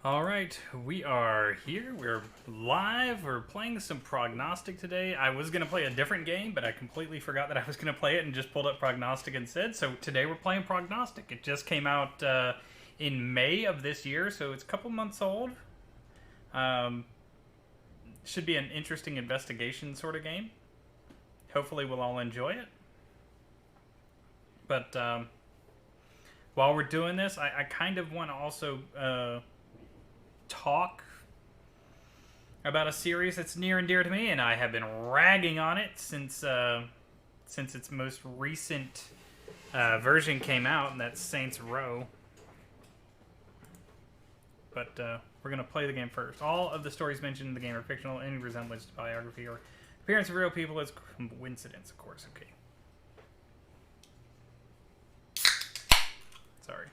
All right, we are here. We're live. We're playing some Prognostic today. I was going to play a different game, but I completely forgot that I was going to play it and just pulled up Prognostic instead. So today we're playing Prognostic. It just came out in May of this year, so it's a couple months old. Should be an interesting investigation sort of game. Hopefully we'll all enjoy it. But while we're doing this, I kind of want to also talk about a series that's near and dear to me, and I have been ragging on it since its most recent version came out, and that's Saints Row. But we're going to play the game first. All of the stories mentioned in the game are fictional. Any resemblance to biography or appearance of real people is coincidence, of course. Okay. Sorry.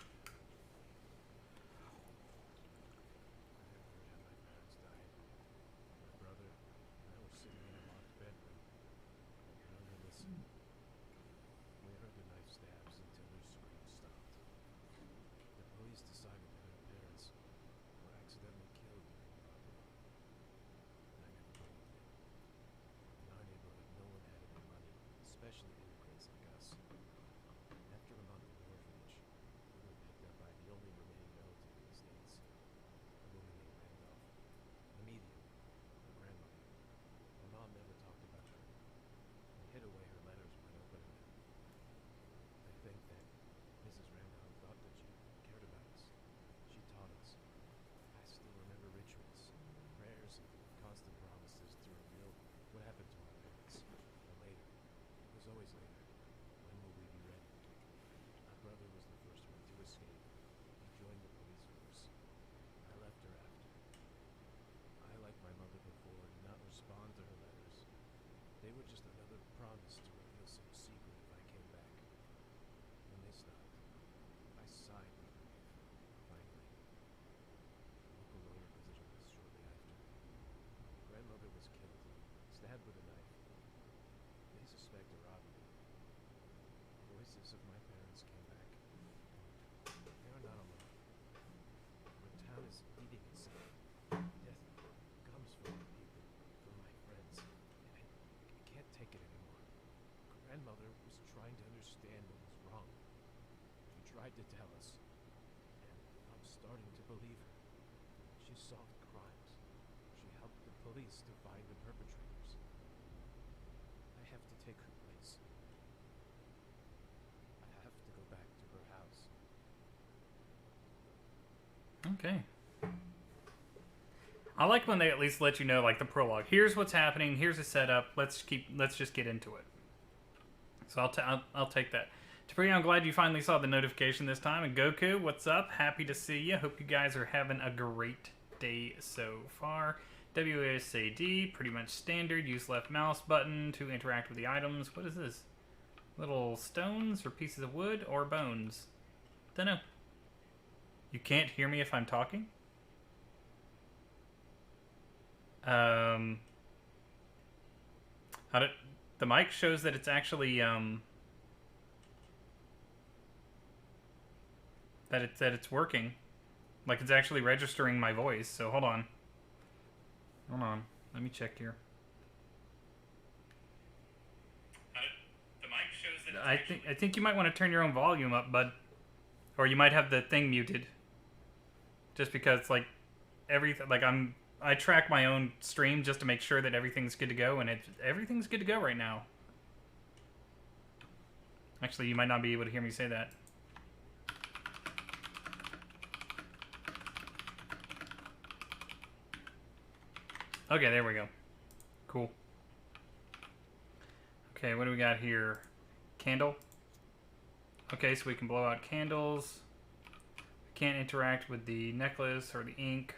To tell us, and I'm starting to believe her. She solved crimes. She helped the police to find the perpetrators. I have to take her place. I have to go back to her house. Okay. I like when they at least let you know, like, the prologue. Here's what's happening. Here's a setup. Let's just get into it. So I'll take that. Tapri, I'm glad you finally saw the notification this time. And Goku, what's up? Happy to see you. Hope you guys are having a great day so far. WASD, pretty much standard. Use left mouse button to interact with the items. What is this? Little stones or pieces of wood or bones? Dunno. You can't hear me if I'm talking? The mic shows that it's actually that it's working, like it's actually registering my voice. So hold on, let me check here. The mic shows that I think you might want to turn your own volume up, bud, or you might have the thing muted. Just because, like, everything, like I track my own stream just to make sure that everything's good to go, and everything's good to go right now. Actually, you might not be able to hear me say that. Okay, there we go. Cool. Okay, what do we got here? Candle. Okay, so we can blow out candles. We can't interact with the necklace or the ink.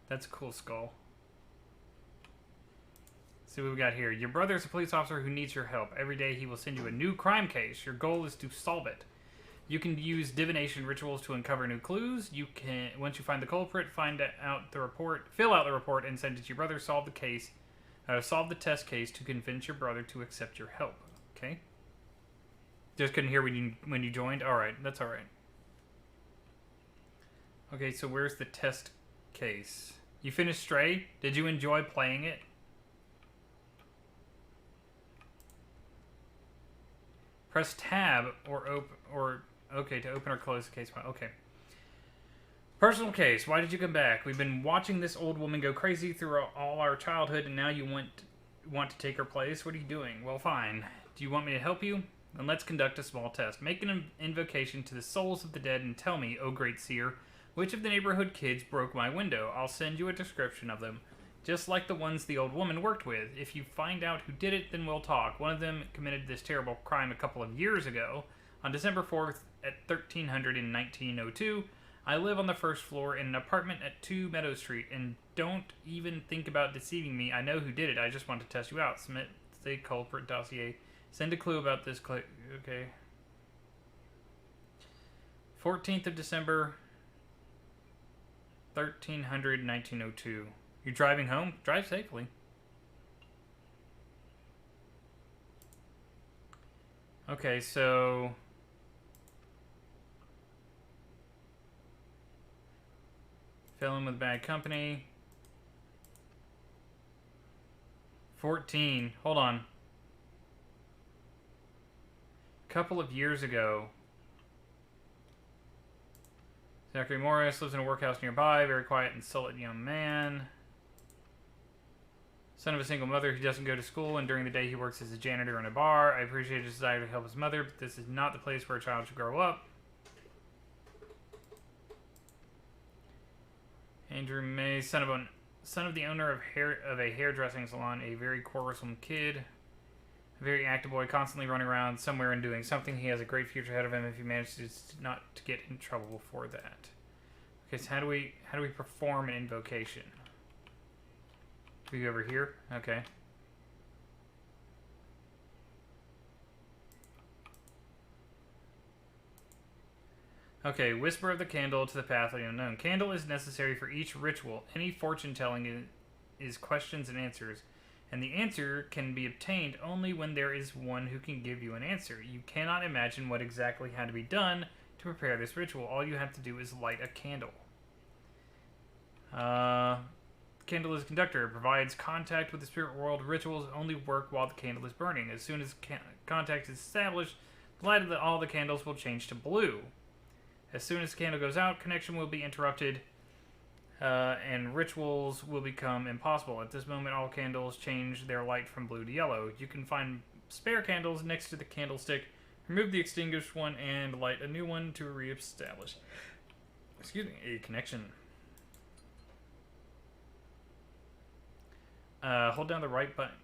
That's a cool skull. Let's see what we got here. Your brother is a police officer who needs your help. Every day he will send you a new crime case. Your goal is to solve it. You can use divination rituals to uncover new clues. You can, once you find the culprit, fill out the report, and send it to your brother. Solve the test case to convince your brother to accept your help. Okay. Just couldn't hear when you joined. All right, that's all right. Okay, so where's the test case? You finished Stray? Did you enjoy playing it? Press tab or open or okay to open or close the case file. Okay. Personal case. Why did you come back? We've been watching this old woman go crazy through all our childhood, and now you want to take her place. What are you doing? Well, fine. Do you want me to help you? Then let's conduct a small test. Make an invocation to the souls of the dead and tell me, oh great seer, which of the neighborhood kids broke my window. I'll send you a description of them, just like the ones the old woman worked with. If you find out who did it, then we'll talk. One of them committed this terrible crime a couple of years ago. On December 4th at 1300 in 1902, I live on the first floor in an apartment at 2 Meadow Street, and don't even think about deceiving me. I know who did it. I just want to test you out. Submit the culprit dossier. Send a clue about this. Okay. 14th of December, 1300, 1902. You're driving home? Drive safely. Okay, so... Fell in with bad company. 14. Hold on. Couple of years ago. Zachary Morris lives in a workhouse nearby. Very quiet and solid young man. Son of a single mother who doesn't go to school, and during the day he works as a janitor in a bar. I appreciate his desire to help his mother, but this is not the place where a child should grow up. Andrew May, son of the owner of a hairdressing salon, a very quarrelsome kid, a very active boy, constantly running around somewhere and doing something. He has a great future ahead of him if he manages not to get in trouble for that. Okay, so how do we perform an invocation? Do we go over here? Okay. Okay, whisper of the candle to the path of the unknown. Candle is necessary for each ritual. Any fortune telling is questions and answers, and the answer can be obtained only when there is one who can give you an answer. You cannot imagine what exactly had to be done to prepare this ritual. All you have to do is light a candle. Candle is conductor. It provides contact with the spirit world. Rituals only work while the candle is burning. As soon as contact is established, the light of all the candles will change to blue. As soon as the candle goes out, connection will be interrupted, and rituals will become impossible. At this moment, all candles change their light from blue to yellow. You can find spare candles next to the candlestick. Remove the extinguished one and light a new one to reestablish a connection. Hold down the right button.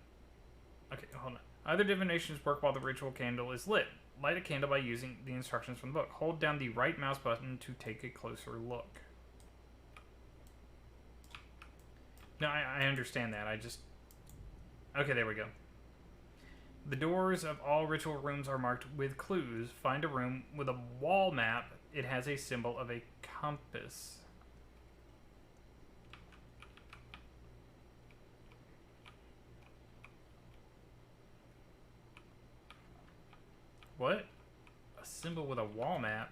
Okay, hold on. Other divinations work while the ritual candle is lit. Light a candle by using the instructions from the book. Hold down the right mouse button to take a closer look. No, I understand that. Okay, there we go. The doors of all ritual rooms are marked with clues. Find a room with a wall map. It has a symbol of a compass. What? A symbol with a wall map?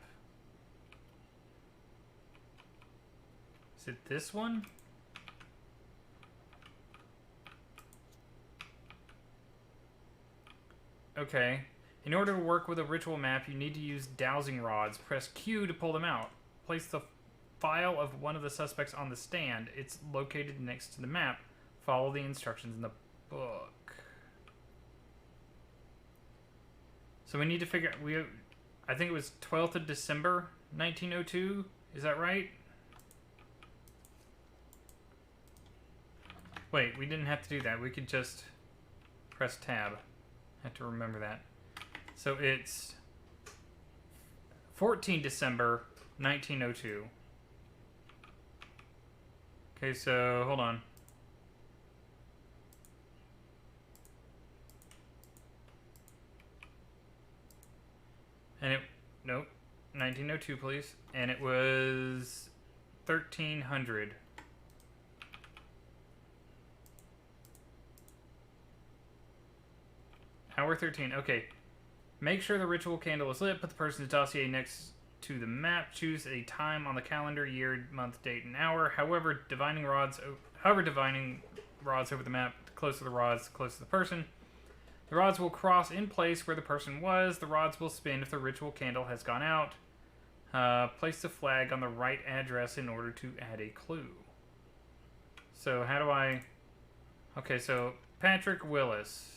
Is it this one? Okay. In order to work with a ritual map, you need to use dowsing rods. Press Q to pull them out. Place the file of one of the suspects on the stand. It's located next to the map. Follow the instructions in the book. So we need to figure out, I think it was 12th of December, 1902. Is that right? Wait, we didn't have to do that. We could just press tab. I have to remember that. So it's 14 December, 1902. Okay, so hold on. And nope, 1902, please. And it was 1300. Hour 13. Okay. Make sure the ritual candle is lit. Put the person's dossier next to the map. Choose a time on the calendar, year, month, date, and hour. However, divining rods over the map, the closer the rods, the closer the person. The rods will cross in place where the person was. The rods will spin if the ritual candle has gone out. Place the flag on the right address in order to add a clue. So how do I... Okay, so Patrick Willis.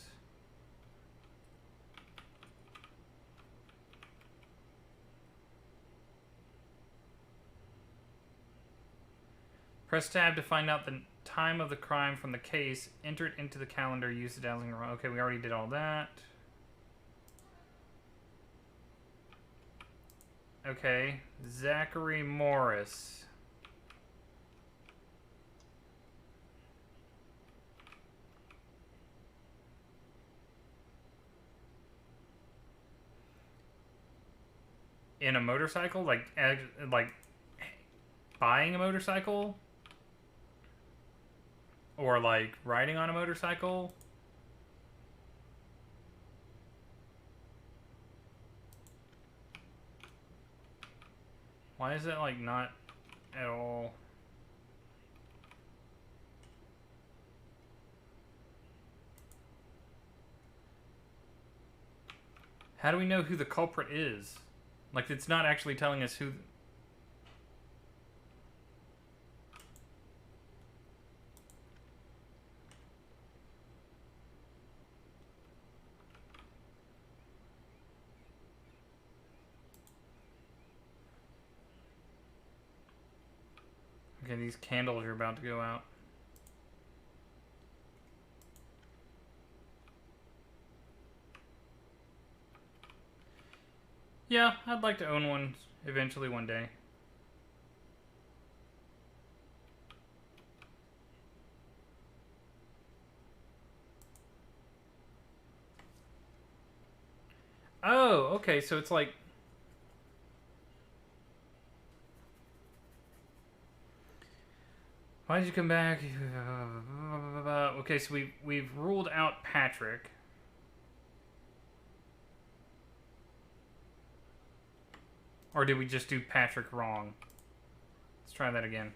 Press tab to find out the time of the crime from the case. Enter it into the calendar. Use the dazzling... Okay, we already did all that. Okay. Zachary Morris. In a motorcycle? Like buying a motorcycle? Or like riding on a motorcycle? Why is that like not at all? How do we know who the culprit is? Like, it's not actually telling us who... Okay, these candles are about to go out. Yeah, I'd like to own one eventually one day. Oh, okay, so it's like... Why did you come back? Okay, so we've ruled out Patrick. Or did we just do Patrick wrong? Let's try that again.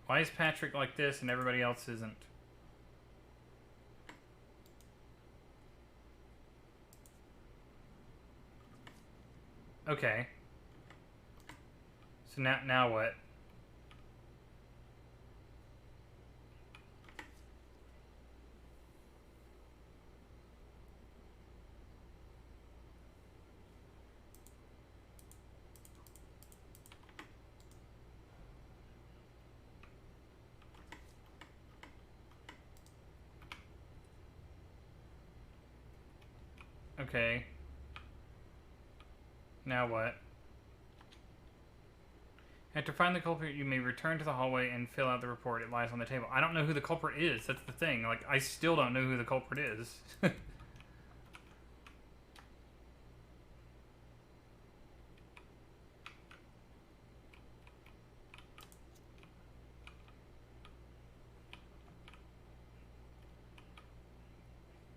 Why is Patrick like this and everybody else isn't? Okay. So now what? Okay. Now what? After finding the culprit, you may return to the hallway and fill out the report. It lies on the table. I don't know who the culprit is. That's the thing. Like, I still don't know who the culprit is.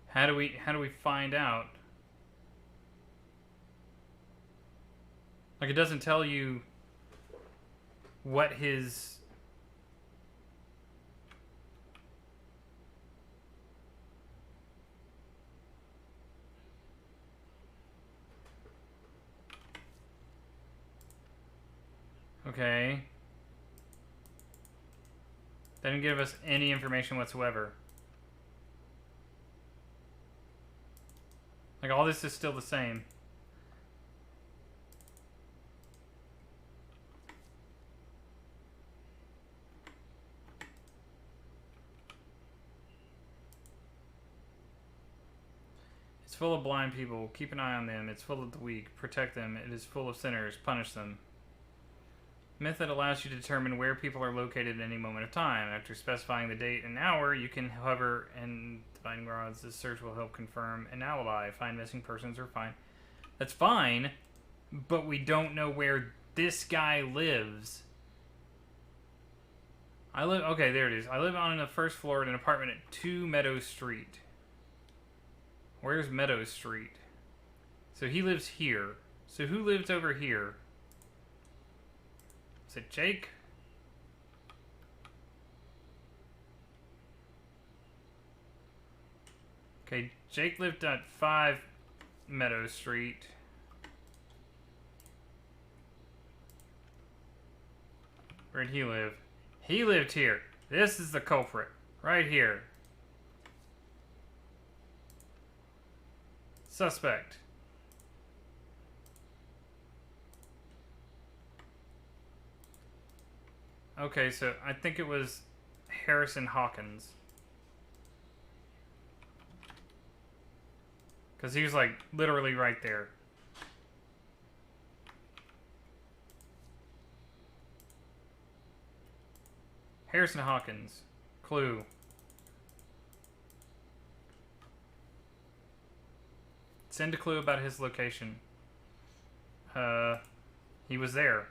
How do we find out? Like, it doesn't tell you what his... Okay. They didn't give us any information whatsoever. Like, all this is still the same. It's full of blind people. Keep an eye on them. It's full of the weak. Protect them. It is full of sinners. Punish them. Method allows you to determine where people are located at any moment of time. After specifying the date and hour, you can hover and dividing rods. This search will help confirm an alibi. Find missing persons or find... That's fine, but we don't know where this guy lives. Okay, there it is. I live on the first floor in an apartment at 2 Meadow Street. Where's Meadow Street? So he lives here. So who lives over here? Is it Jake? Okay, Jake lived at 5 Meadow Street. Where'd he live? He lived here. This is the culprit. Right here. Suspect. Okay, so I think it was Harrison Hawkins. Because he was like literally right there. Harrison Hawkins. Clue. Send a clue about his location. He was there.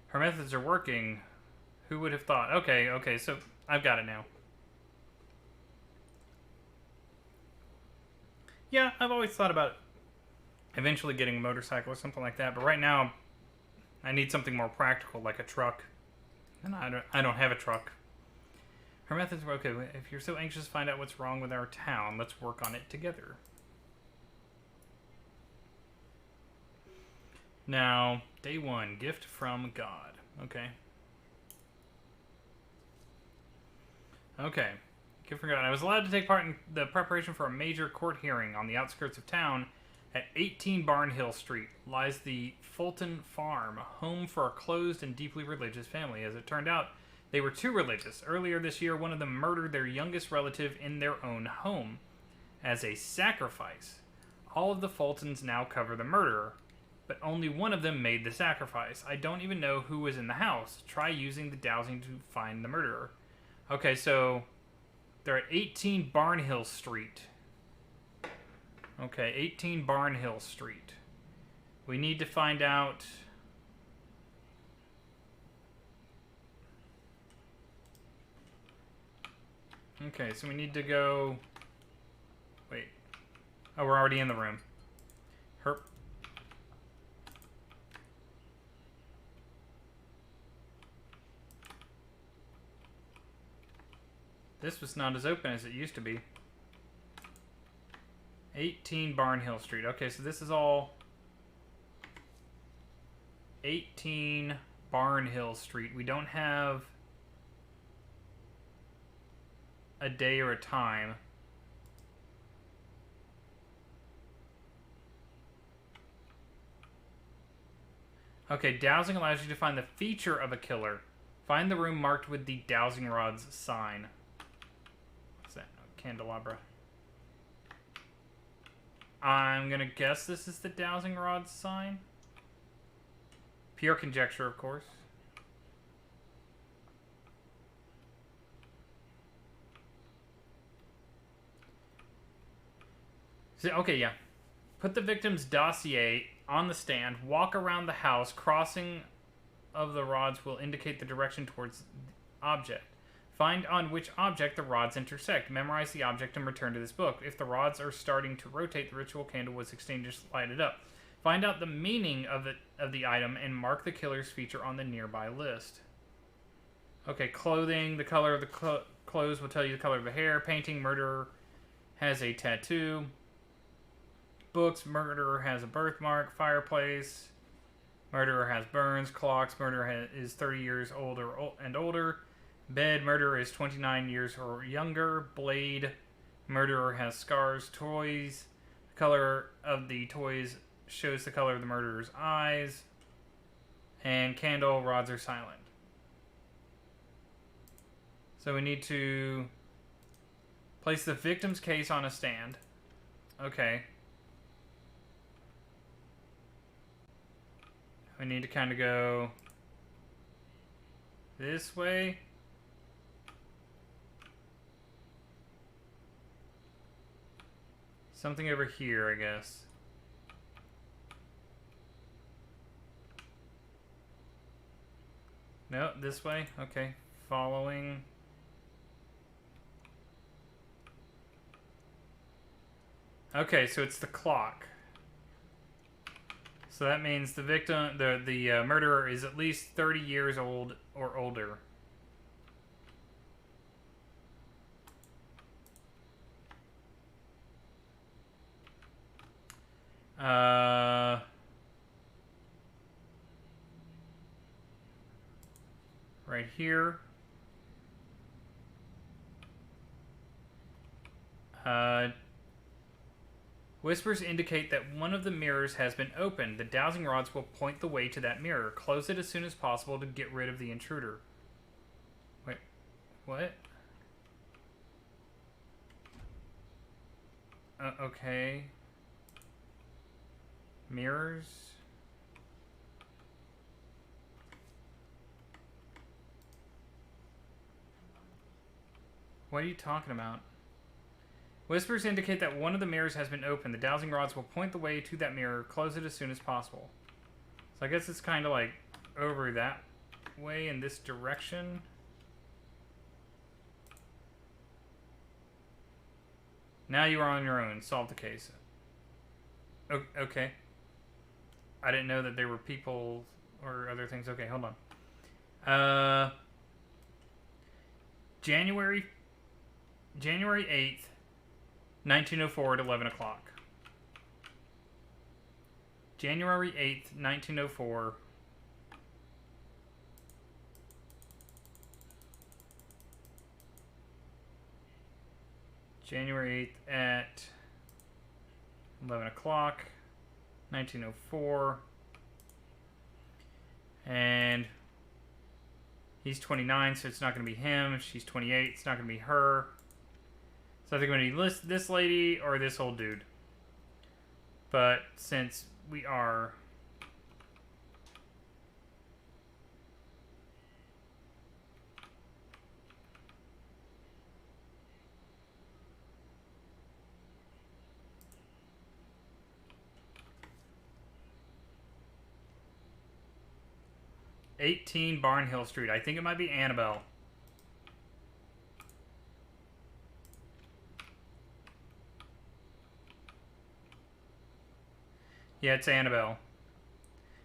Her methods are working. Who would have thought? Okay, so I've got it now. Yeah, I've always thought about eventually getting a motorcycle or something like that, but right now I need something more practical, like a truck. And I don't have a truck. Her methods were okay. If you're so anxious to find out what's wrong with our town, let's work on it together. Now, day 1, gift from God. Okay. Okay. Gift from God. I was allowed to take part in the preparation for a major court hearing on the outskirts of town. At 18 Barnhill Street lies the Fulton Farm, home for a closed and deeply religious family. As it turned out, they were too religious. Earlier this year, one of them murdered their youngest relative in their own home. As a sacrifice, all of the Fultons now cover the murderer, but only one of them made the sacrifice. I don't even know who was in the house. Try using the dowsing to find the murderer. Okay, so they're at 18 Barnhill Street. Okay, 18 Barnhill Street. We need to find out... Okay, so we need to go... Wait. Oh, we're already in the room. Herp. This was not as open as it used to be. 18 Barnhill Street. Okay, so this is all 18 Barnhill Street. We don't have a day or a time. Okay, dowsing allows you to find the feature of a killer. Find the room marked with the dowsing rod's sign. What's that? Candelabra. I'm gonna guess this is the dowsing rod's sign. Pure conjecture, of course. So, okay, yeah. Put the victim's dossier on the stand. Walk around the house. Crossing of the rods will indicate the direction towards the object. Find on which object the rods intersect. Memorize the object and return to this book. If the rods are starting to rotate, the ritual candle was extinguished, light it up. Find out the meaning of the item and mark the killer's feature on the nearby list. Okay, clothing. The color of the clothes will tell you the color of the hair. Painting. Murderer has a tattoo. Books. Murderer has a birthmark. Fireplace. Murderer has burns. Clocks. Murderer is 30 years older and older. Bed. Murderer is 29 years or younger. Blade. Murderer has scars. Toys. The color of the toys shows the color of the murderer's eyes. And candle. Rods are silent. So we need to place the victim's case on a stand. Okay. We need to kind of go this way. Something over here, I guess. No, this way. Okay, following. Okay, so it's the clock. So that means the victim, the murderer, is at least 30 years old or older. Right here. Whispers indicate that one of the mirrors has been opened. The dowsing rods will point the way to that mirror. Close it as soon as possible to get rid of the intruder. Wait, what? Okay. Mirrors? What are you talking about? Whispers indicate that one of the mirrors has been opened. The dowsing rods will point the way to that mirror. Close it as soon as possible. So I guess it's kind of like over that way in this direction. Now you are on your own. Solve the case. Okay. I didn't know that there were people or other things. Okay, hold on. January 8th, 1904 at 11 o'clock. January 8th, 1904. January 8th at 11 o'clock, 1904. And he's 29, so it's not going to be him. She's 28, it's not going to be her. So I think I'm going to list this lady or this old dude. But since we are... "18 Barnhill Street." I think it might be Annabelle. Yeah, it's Annabelle.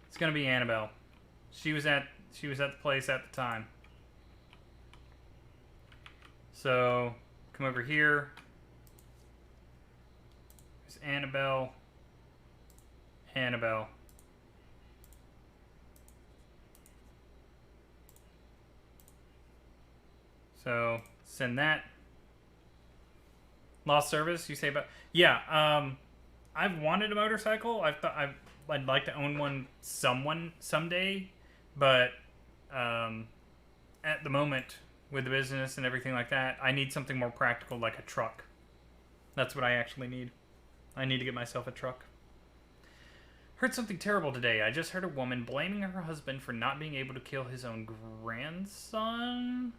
It's gonna be Annabelle. She was at the place at the time. So come over here. There's Annabelle. Annabelle. So send that. Lost service, you say about... Yeah, I've wanted a motorcycle. I'd like to own one someday, but at the moment with the business and everything like that, I need something more practical like a truck. That's what I actually need. I need to get myself a truck. Heard something terrible today. I just heard a woman blaming her husband for not being able to kill his own grandson.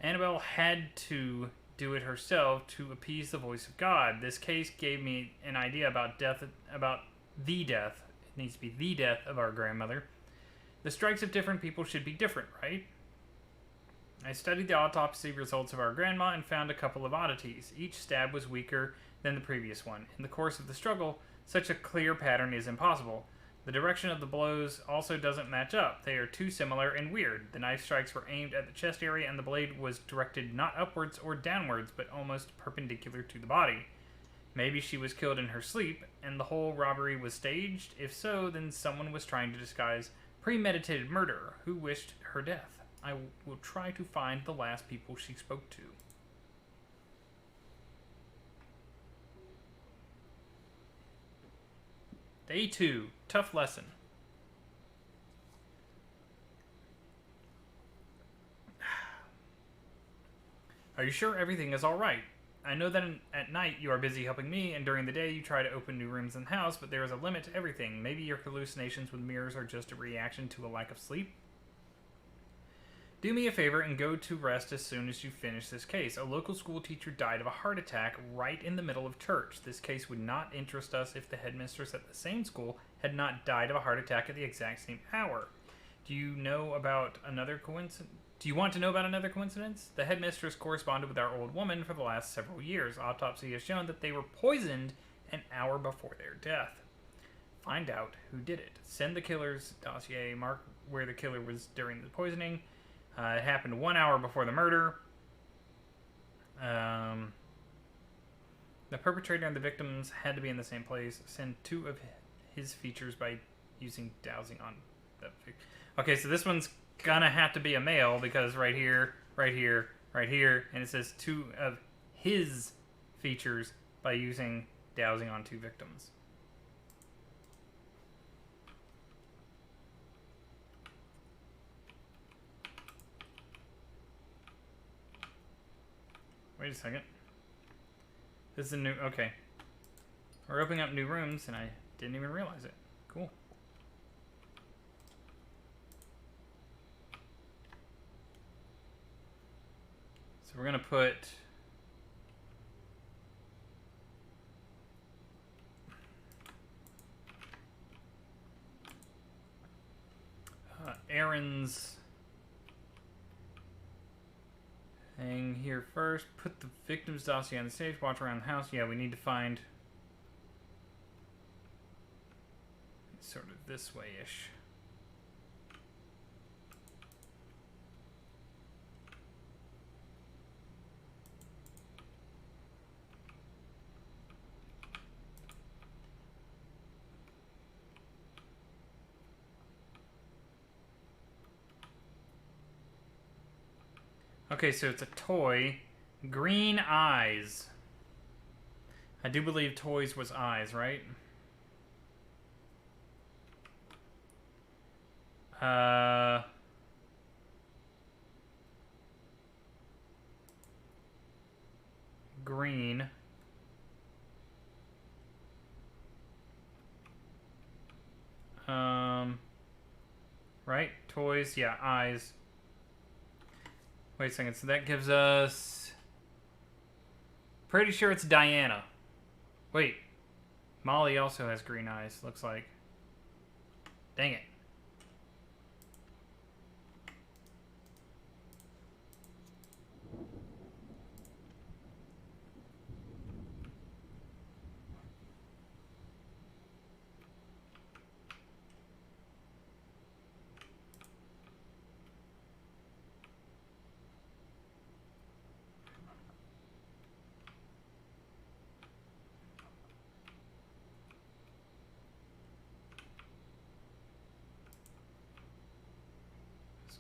Annabelle had to do it herself to appease the voice of God. This case gave me an idea about the death. It needs to be the death of our grandmother. The strikes of different people should be different, right? I studied the autopsy results of our grandma and found a couple of oddities. Each stab was weaker than the previous one. In the course of the struggle, such a clear pattern is impossible. The direction of the blows also doesn't match up. They are too similar and weird. The knife strikes were aimed at the chest area and the blade was directed not upwards or downwards, but almost perpendicular to the body. Maybe she was killed in her sleep, and the whole robbery was staged? If so, then someone was trying to disguise premeditated murder. Who wished her death? I will try to find the last people she spoke to. Day 2. Tough lesson. Are you sure everything is alright? I know that at night you are busy helping me, and during the day you try to open new rooms in the house, but there is a limit to everything. Maybe your hallucinations with mirrors are just a reaction to a lack of sleep? Do me a favor and go to rest as soon as you finish this case. A local school teacher died of a heart attack right in the middle of church. This case would not interest us if the headmistress at the same school had not died of a heart attack at the exact same hour. Do you know about another coincidence? Do you want to know about another coincidence? The headmistress corresponded with our old woman for the last several years. Autopsy has shown that they were poisoned an hour before their death. Find out who did it. Send the killer's dossier. Mark where the killer was during the poisoning. It happened 1 hour before the murder. The perpetrator and the victims had to be in the same place. Send 2 of his features by using dowsing on the... Okay, so this one's gonna have to be a male because right here, right here, right here, and it says 2 of his features by using dowsing on 2 victims. Wait a second. This is a new... Okay. We're opening up new rooms, and I didn't even realize it. Cool. So we're going to put... Aaron's... thing here first. Put the victim's dossier on the safe. Watch around the house. Yeah, we need to find sort of this way-ish. Okay, so it's a toy. Green eyes. I do believe toys was eyes, right? Green. Right? Toys, yeah, eyes. Wait a second, so that gives us... Pretty sure it's Diana. Wait. Molly also has green eyes, looks like. Dang it.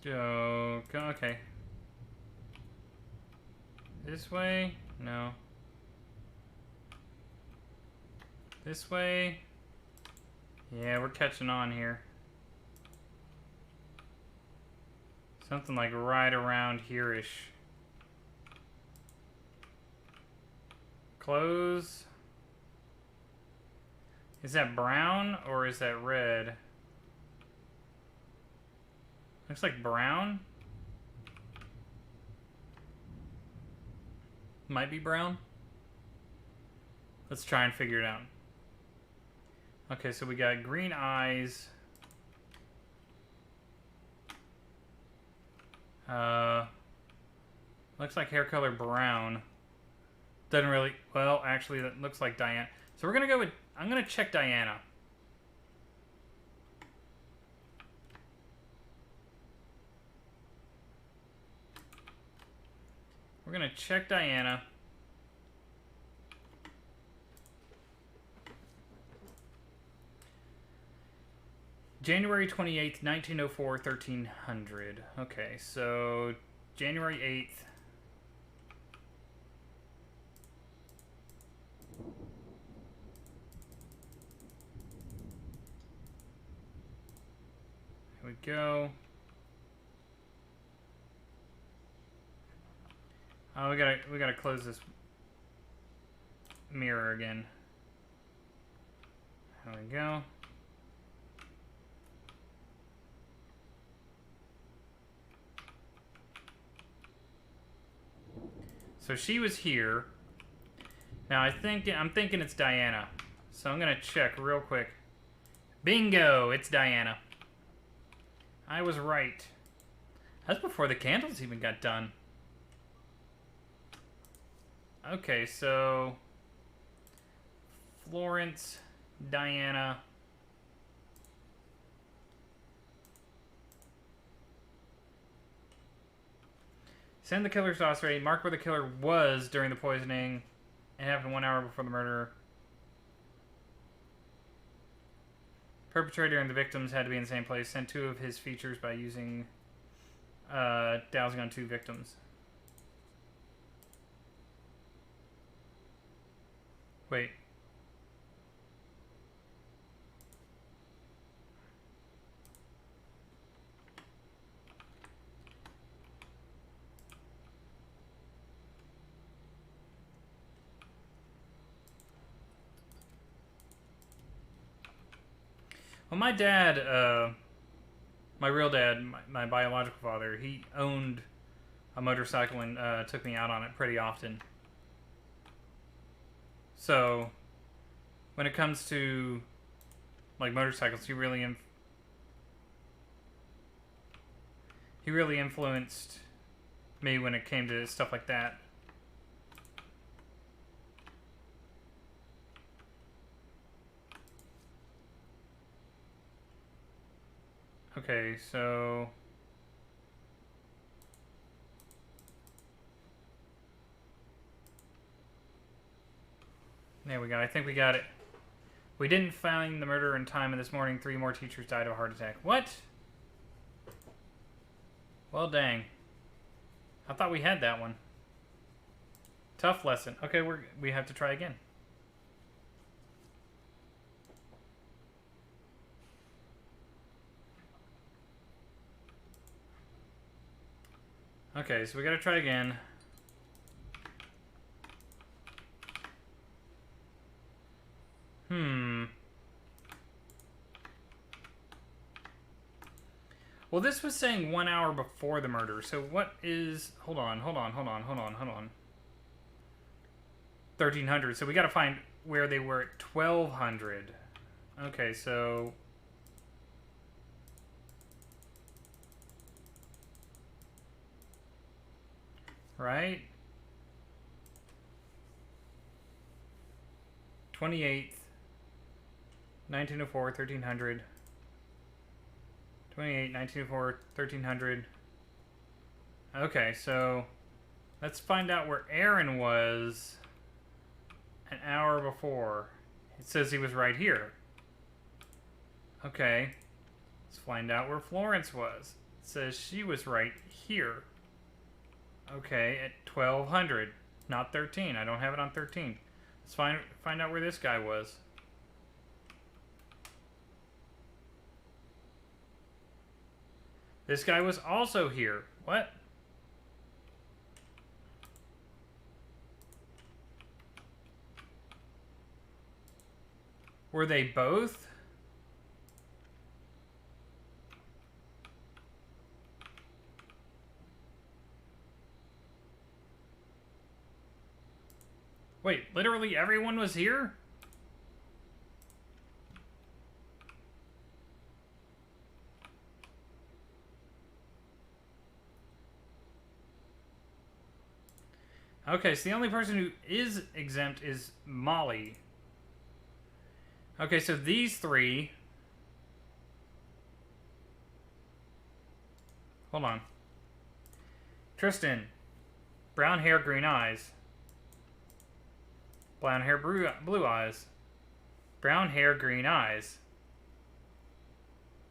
Go, okay. This way? No. This way? Yeah, we're catching on here. Something like right around here-ish. Close. Is that brown or is that red? Looks like brown. Might be brown. Let's try and figure it out. Okay, so we got green eyes. Looks like hair color brown. Doesn't really... Well, actually, that looks like Diana. So we're going to go with... I'm going to check Diana. We're going to check Diana. January 28th, 1904, 1300. Okay, so January 8th. Here we go. Oh, we gotta close this mirror again. There we go. So she was here. Now I'm thinking it's Diana. So I'm gonna check real quick. Bingo, it's Diana. I was right. That's before the candles even got done. Okay, so Florence, Diana. Send the killer's dossier. Mark where the killer was during the poisoning. It happened 1 hour before the murder. Perpetrator and the victims had to be in the same place. Sent 2 of his features by using dowsing on 2 victims. Wait. Well, my dad, my real dad, my biological father, he owned a motorcycle and took me out on it pretty often. So, when it comes to like motorcycles, he really influenced me when it came to stuff like that. Okay, so there we go. I think we got it. We didn't find the murderer in time, and this morning 3 more teachers died of a heart attack. What? Well, dang. I thought we had that one. Tough lesson. Okay, we have to try again. Okay, so we gotta try again. Well, this was saying 1 hour before the murder. So what is... Hold on. 1300. So we gotta find where they were at 1200. Okay, so... Right? 28th. 1904, 1300. 28, 1904, 1300. Okay, so let's find out where Aaron was an hour before. It says he was right here. Okay, let's find out where Florence was. It says she was right here. Okay, at 1200, not 13. I don't have it on 13. Let's find out where this guy was. This guy was also here. What? Were they both? Wait, literally everyone was here? Okay, so the only person who is exempt is Molly. Okay, so these 3... Hold on. Tristan. Brown hair, green eyes. Brown hair, blue eyes. Brown hair, green eyes.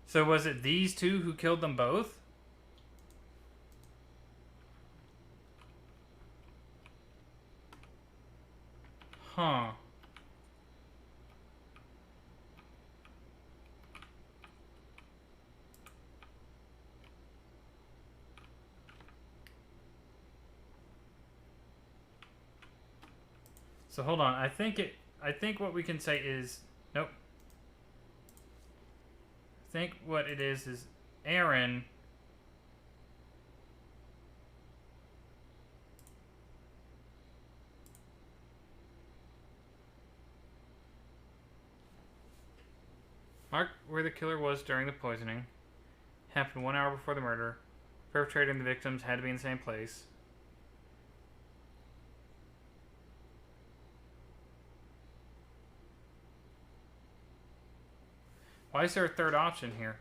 So was it these 2 who killed them both? Huh. So hold on. I think what we can say is nope. I think what it is Aaron mark where the killer was during the poisoning. Happened 1 hour before the murder. Perpetrator and the victims had to be in the same place. Why is there a third option here?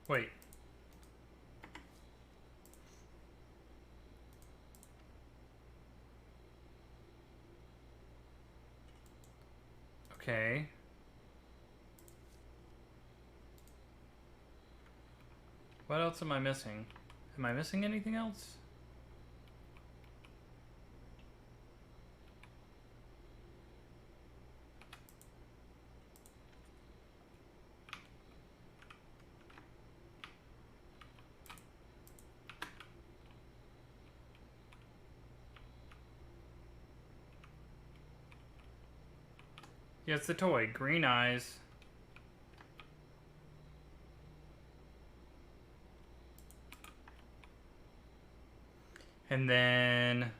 Wait. Okay. What else am I missing? Am I missing anything else? Yeah, it's the toy. Green eyes. And then...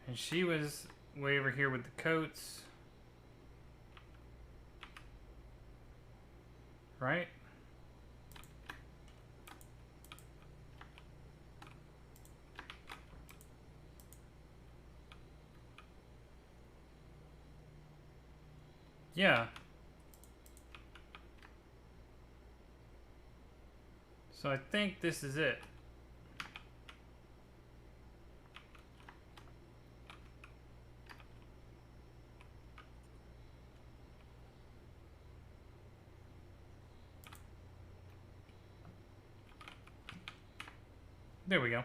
And she was way over here with the coats. Right? Yeah. So I think this is it. There we go.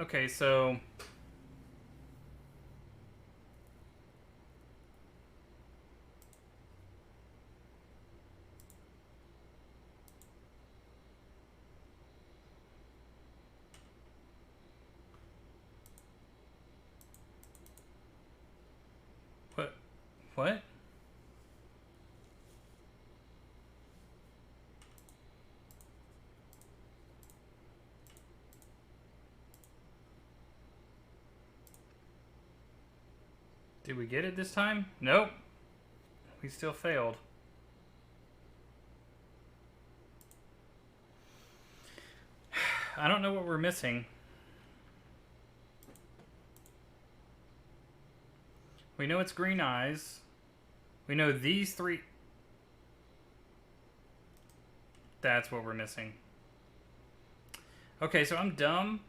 Okay, so... What? Did we get it this time? Nope. We still failed. I don't know what we're missing. We know it's green eyes. We know these three... That's what we're missing. Okay, so I'm dumb.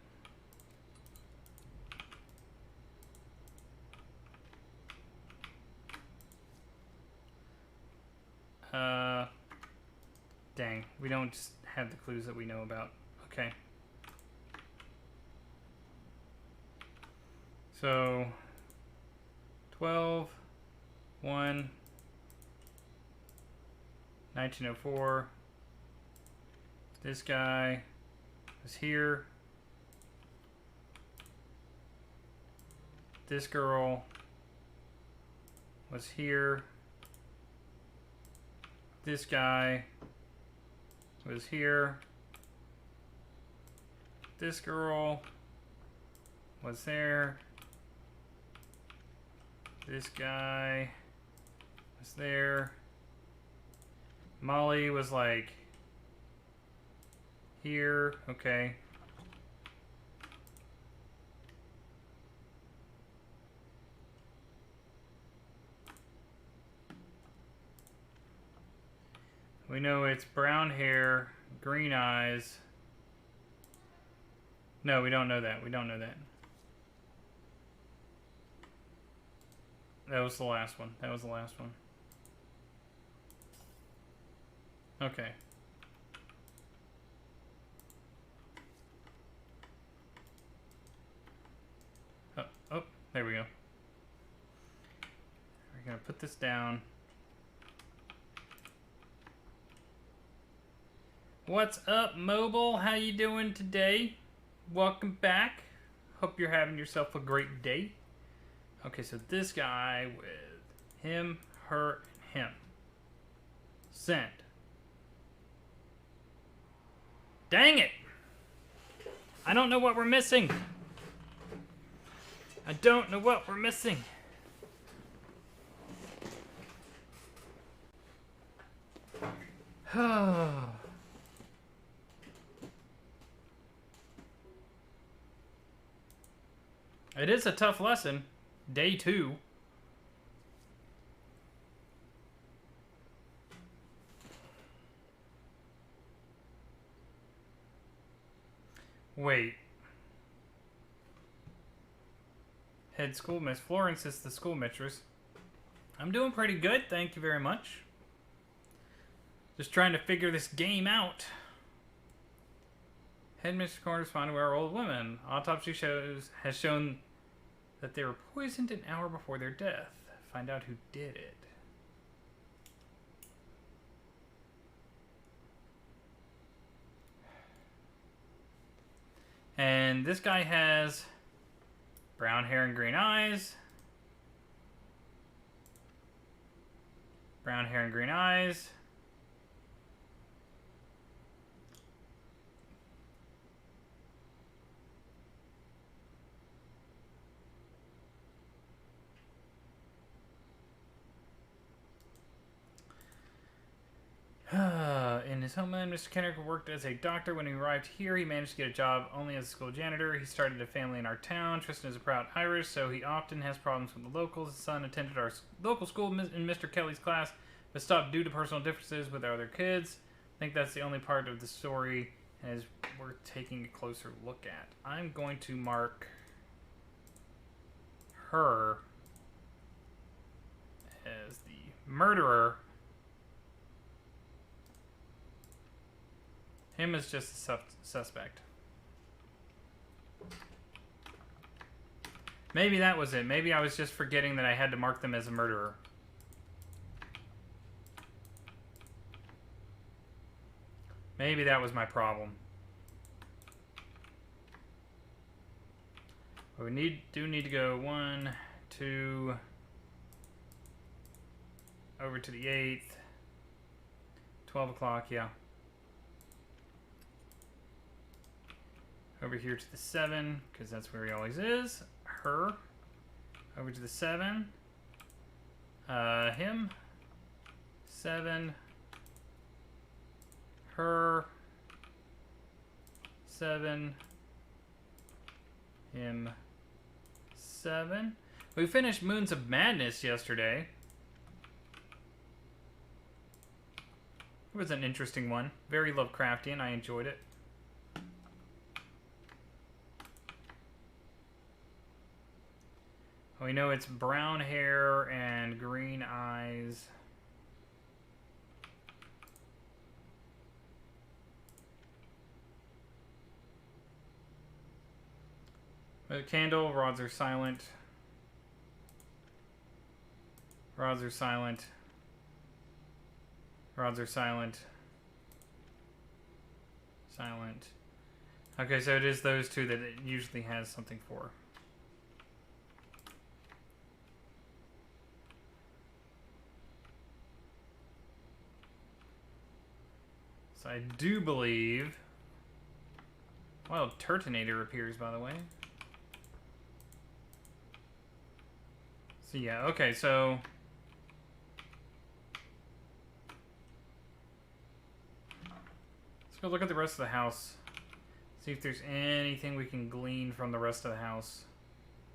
Dang. We don't just have the clues that we know about. Okay. So... 12... 1... 1904. This guy was here. This girl was here. This guy was here. This girl was there. This guy was there. Molly was like here. Okay. We know it's brown hair, green eyes. No, we don't know that. We don't know that. That was the last one. That was the last one. Okay. Oh, there we go. We're gonna put this down. What's up, Mobile? How you doing today? Welcome back. Hope you're having yourself a great day. Okay, so this guy with him, her, and him. Send. Dang it! I don't know what we're missing. I don't know what we're missing. It is a tough lesson. Day 2. Wait. Head school miss. Florence is the schoolmistress. I'm doing pretty good, thank you very much. Just trying to figure this game out. Headmistress corresponded with our old women. Autopsy has shown that they were poisoned an hour before their death. Find out who did it. And this guy has brown hair and green eyes. Brown hair and green eyes. In his homeland, Mr. Kenrick worked as a doctor. When he arrived here, he managed to get a job only as a school janitor. He started a family in our town. Tristan is a proud Irish, so he often has problems with the locals. His son attended our local school in Mr. Kelly's class, but stopped due to personal differences with other kids. I think that's the only part of the story as we're taking a closer look at. I'm going to mark her as the murderer. Him is just a suspect. Maybe that was it. Maybe I was just forgetting that I had to mark them as a murderer. Maybe that was my problem. But we do need to go 1, 2, over to the 8th, 12 o'clock, yeah. Over here to the 7, because that's where he always is. Her. Over to the 7. Him. 7. Her. 7. Him. 7. We finished Moons of Madness yesterday. It was an interesting one. Very Lovecraftian. I enjoyed it. We know it's brown hair and green eyes. Candle, rods are silent. Rods are silent. Rods are silent. Silent. Okay, so it is those two that it usually has something for. So I do believe... Wild Turtonator appears, by the way. So yeah, okay, so... Let's go look at the rest of the house. See if there's anything we can glean from the rest of the house.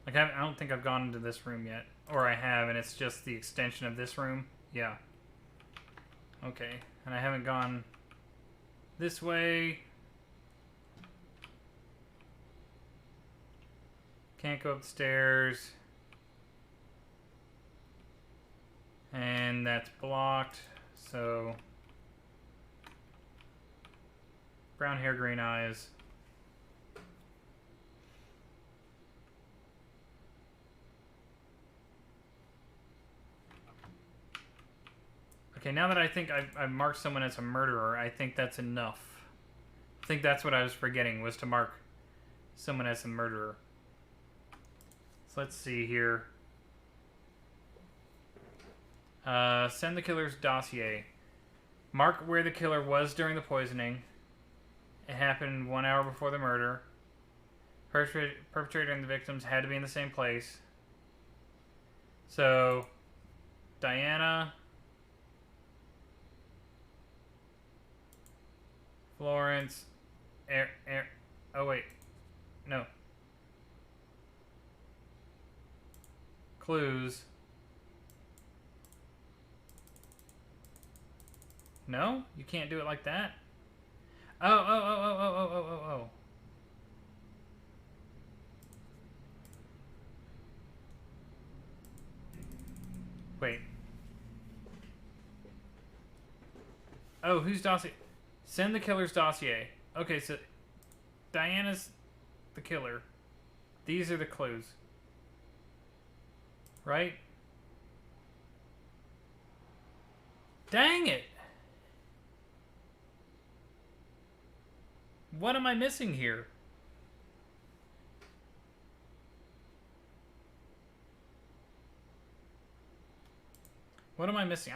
Like, I don't think I've gone into this room yet. Or I have, and it's just the extension of this room. Yeah. Okay, and I haven't gone... this way. Can't go up the stairs. And that's blocked. So brown hair, green eyes. Okay, now that I think I've marked someone as a murderer, I think that's enough. I think that's what I was forgetting, was to mark someone as a murderer. So let's see here. Send the killer's dossier. Mark where the killer was during the poisoning. It happened 1 hour before the murder. Perpetrator and the victims had to be in the same place. So, Diana, Florence, oh wait, no. Clues. No? You can't do it like that? Oh. Wait. Oh, whose dossier? Send the killer's dossier. Okay, so Diana's the killer. These are the clues. Right? Dang it! What am I missing here? What am I missing?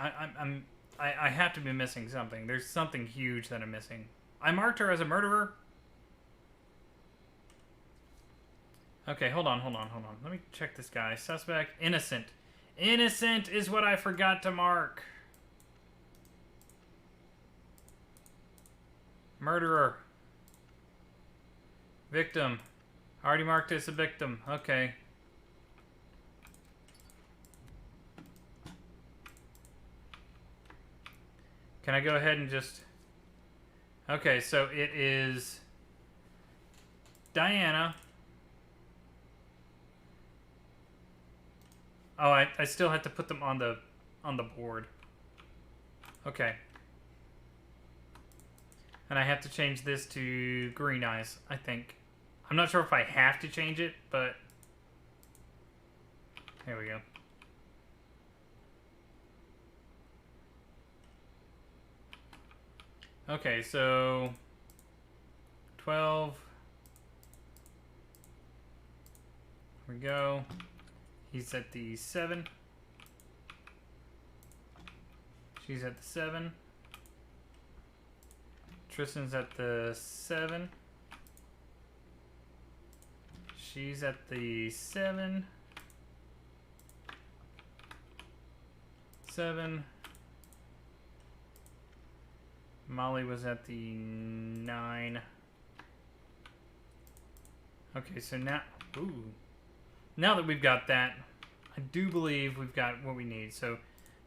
I have to be missing something. There's something huge that I'm missing. I marked her as a murderer. Okay, hold on. Let me check this guy. Suspect, innocent. Innocent is what I forgot to mark. Murderer. Victim. I already marked as a victim. Okay. Can I go ahead and just... Okay, so it is Diana. Oh, I still have to put them on the board. Okay. And I have to change this to green eyes, I think. I'm not sure if I have to change it, but... Here we go. Okay, so... 12. Here we go. He's at the 7. She's at the 7. Tristan's at the 7. She's at the 7. 7. Molly was at the 9. Okay, so now... Ooh. Now that we've got that, I do believe we've got what we need. So,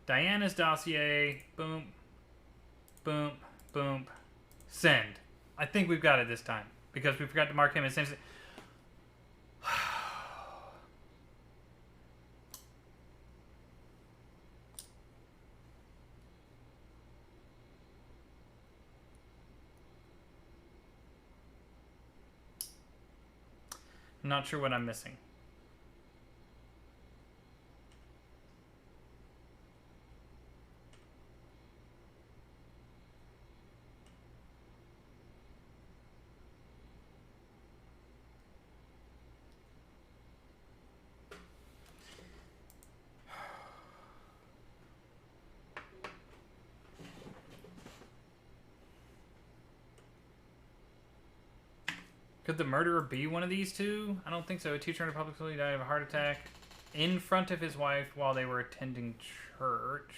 Diana's dossier, boom, boom, boom, send. I think we've got it this time because we forgot to mark him as innocent. I'm not sure what I'm missing. Could the murderer be one of these two? I don't think so. A teacher in a public school died of a heart attack in front of his wife while they were attending church.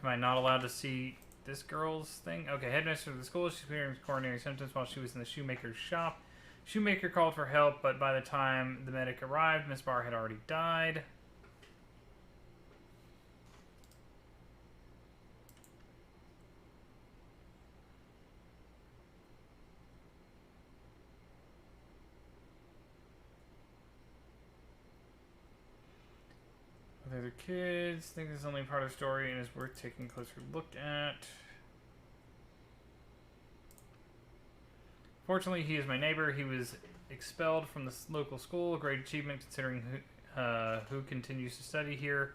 Am I not allowed to see this girl's thing? Okay, headmistress of the school. She's experienced coronary symptoms while she was in the shoemaker's shop. Shoemaker called for help, but by the time the medic arrived, Miss Barr had already died. With other kids, think this is only part of the story and is worth taking a closer look at. Fortunately, he is my neighbor. He was expelled from the local school, a great achievement considering who continues to study here.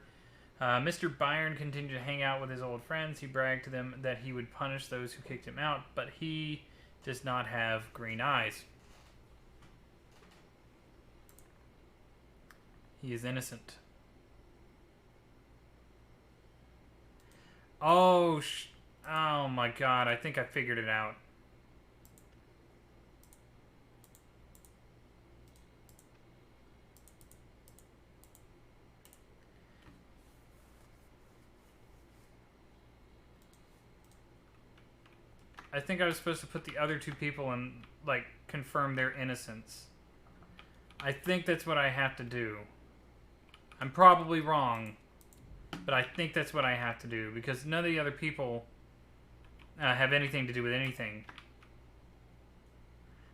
Mr. Byron continued to hang out with his old friends. He bragged to them that he would punish those who kicked him out, but he does not have green eyes. He is innocent. Oh, oh my god, I think I figured it out. I think I was supposed to put the other two people and, like, confirm their innocence. I think that's what I have to do. I'm probably wrong, but I think that's what I have to do, because none of the other people have anything to do with anything.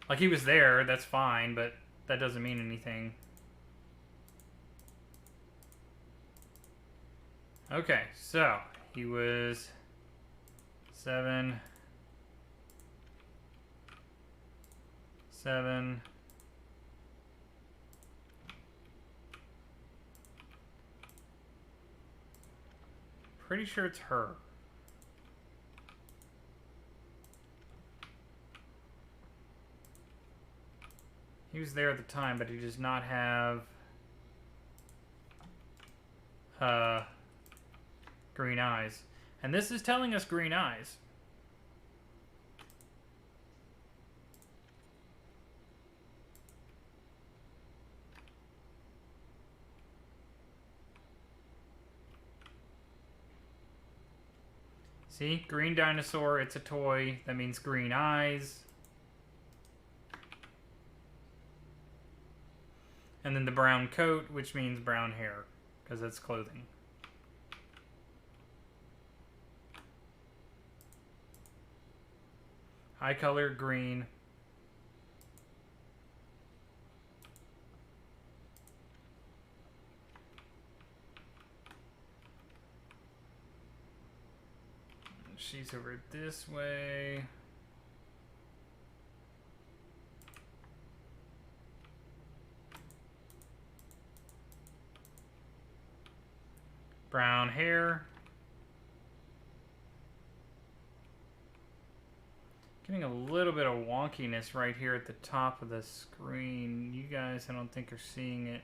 Like, he was there, that's fine, but that doesn't mean anything. Okay, so, he was 7... 7. Pretty sure it's her. He was there at the time, but he does not have green eyes. And this is telling us green eyes. See? Green dinosaur, it's a toy. That means green eyes. And then the brown coat, which means brown hair, because that's clothing. Eye color, green. She's over this way. Brown hair. Getting a little bit of wonkiness right here at the top of the screen. You guys, I don't think are seeing it.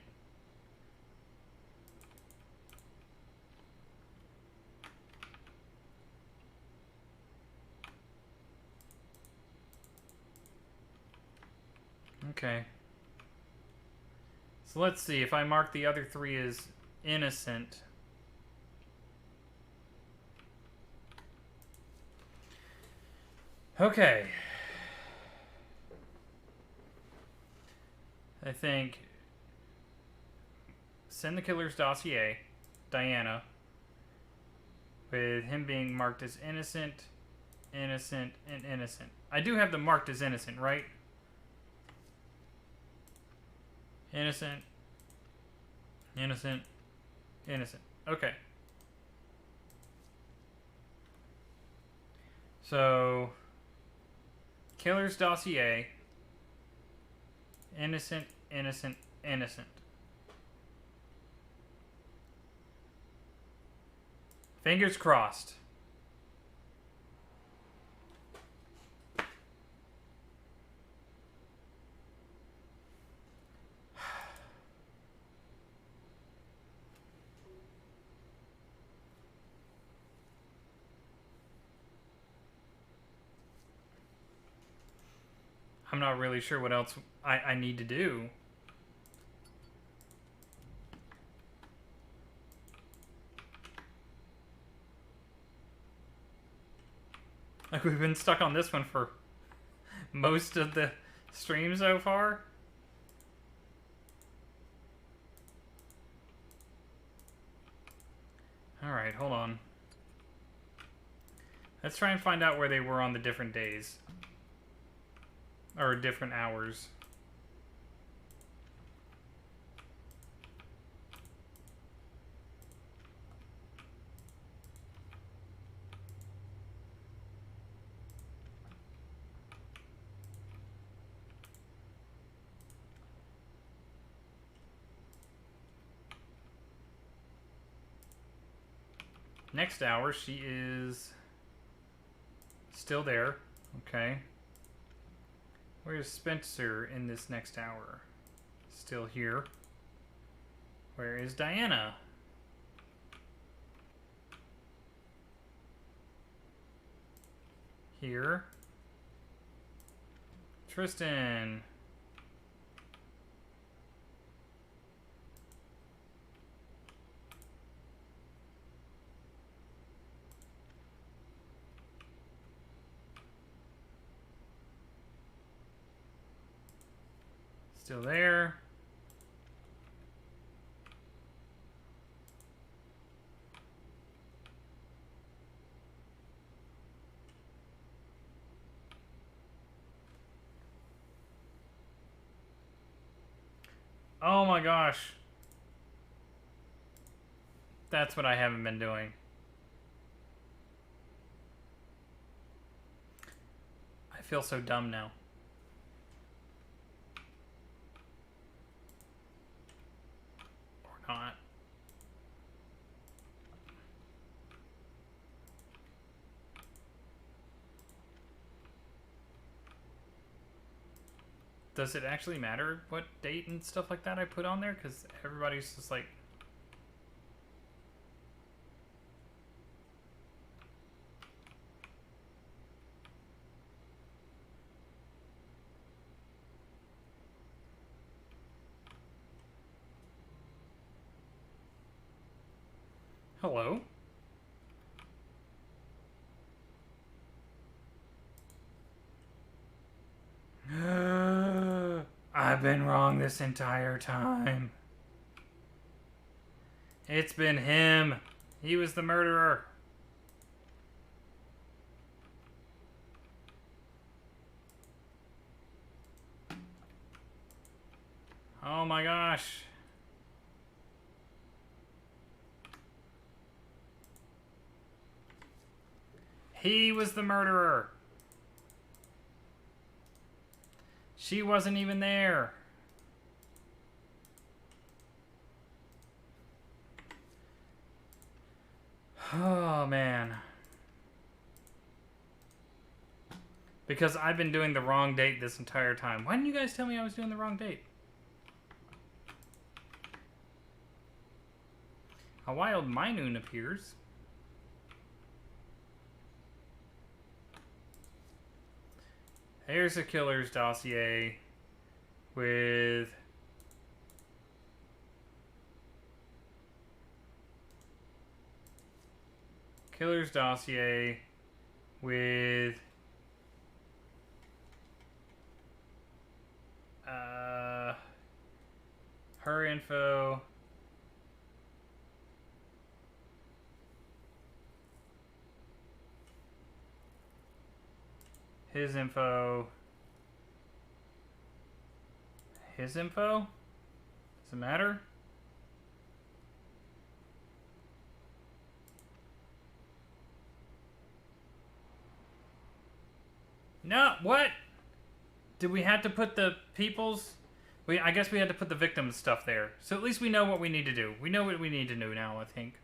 Okay. So let's see, if I mark the other three as innocent. Okay. I think send the killer's dossier, Diana, with him being marked as innocent, innocent, and innocent. I do have them marked as innocent, right? Innocent, innocent, innocent. Okay. So, killer's dossier, innocent, innocent, innocent. Fingers crossed. I'm not really sure what else I need to do. Like, we've been stuck on this one for most of the stream so far. Alright, hold on. Let's try and find out where they were on the different days. Or different hours. Next hour, she is still there. Okay. Where's Spencer in this next hour? Still here. Where is Diana? Here. Tristan. Still there. Oh my gosh. That's what I haven't been doing. I feel so dumb now. Or not. Does it actually matter what date and stuff like that I put on there? Because everybody's just like... Hello? I've been wrong this entire time. It's been him. He was the murderer. Oh my gosh. He was the murderer. She wasn't even there. Oh, man. Because I've been doing the wrong date this entire time. Why didn't you guys tell me I was doing the wrong date? A wild Minoon appears. Here's a killer's dossier with killer's dossier with her info, his info, his info? Does it matter? No, what? Did we have to put the people's... I guess we had to put the victim's stuff there. So at least we know what we need to do. We know what we need to do now, I think.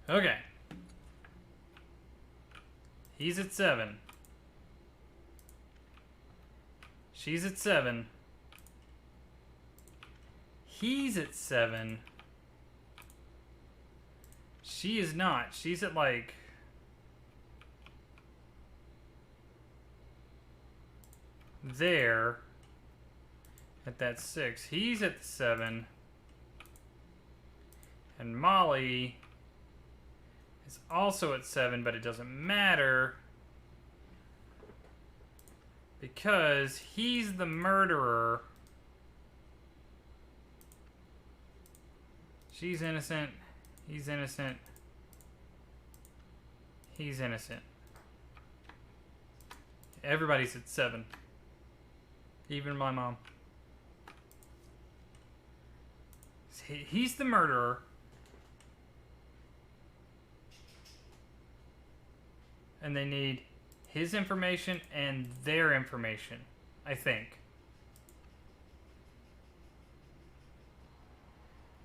Okay. He's at 7. She's at 7. He's at 7. She is not. She's at like... there. At that 6. He's at 7. And Molly is also at 7, but it doesn't matter because he's the murderer. She's innocent. He's innocent. He's innocent. Everybody's at 7. Even my mom. He's the murderer. And they need his information and their information, I think.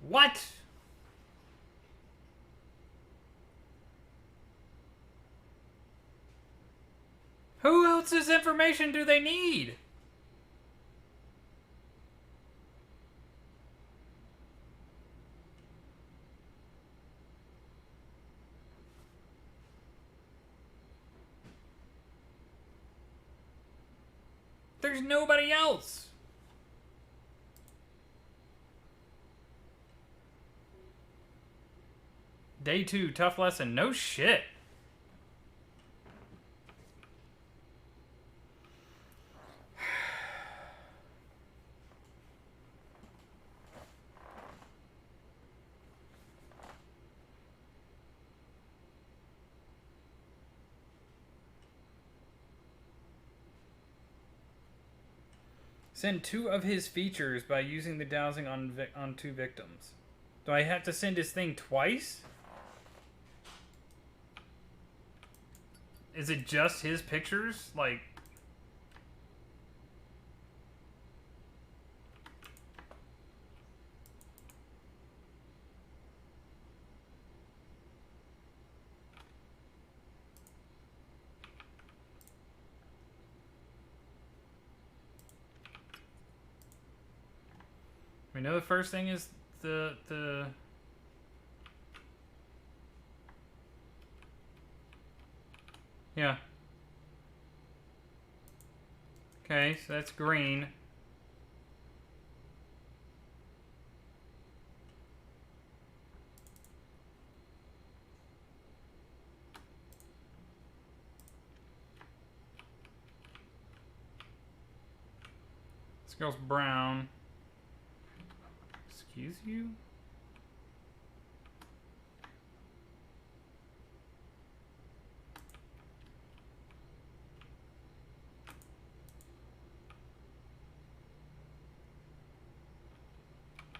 What? Who else's information do they need? There's nobody else. Day 2, tough lesson. No shit. Send 2 of his features by using the dowsing on 2 victims. Do I have to send his thing twice? Is it just his pictures? Like... We know the first thing is the yeah. Okay, so that's green. This girl's brown. Excuse you?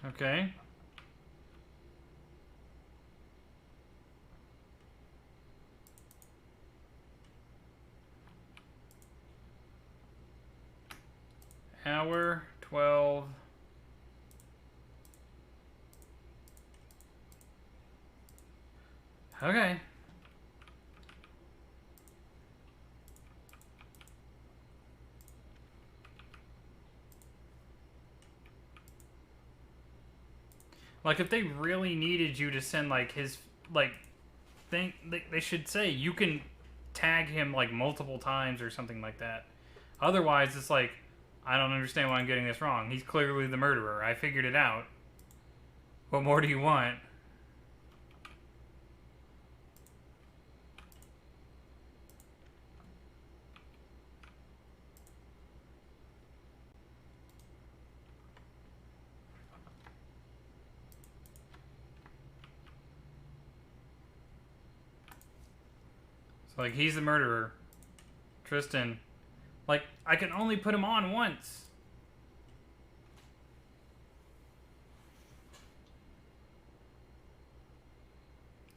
Okay. Hour 12. Okay. Like, if they really needed you to send, like, his, like, thing, they should say you can tag him, like, multiple times or something like that. Otherwise, it's like, I don't understand why I'm getting this wrong. He's clearly the murderer. I figured it out. What more do you want? Like, he's the murderer. Tristan. Like, I can only put him on once.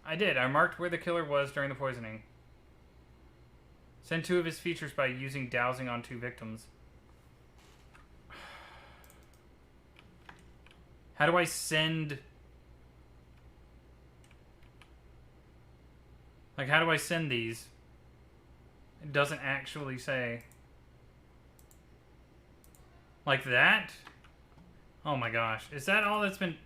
I did. I marked where the killer was during the poisoning. Send 2 of his features by using dowsing on 2 victims. How do I send... Like, how do I send these? It doesn't actually say. Like that? Oh my gosh. Is that all that's been...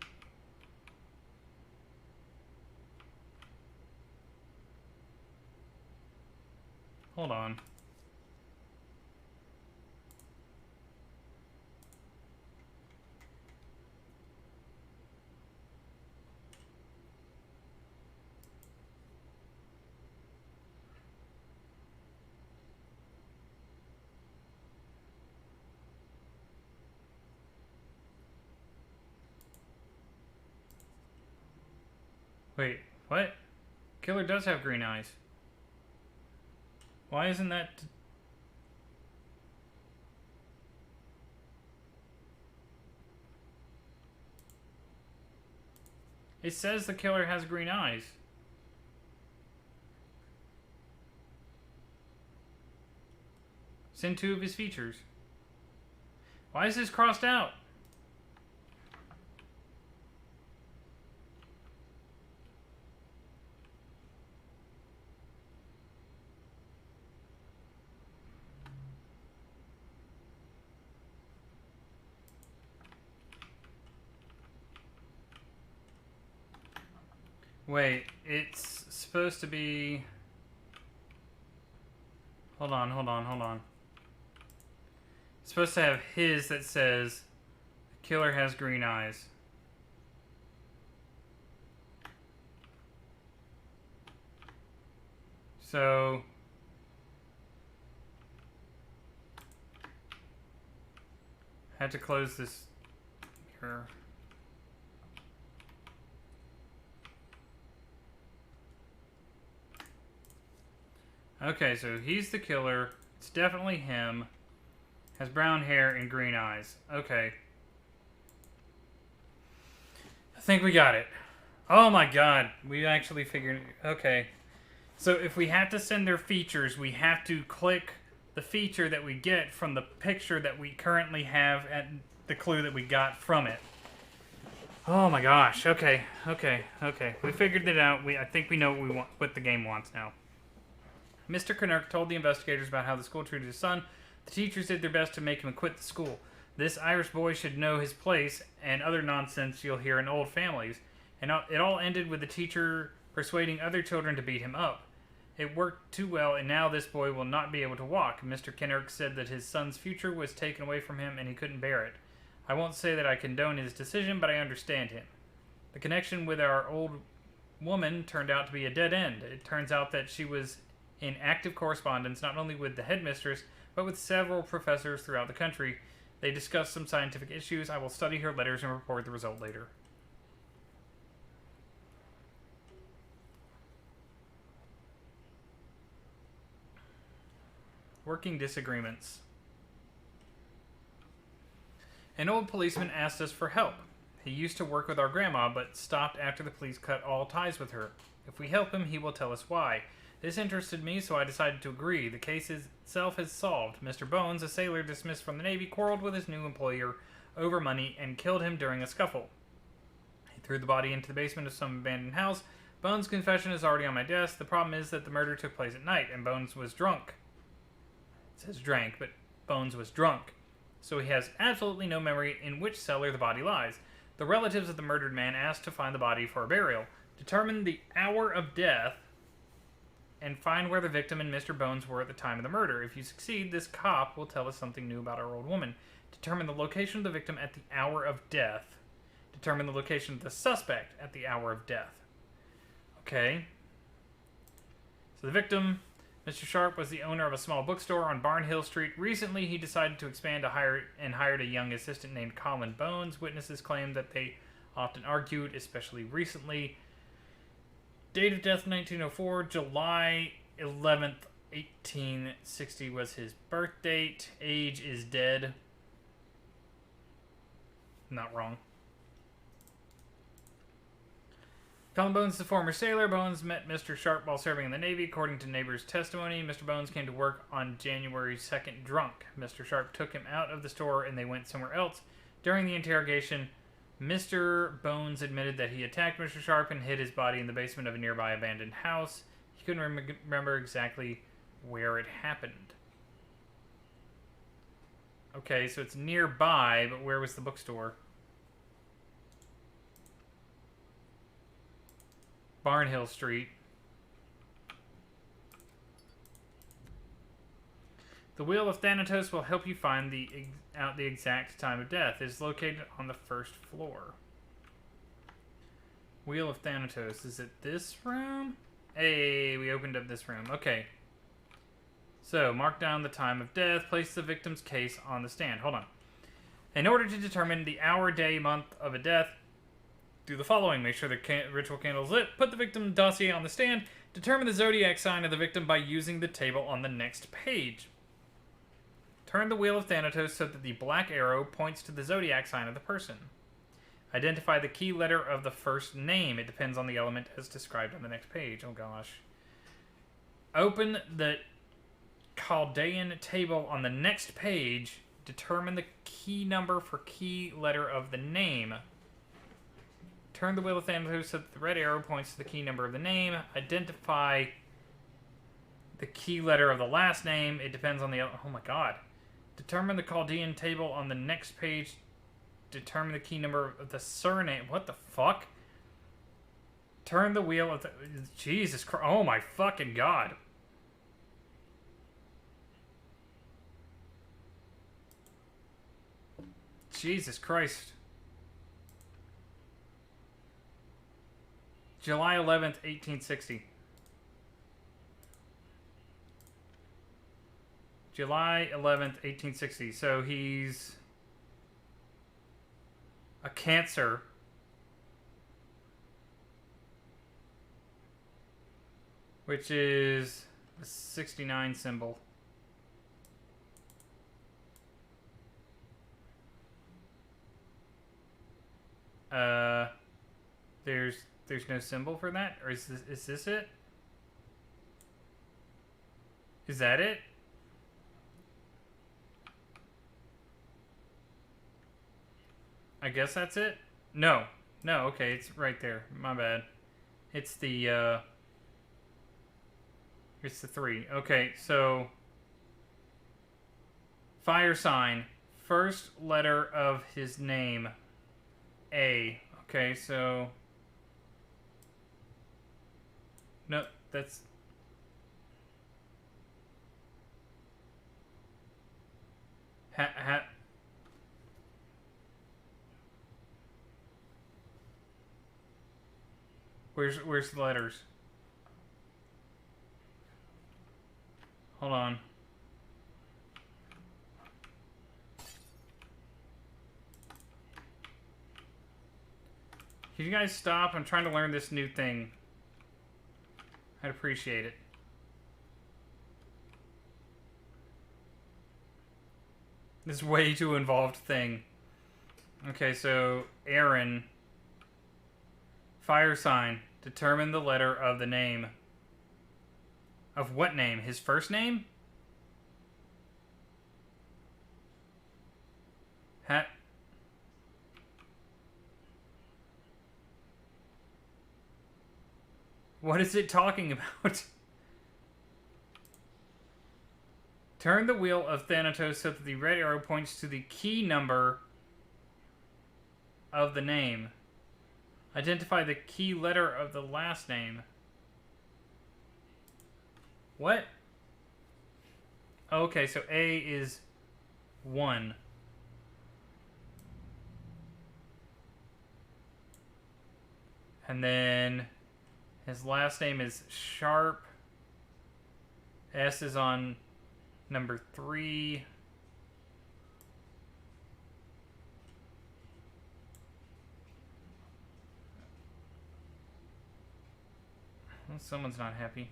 Hold on. Wait, what? Killer does have green eyes. Why isn't that... It says the killer has green eyes. Send 2 of his features. Why is this crossed out? Wait, it's supposed to be... Hold on. It's supposed to have his that says, the killer has green eyes. So... I had to close this here. Okay, so he's the killer. It's definitely him. Has brown hair and green eyes. Okay. I think we got it. Oh my god. We actually figured it. Okay. So if we have to send their features, we have to click the feature that we get from the picture that we currently have and the clue that we got from it. Oh my gosh. Okay. We figured it out. I think we know what we want, what the game wants now. Mr. Knurk told the investigators about how the school treated his son. The teachers did their best to make him quit the school. This Irish boy should know his place, and other nonsense you'll hear in old families. And it all ended with the teacher persuading other children to beat him up. It worked too well, and now this boy will not be able to walk. Mr. Knurk said that his son's future was taken away from him, and he couldn't bear it. I won't say that I condone his decision, but I understand him. The connection with our old woman turned out to be a dead end. It turns out that she was in active correspondence not only with the headmistress, but with several professors throughout the country. They discussed some scientific issues. I will study her letters and report the result later. Working disagreements. An old policeman asked us for help. He used to work with our grandma, but stopped after the police cut all ties with her. If we help him, he will tell us why. This interested me, so I decided to agree. The case itself is solved. Mr. Bones, a sailor dismissed from the Navy, quarreled with his new employer over money and killed him during a scuffle. He threw the body into the basement of some abandoned house. Bones' confession is already on my desk. The problem is that the murder took place at night, and Bones was drunk. It says drank, but Bones was drunk. So he has absolutely no memory in which cellar the body lies. The relatives of the murdered man asked to find the body for a burial, determine the hour of death, and find where the victim and Mr. Bones were at the time of the murder. If you succeed, this cop will tell us something new about our old woman. Determine the location of the victim at the hour of death. Determine the location of the suspect at the hour of death. Okay. So the victim, Mr. Sharp, was the owner of a small bookstore on Barnhill Street. Recently, he decided to expand and hired a young assistant named Colin Bones. Witnesses claim that they often argued, especially recently. Date of death 1904, July 11th, 1860 was his birth date. Age is dead. Not wrong. Colin Bones is a former sailor. Bones met Mr. Sharp while serving in the Navy. According to neighbors' testimony, Mr. Bones came to work on January 2nd drunk. Mr. Sharp took him out of the store and they went somewhere else. During the interrogation, Mr. Bones admitted that he attacked Mr. Sharp and hid his body in the basement of a nearby abandoned house. He couldn't remember exactly where it happened. Okay, so it's nearby, but where was the bookstore? Barnhill Street. The Wheel of Thanatos will help you find out the exact time of death. It is located on the first floor. Wheel of Thanatos. Is it this room? Hey, we opened up this room. Okay. So, mark down the time of death. Place the victim's case on the stand. Hold on. In order to determine the hour, day, month of a death, do the following. Make sure the ritual candle is lit. Put the victim dossier on the stand. Determine the zodiac sign of the victim by using the table on the next page. Turn the Wheel of Thanatos so that the black arrow points to the zodiac sign of the person. Identify the key letter of the first name. It depends on the element as described on the next page. Oh gosh. Open the Chaldean table on the next page. Determine the key number for key letter of the name. Turn the wheel of Thanatos so that the red arrow points to the key number of the name. Identify the key letter of the last name. It depends on the... Oh my god. Determine the Chaldean table on the next page. Determine the key number of the surname. What the fuck? Turn the wheel of the... Jesus Christ. Oh my fucking god. Jesus Christ. July 11th, 1860. July 11th, 1860. So he's a Cancer. Which is the 69 symbol. There's no symbol for that? Or is this it? Is that it? I guess that's it? No. No, okay, it's right there. My bad. It's the 3. Okay, so fire sign. First letter of his name. A. Okay, so no, that's where's the letters? Hold on. Can you guys stop? I'm trying to learn this new thing. I'd appreciate it. This way too involved thing. Okay, so Aaron. Fire sign. Determine the letter of the name. Of what name? His first name? What is it talking about? Turn the wheel of Thanatos so that the red arrow points to the key number of the name. Identify the key letter of the last name. What? Okay, so A is 1. And then his last name is Sharp. S is on number 3. Well, someone's not happy.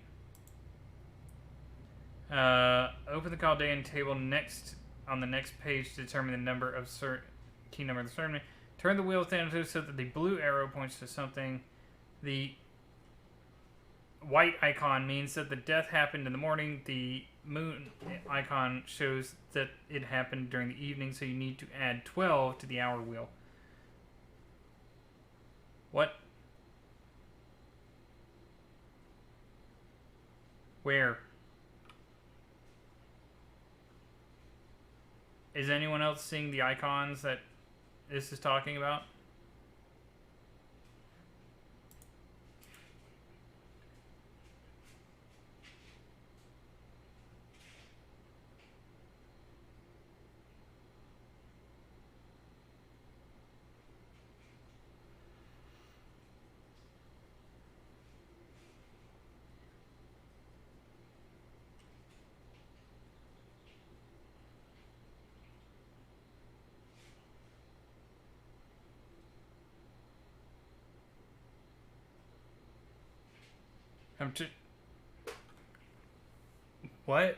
Open the Chaldean table next on the next page to determine the number of key number of the surname. Turn the wheel of Thanatos so that the blue arrow points to something. The white icon means that the death happened in the morning. The moon icon shows that it happened during the evening, so you need to add 12 to the hour wheel. What? Where? Is anyone else seeing the icons that this is talking about? What?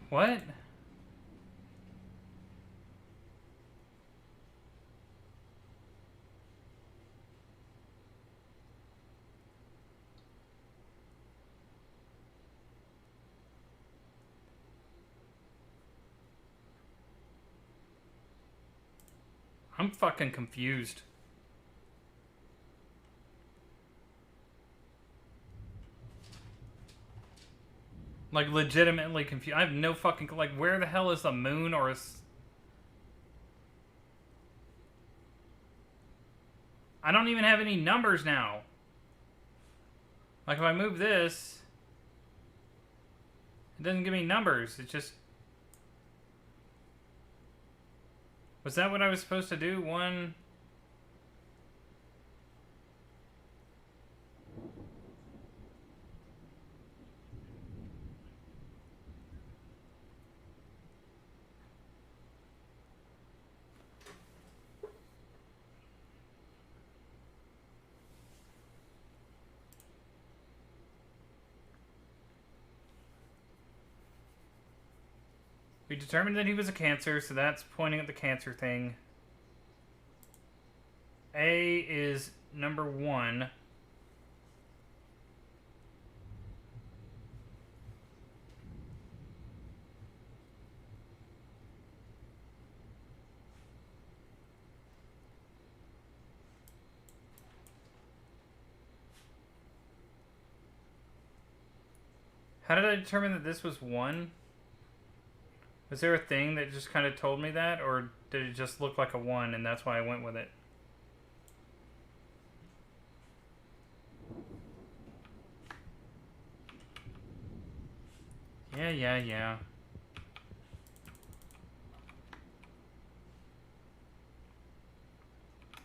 What? I'm fucking confused. Like, legitimately confused. I have no fucking... Like, where the hell is the moon or a... I don't even have any numbers now. Like, if I move this... It doesn't give me numbers. It just... Was that what I was supposed to do? One... We determined that he was a Cancer, so that's pointing at the Cancer thing. A is number 1. How did I determine that this was 1? Was there a thing that just kind of told me that, or did it just look like a 1 and that's why I went with it? Yeah.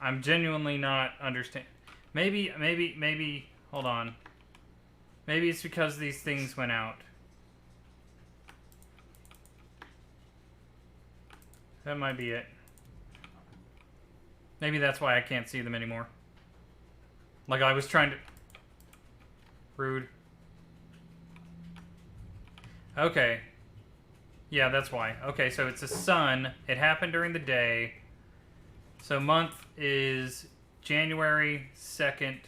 I'm genuinely not understand. Maybe, hold on. Maybe it's because these things went out. That might be it. Maybe that's why I can't see them anymore. Like I was trying to... Rude. Okay. Yeah, that's why. Okay, so it's a sun. It happened during the day. So month is January 2nd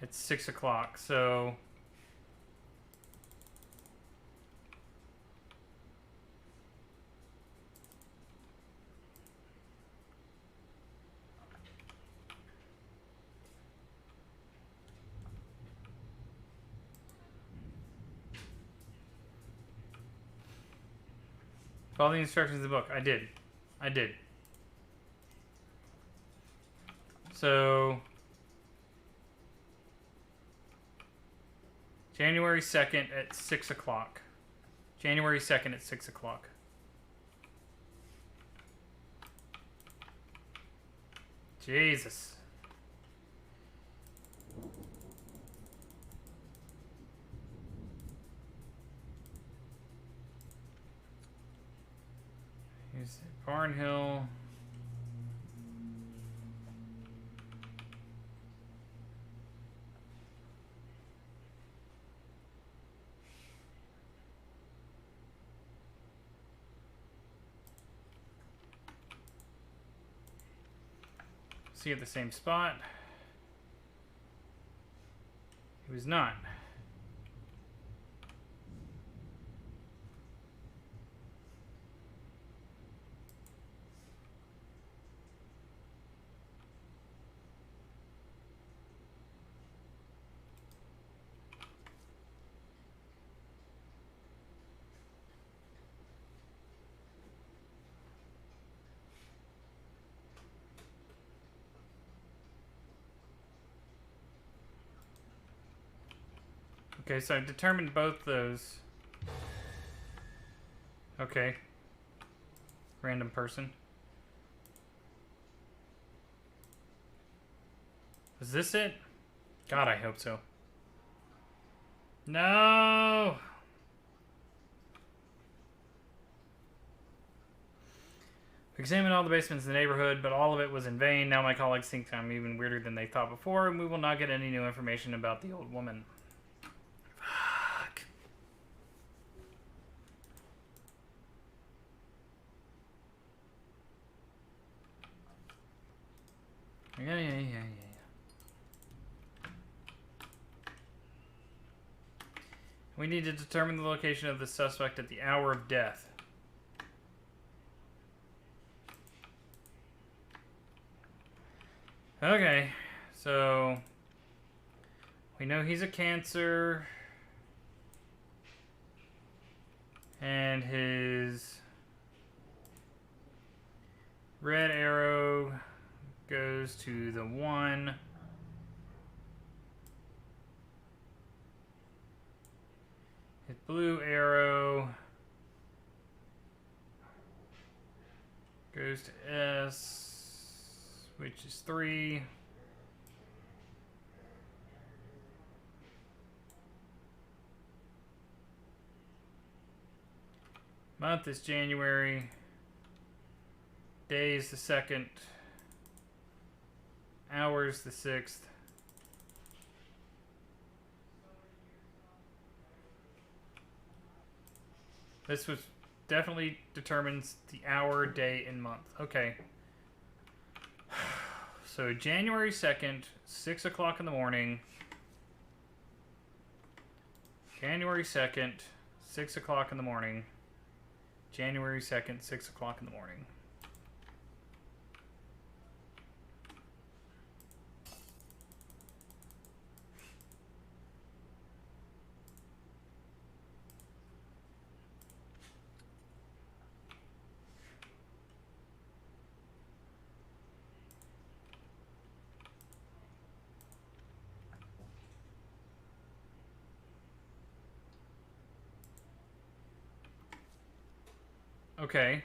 at 6 o'clock. So... Follow the instructions of the book. I did. So, January 2nd at 6 o'clock. January 2nd at 6 o'clock. Jesus. Here's Barnhill. See at the same spot. He was not. Okay, so I've determined both those. Okay. Random person. Is this it? God, I hope so. No! We examined all the basements in the neighborhood, but all of it was in vain. Now my colleagues think I'm even weirder than they thought before, and we will not get any new information about the old woman. Fuck. We need to determine the location of the suspect at the hour of death. Okay, so we know he's a Cancer, and his red arrow goes to the 1. His blue arrow goes to S, which is 3. Month is January. Day is the 2nd. Hours the 6th. This was definitely determines the hour, day, and month. Okay. So January 2nd, 6 o'clock in the morning. January 2nd, 6 o'clock in the morning. January 2nd, 6 o'clock in the morning. Okay.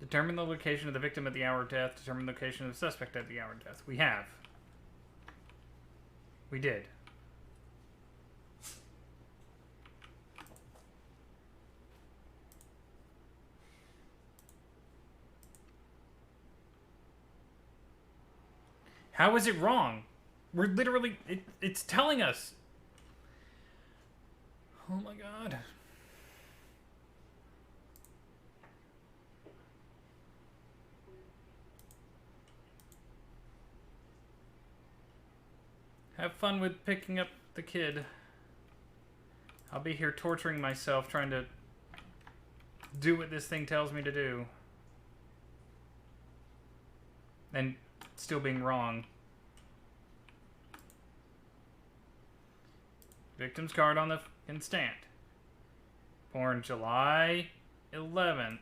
Determine the location of the victim at the hour of death. Determine the location of the suspect at the hour of death. We have. We did. How is it wrong? We're literally... it's telling us. Oh my god. Have fun with picking up the kid. I'll be here torturing myself trying to do what this thing tells me to do. And still being wrong. Victim's card on the fucking stand. Born July 11th.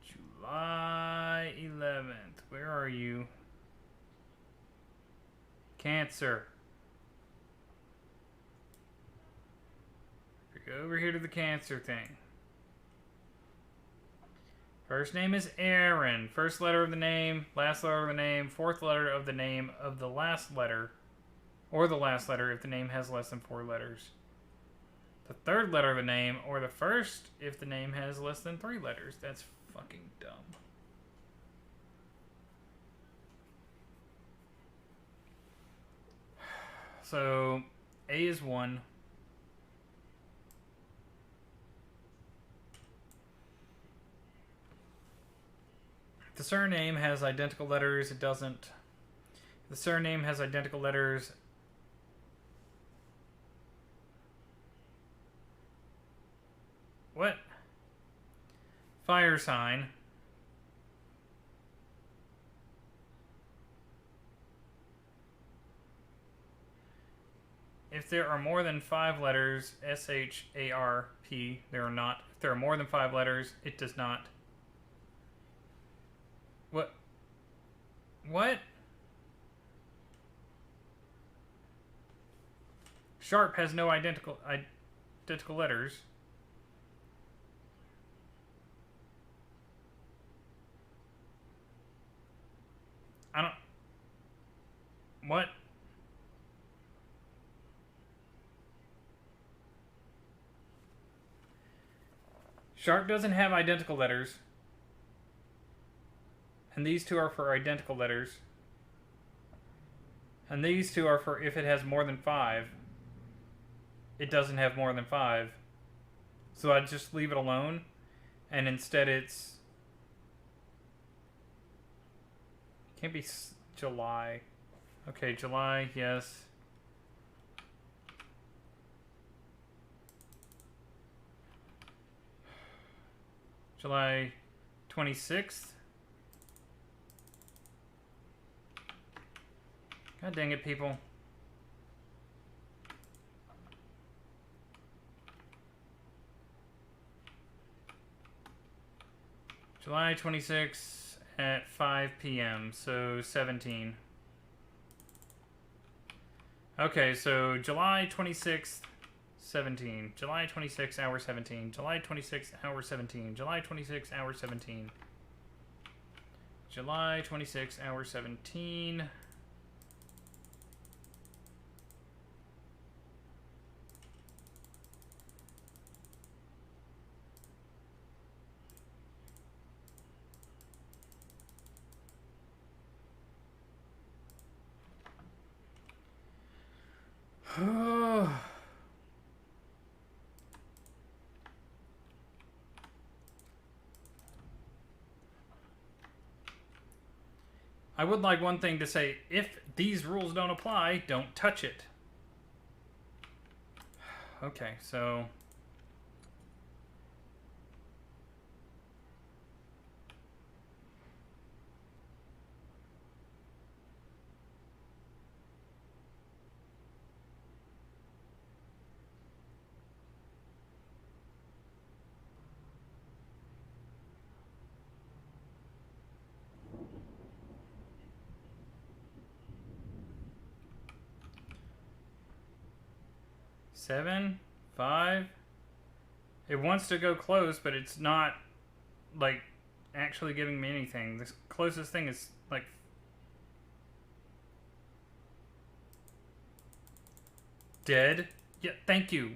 July 11th. Where are you? Cancer. Go over here to the Cancer thing. First name is Aaron. First letter of the name, last letter of the name, fourth letter of the name of the last letter, or the last letter if the name has less than 4 letters. The third letter of the name, or the first if the name has less than 3 letters. That's fucking dumb. So, A is 1. If the surname has identical letters, it doesn't. If the surname has identical letters, what? Fire sign. If there are more than 5 letters, S-H-A-R-P, there are not. If there are more than 5 letters, it does not. What? What? Sharp has no identical letters. I don't... What? Sharp doesn't have identical letters. And these two are for identical letters. And these two are for if it has more than 5. It doesn't have more than 5. So I'd just leave it alone. And instead it's... Can't be July. Okay, July, yes. July 26th. God dang it, people. July 26th at 5 p.m. So 17. Okay, so July 26th, 17. July 26th, hour 17. July 26th, hour 17. July 26th, hour 17. July 26th, hour 17. I would like one thing to say. If these rules don't apply, don't touch it. Okay, so... Seven, 5. It wants to go close, but it's not, like, actually giving me anything. The closest thing is, like... Dead? Yeah, thank you.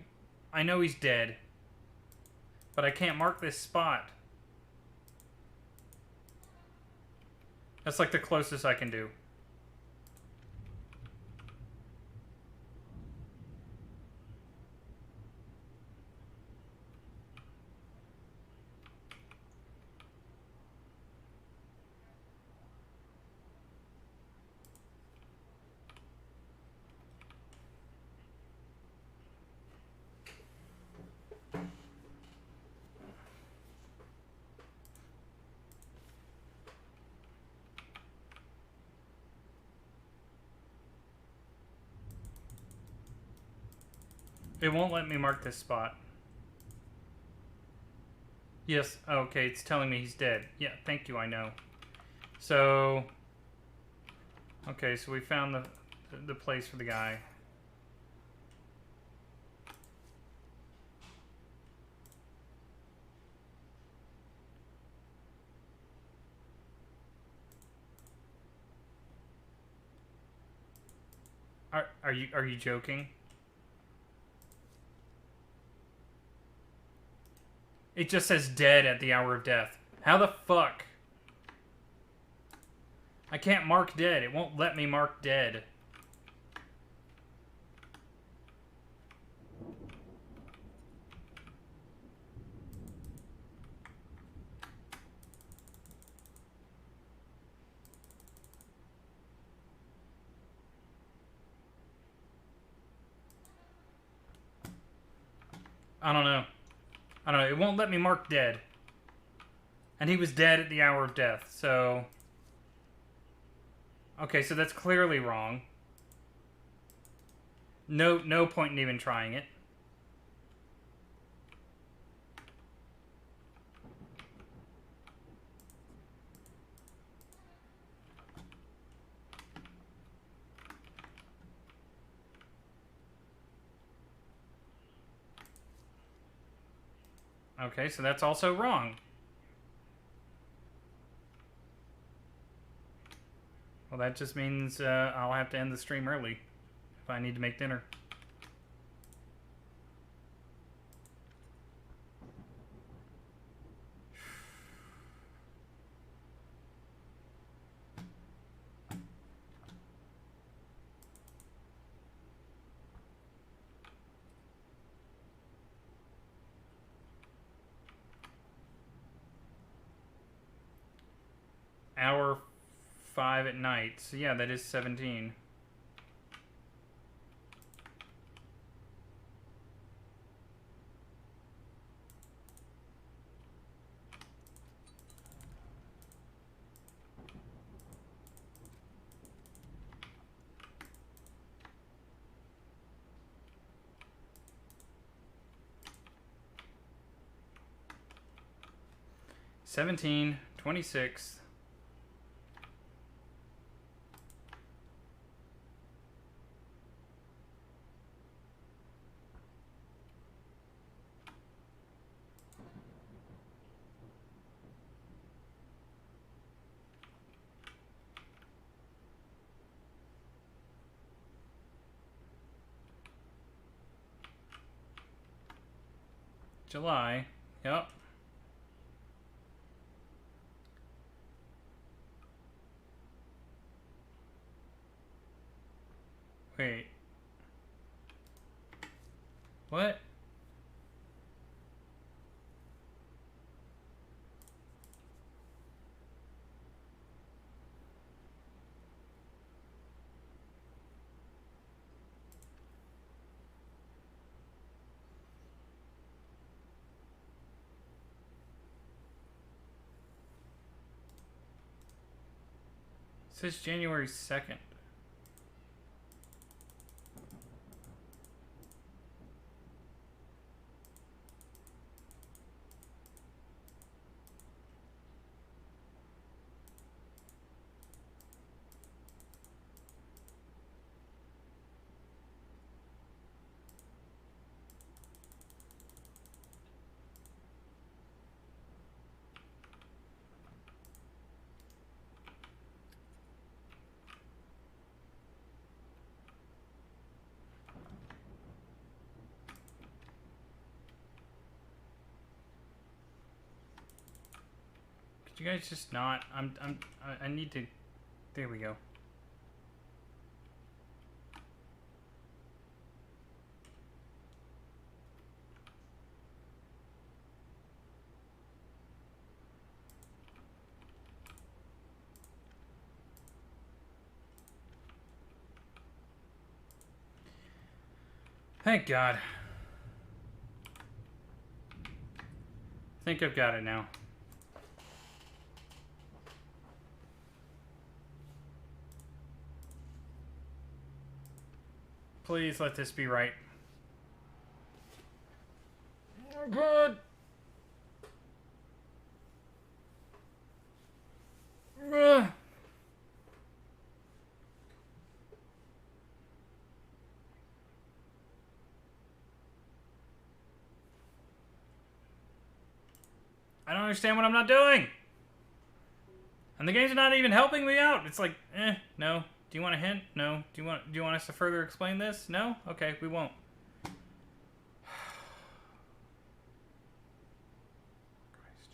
I know he's dead. But I can't mark this spot. That's like the closest I can do. It won't let me mark this spot. Yes, okay, it's telling me he's dead. Yeah, thank you, I know. So... Okay, so we found the place for the guy. Are you joking? It just says dead at the hour of death. How the fuck? I can't mark dead. It won't let me mark dead. I don't know. I don't know. It won't let me mark dead. And he was dead at the hour of death, so... Okay, so that's clearly wrong. No point in even trying it. Okay, so that's also wrong. Well, that just means I'll have to end the stream early if I need to make dinner. Hour 5 at night. So yeah, that is 17. 17, 26. July. Yep. Wait. What? It says January 2nd. Could you guys just not? I need to. There we go. Thank God. I think I've got it now. Please let this be right. Oh, God. Ugh. I don't understand what I'm not doing. And the game's not even helping me out. It's like, no. Do you want a hint? No. Do you want us to further explain this? No? Okay, we won't. Christ.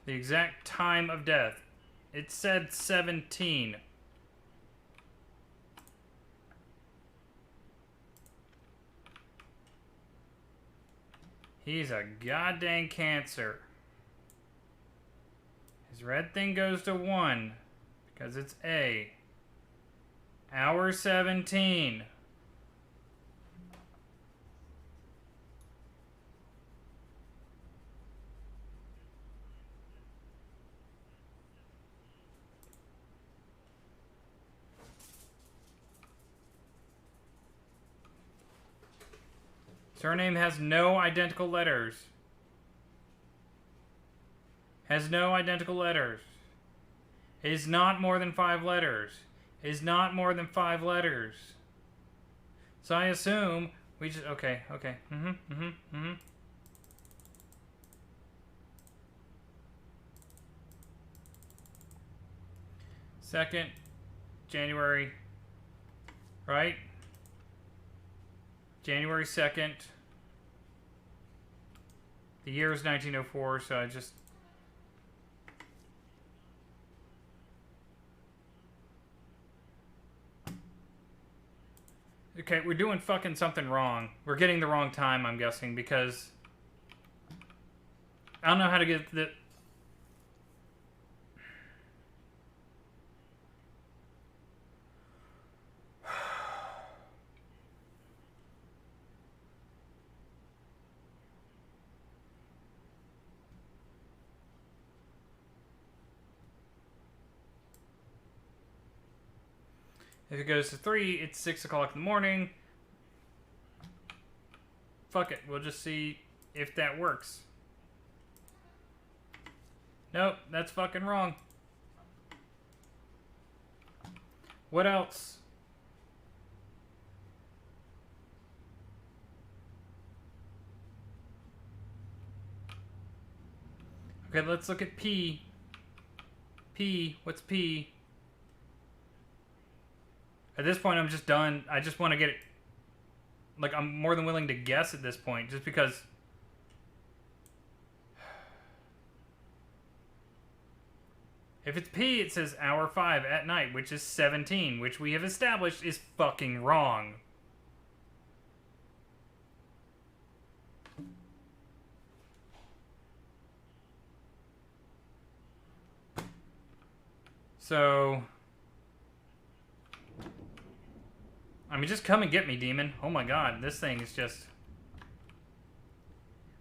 The exact time of death. It said 17. He's a goddamn Cancer. His red thing goes to 1 because it's A. Hour 17. Surname has no identical letters. Has no identical letters. Is not more than 5 letters. Is not more than 5 letters. So I assume we just... Okay. Second, January, right? January 2nd. The year is 1904, so I just... Okay, we're doing fucking something wrong. We're getting the wrong time, I'm guessing, because... I don't know how to get the... If it goes to 3, it's 6 o'clock in the morning. Fuck it. We'll just see if that works. Nope, that's fucking wrong. What else? Okay, let's look at P. P, what's P? At this point, I'm just done. I just want to get it. Like, I'm more than willing to guess at this point, just because. If it's P, it says hour 5 at night, which is 17, which we have established is fucking wrong. So, I mean, just come and get me, demon. Oh my god, this thing is just...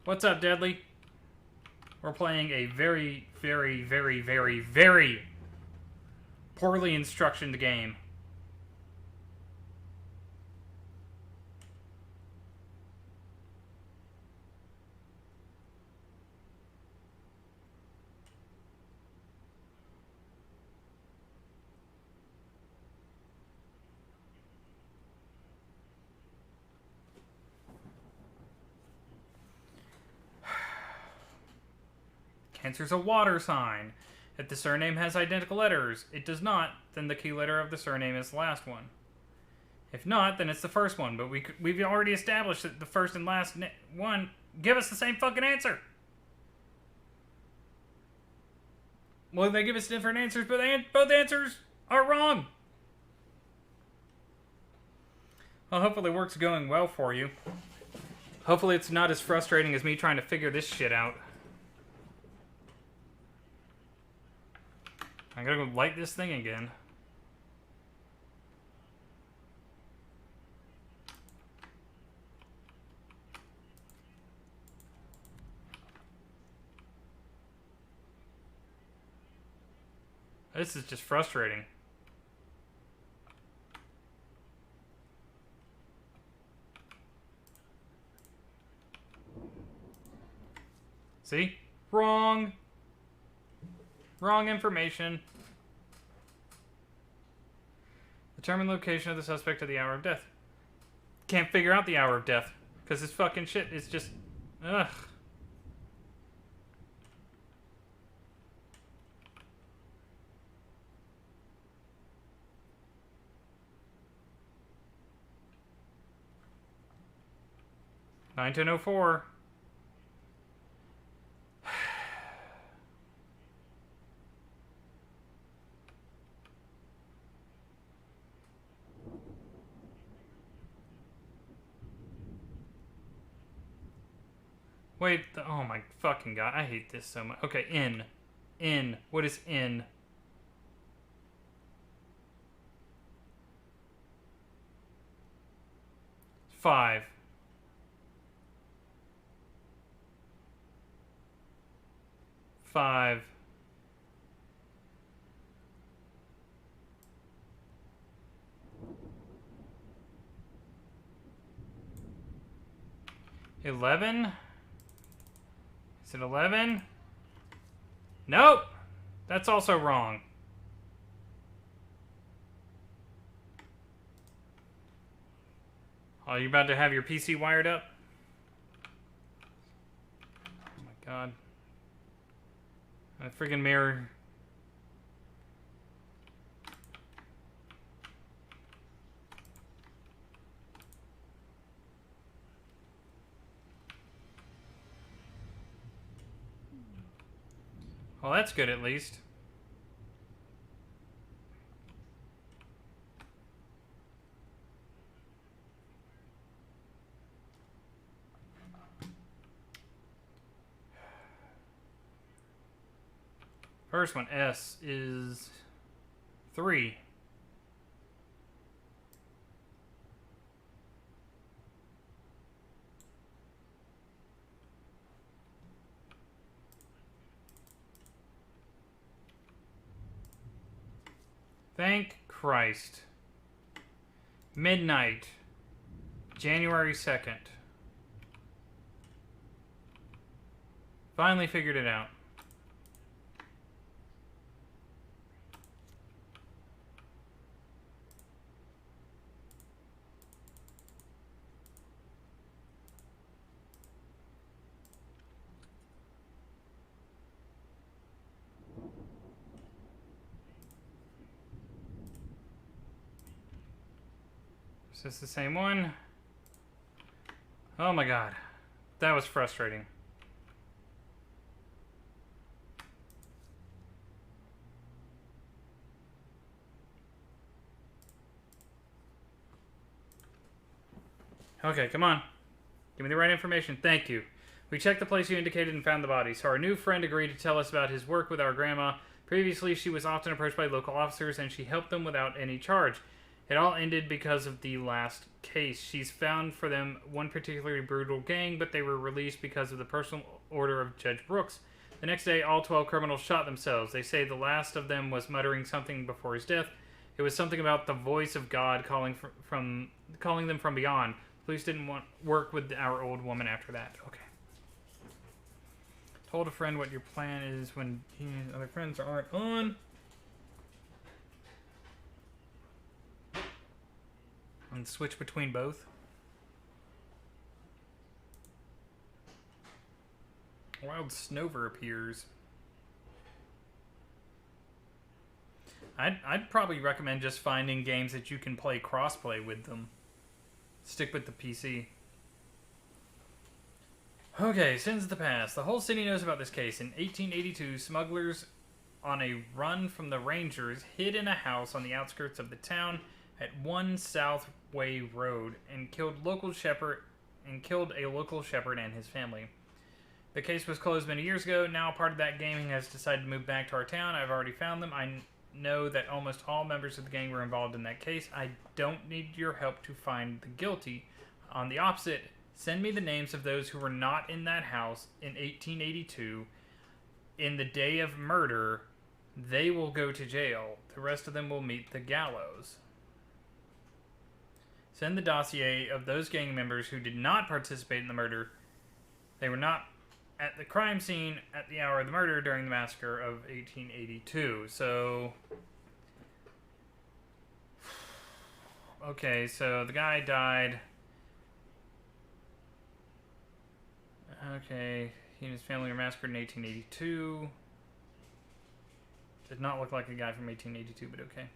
What's up, Deadly? We're playing a very, very, very, very, very poorly instructioned game. Cancer's a water sign. If the surname has identical letters, it does not, then the key letter of the surname is the last one. If not, then it's the first one. But we've already established that the first and last one give us the same fucking answer. Well, they give us different answers, but both answers are wrong. Well, hopefully work's going well for you. Hopefully it's not as frustrating as me trying to figure this shit out. I gotta go light this thing again. This is just frustrating. See? Wrong. Wrong information. Determine location of the suspect at the hour of death. Can't figure out the hour of death. Because this fucking shit is just... Ugh. $1904. Wait, oh my fucking god, I hate this so much. Okay, in. What is in? Five. Five. $11? Is it 11? Nope! That's also wrong. Oh, you about to have your PC wired up? Oh my god. A friggin' mirror. Well, that's good at least. First one, S, is 3. Thank Christ. Midnight, January 2nd. Finally figured it out. Is this the same one? Oh my god. That was frustrating. Okay, come on. Give me the right information. Thank you. We checked the place you indicated and found the body, so our new friend agreed to tell us about his work with our grandma. Previously, she was often approached by local officers, and she helped them without any charge. It all ended because of the last case. She's found for them one particularly brutal gang, but they were released because of the personal order of Judge Brooks. The next day, all 12 criminals shot themselves. They say the last of them was muttering something before his death. It was something about the voice of God calling them from beyond. Police didn't want work with our old woman after that. Okay. Told a friend what your plan is when he and his other friends aren't on. And switch between both. Wild Snover appears. I'd probably recommend just finding games that you can play crossplay with them. Stick with the PC. Okay, sins of the past. The whole city knows about this case. In 1882, smugglers on a run from the Rangers hid in a house on the outskirts of the town at 1 South Way Road and killed a local shepherd and his family. The case was closed many years ago. Now part of that gang has decided to move back to our town. I've already found them. I know that almost all members of the gang were involved in that case. I don't need your help to find the guilty. On the opposite, send me the names of those who were not in that house in 1882. In the day of murder, they will go to jail. The rest of them will meet the gallows. Send the dossier of those gang members who did not participate in the murder. They were not at the crime scene at the hour of the murder during the massacre of 1882. So, okay, so the guy died. Okay, he and his family were massacred in 1882. Did not look like a guy from 1882, but okay.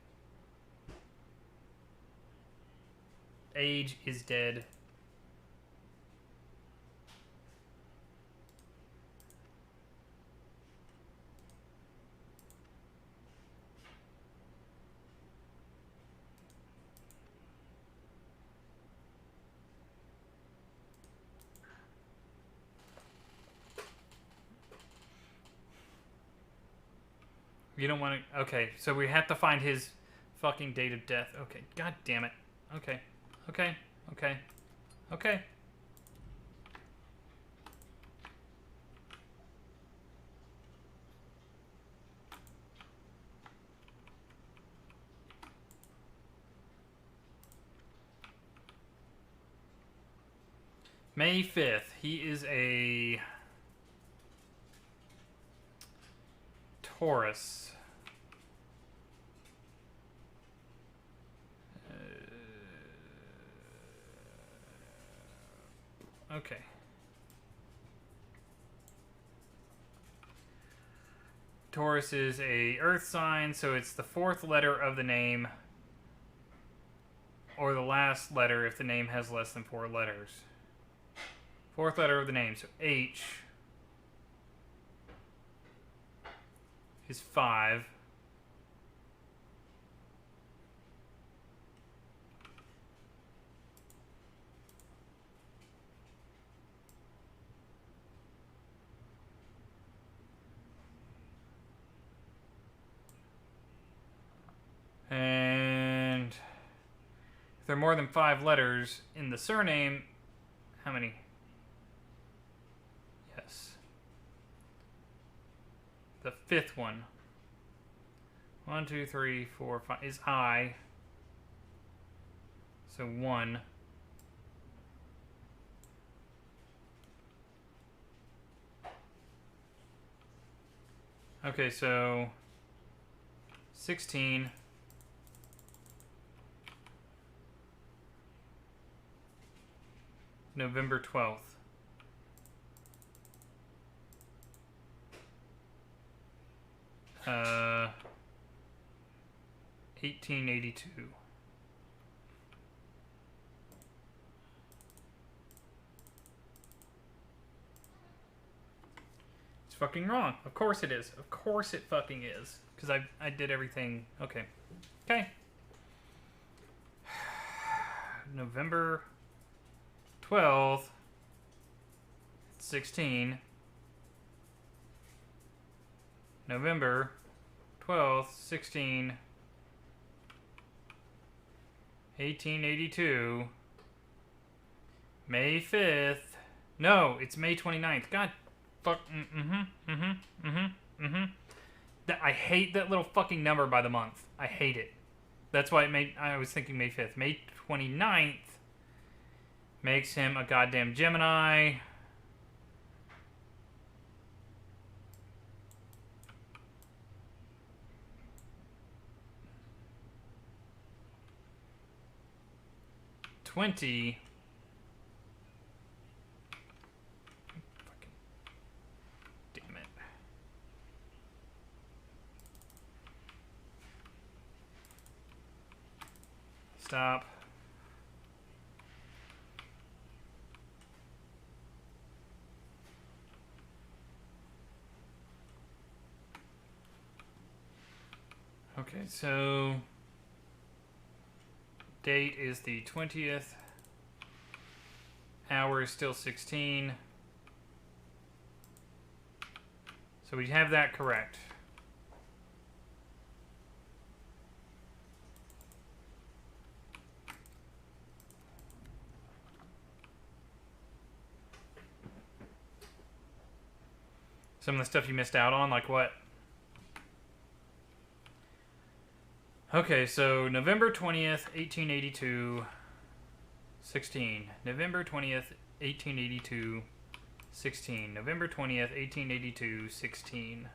Age is dead. You don't want to... Okay, so we have to find his fucking date of death. Okay, god damn it. Okay, okay, okay, okay. May 5th. He is a... Taurus. Okay. Taurus is a earth sign, so it's the 4th letter of the name, or the last letter if the name has less than 4 letters. 4th letter of the name, so H is 5. And if there are more than 5 letters in the surname, how many? Yes. The 5th one. 1, 2, 3, 4, 5 is I. So 1. Okay, so 16. November 12th. 1882. It's fucking wrong. Of course it is. Of course it fucking is. Because I did everything. Okay. Okay. November 12th. 16. November 12th, 16. 1882. May 5th. No, it's May 29th. God fuck. I hate that little fucking number by the month. I hate it. That's why I was thinking May 5th. May 29th makes him a goddamn Gemini. Fucking damn it. Stop. Okay, so date is the 20th. Hour is still 16. So we have that correct. Some of the stuff you missed out on, like what? Okay, so November 20th, 1882, 16. November 20th, 1882, 16. November 20th, 1882, 16.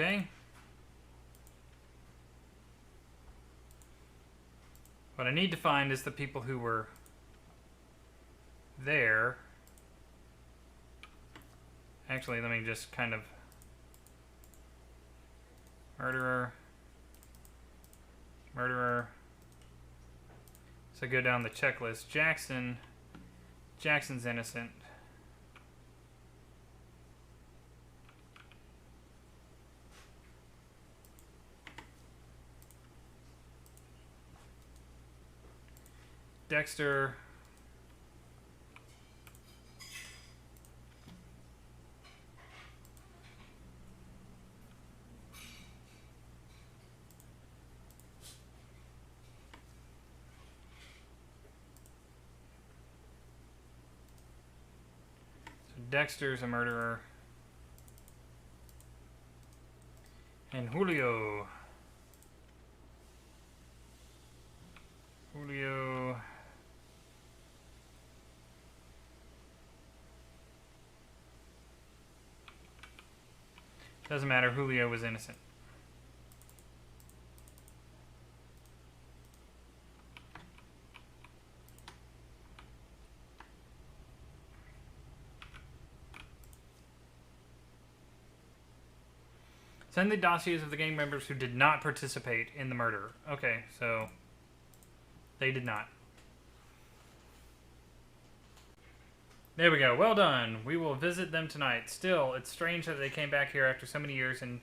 Okay. What I need to find is the people who were there. Actually, let me just kind of... Murderer. Murderer. So go down the checklist. Jackson's innocent. Dexter. So Dexter's a murderer. And Julio. Doesn't matter, Julio was innocent. Send the dossiers of the gang members who did not participate in the murder. Okay, so they did not. There we go. Well done. We will visit them tonight. Still, it's strange that they came back here after so many years and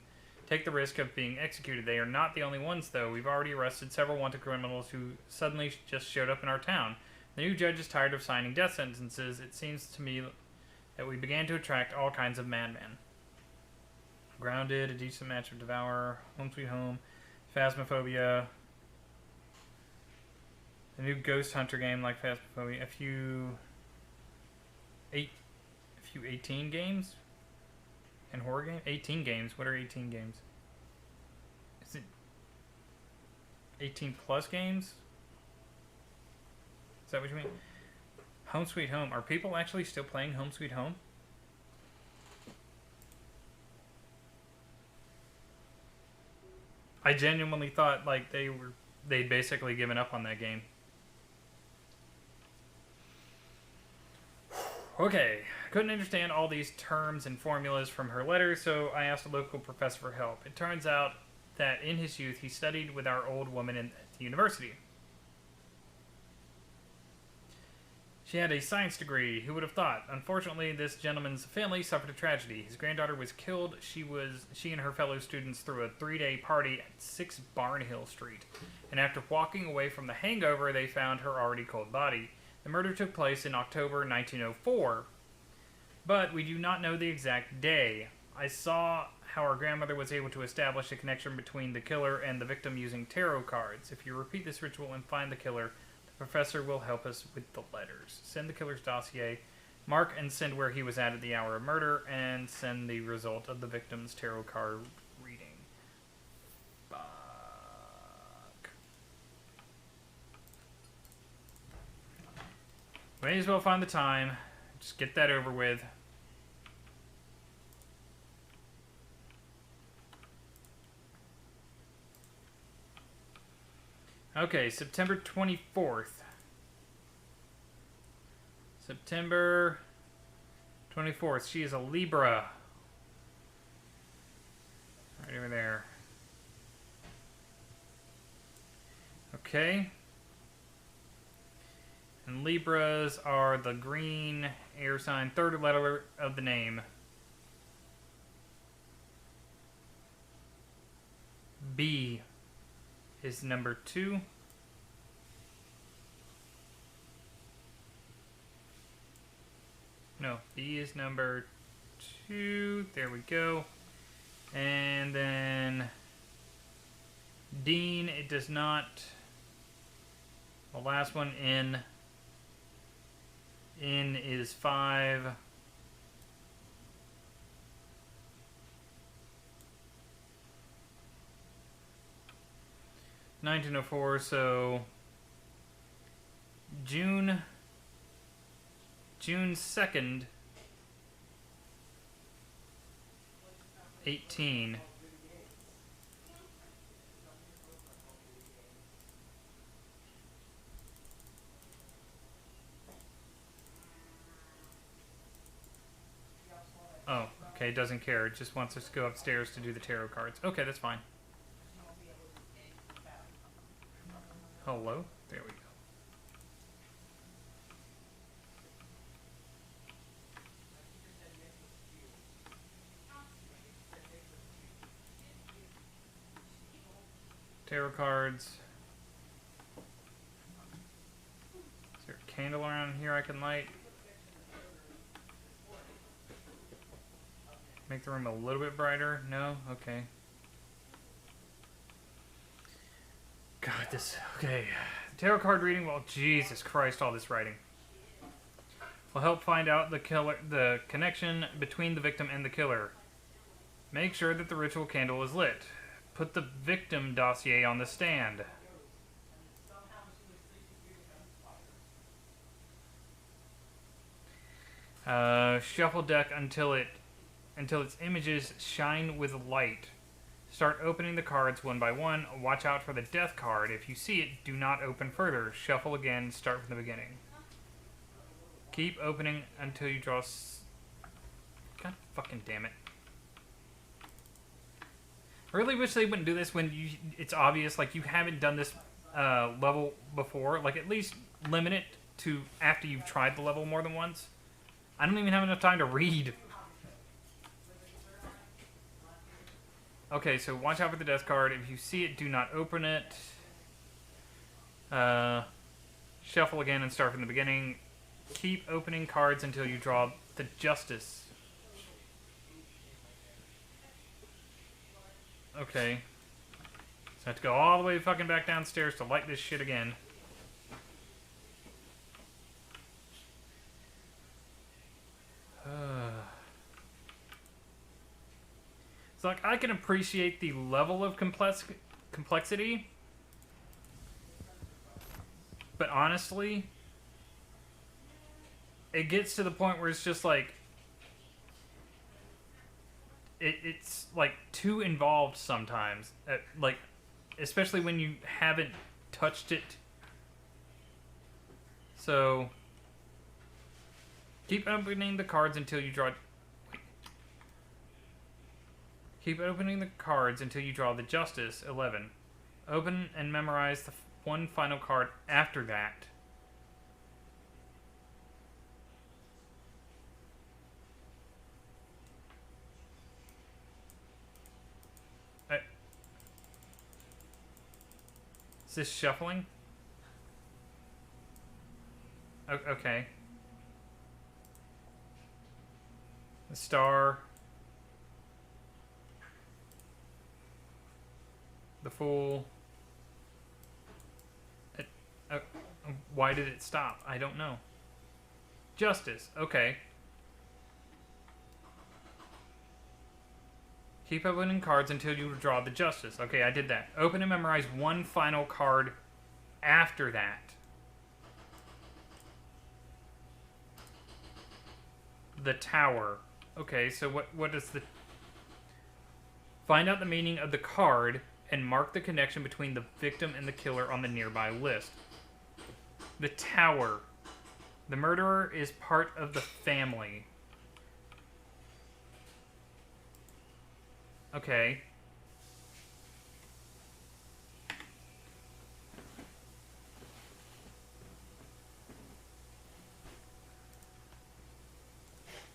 take the risk of being executed. They are not the only ones, though. We've already arrested several wanted criminals who suddenly just showed up in our town. The new judge is tired of signing death sentences. It seems to me that we began to attract all kinds of madmen. Grounded, a decent match of Devour, Home Sweet Home, Phasmophobia, a new Ghost Hunter game like Phasmophobia, a few 18 games, and horror game. 18 games. What are 18 games? Is it 18 plus games? Is that what you mean? Home Sweet Home. Are people actually still playing Home Sweet Home? I genuinely thought like they'd basically given up on that game. Okay, couldn't understand all these terms and formulas from her letters, so I asked a local professor for help. It turns out that in his youth he studied with our old woman at the university. She had a science degree. Who would have thought? Unfortunately, this gentleman's family suffered a tragedy. His granddaughter was killed. She and her fellow students threw a 3-day party at 6 Barnhill Street. And after walking away from the hangover, they found her already cold body. The murder took place in October 1904. But we do not know the exact day. I saw how our grandmother was able to establish a connection between the killer and the victim using tarot cards. If you repeat this ritual and find the killer, Professor will help us with the letters. Send the killer's dossier, mark and send where he was at the hour of murder, and send the result of the victim's tarot card reading. Fuck. May as well find the time. Just get that over with. Okay, September 24th. September 24th. She is a Libra. Right over there. Okay. And Libras are the green air sign, third letter of the name. B is number 2. No, B is number 2. There we go. And then Dean, it does not. The last one, N. N is 5. $1904, so June 2nd, 18. Oh, okay, it doesn't care. It just wants us to go upstairs to do the tarot cards. Okay, that's fine. Hello? There we go. Tarot cards. Is there a candle around here I can light? Make the room a little bit brighter? No? Okay. God, this... Okay. Tarot card reading? Well, Jesus Christ, all this writing. Will help find out the connection between the victim and the killer. Make sure that the ritual candle is lit. Put the victim dossier on the stand. Shuffle deck until its images shine with light. Start opening the cards one by one. Watch out for the death card. If you see it, do not open further. Shuffle again. Start from the beginning. Keep opening until you draw... God fucking damn it. I really wish they wouldn't do this when it's obvious, like, you haven't done this level before. Like, at least limit it to after you've tried the level more than once. I don't even have enough time to read. Okay, so watch out for the death card. If you see it, do not open it. Shuffle again and start from the beginning. Keep opening cards until you draw The justice. Okay. So I have to go all the way fucking back downstairs to light this shit again. So like I can appreciate the level of complexity, but honestly, it gets to the point where it's just like it's like too involved sometimes. Like, especially when you haven't touched it. So keep opening the cards until you draw. Keep opening the cards until you draw the Justice, 11. Open and memorize the one final card after that. Is this shuffling? Okay. The Star. The Fool. Why did it stop? I don't know. Justice. Okay. Keep opening cards until you draw the Justice. Okay, I did that. Open and memorize one final card after that. The Tower. Okay, so what is the... Find out the meaning of the card and mark the connection between the victim and the killer on the nearby list. The Tower. The murderer is part of the family. Okay.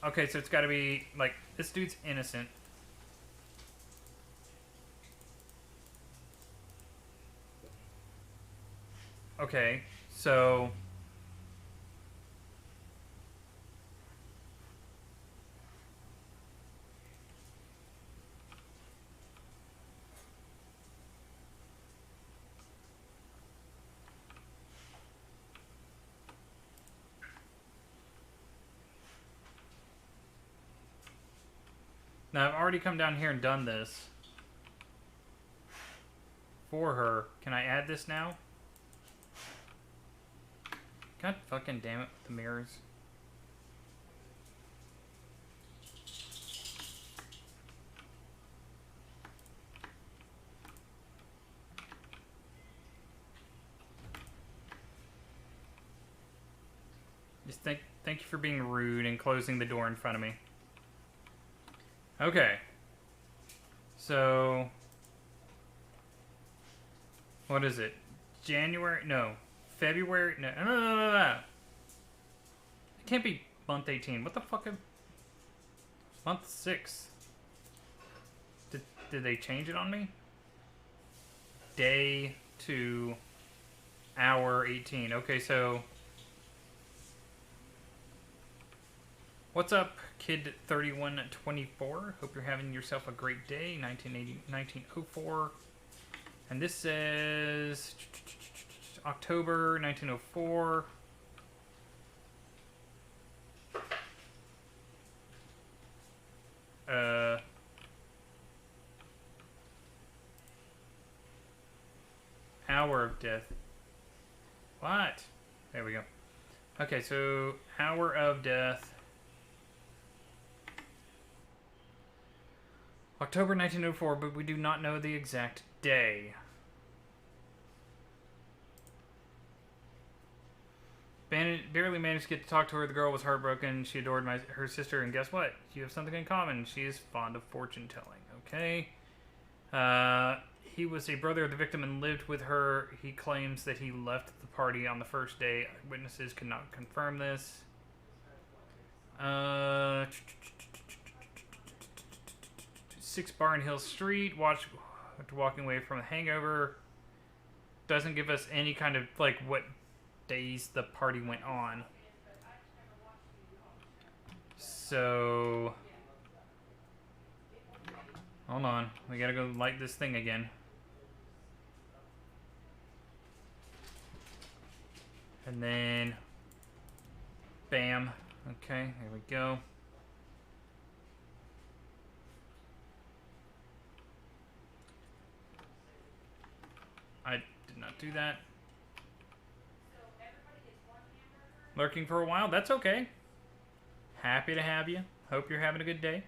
Okay, so it's got to be, like, this dude's innocent. Okay, so... Now, I've already come down here and done this for her. Can I add this now? God fucking damn it with the mirrors. Just thank you for being rude and closing the door in front of me. Okay. So... What is it? January? No. February? No. No. It can't be month 18. What the fuck? Month 6. Did they change it on me? Day to hour 18. Okay, so... What's up, kid 3124? Hope you're having yourself a great day. 1904. And this says October 1904. Hour of death. What? There we go. Okay, so hour of death. October 1904, but we do not know the exact day. Barely managed to get to talk to her. The girl was heartbroken. She adored her sister, and guess what? You have something in common. She is fond of fortune telling. Okay. He was a brother of the victim and lived with her. He claims that he left the party on the first day. Witnesses could not confirm this. 6 Barn Hill Street. Walking away from a hangover. Doesn't give us any kind of, like, what days the party went on. So, hold on. We gotta go light this thing again. And then, bam. Okay, here we go. I did not do that. Lurking for a while? That's okay. Happy to have you. Hope you're having a good day.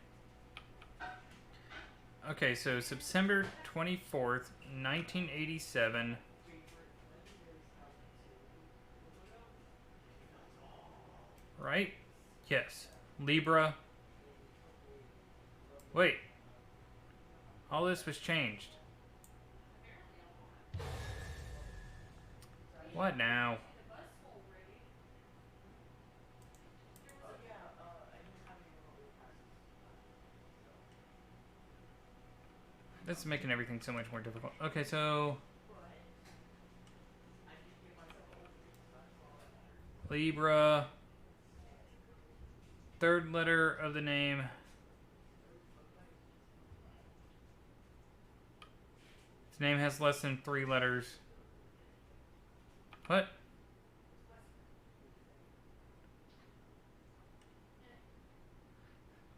Okay, so September 24th, 1987. Right? Yes. Libra. Wait. All this was changed. What now? This is making everything so much more difficult. Okay, so Libra. Third letter of the name. His name has less than 3 letters. What?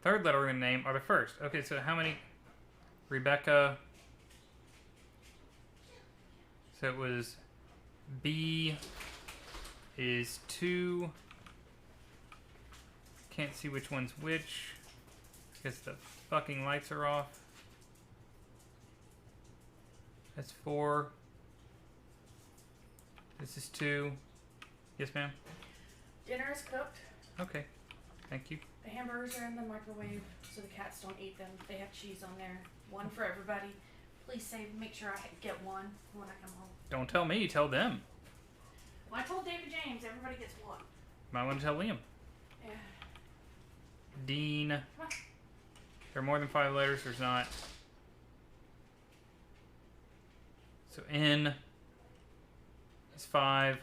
Third letter in the name are the first. Okay, so how many? Rebecca. So it was B is 2. Can't see which one's which. Because the fucking lights are off. That's 4. This is 2. Yes, ma'am? Dinner is cooked. Okay. Thank you. The hamburgers are in the microwave so the cats don't eat them. They have cheese on there. One for everybody. Please make sure I get one when I come home. Don't tell me. Tell them. Well, I told David James everybody gets one. Might want to tell Liam. Yeah. Dean. There are more than 5 letters. There's not. So N is 5.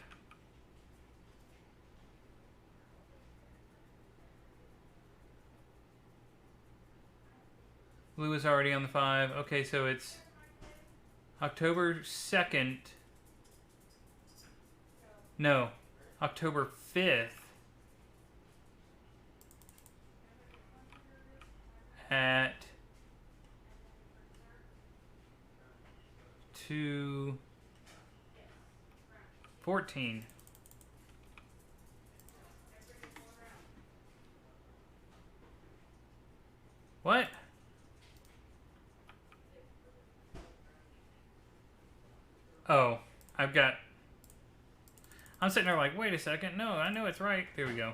Blue is already on the 5. Okay, so it's October 2nd. No, October 5th at 2:14. What? Oh, I'm sitting there like, wait a second. No, I know it's right. There we go.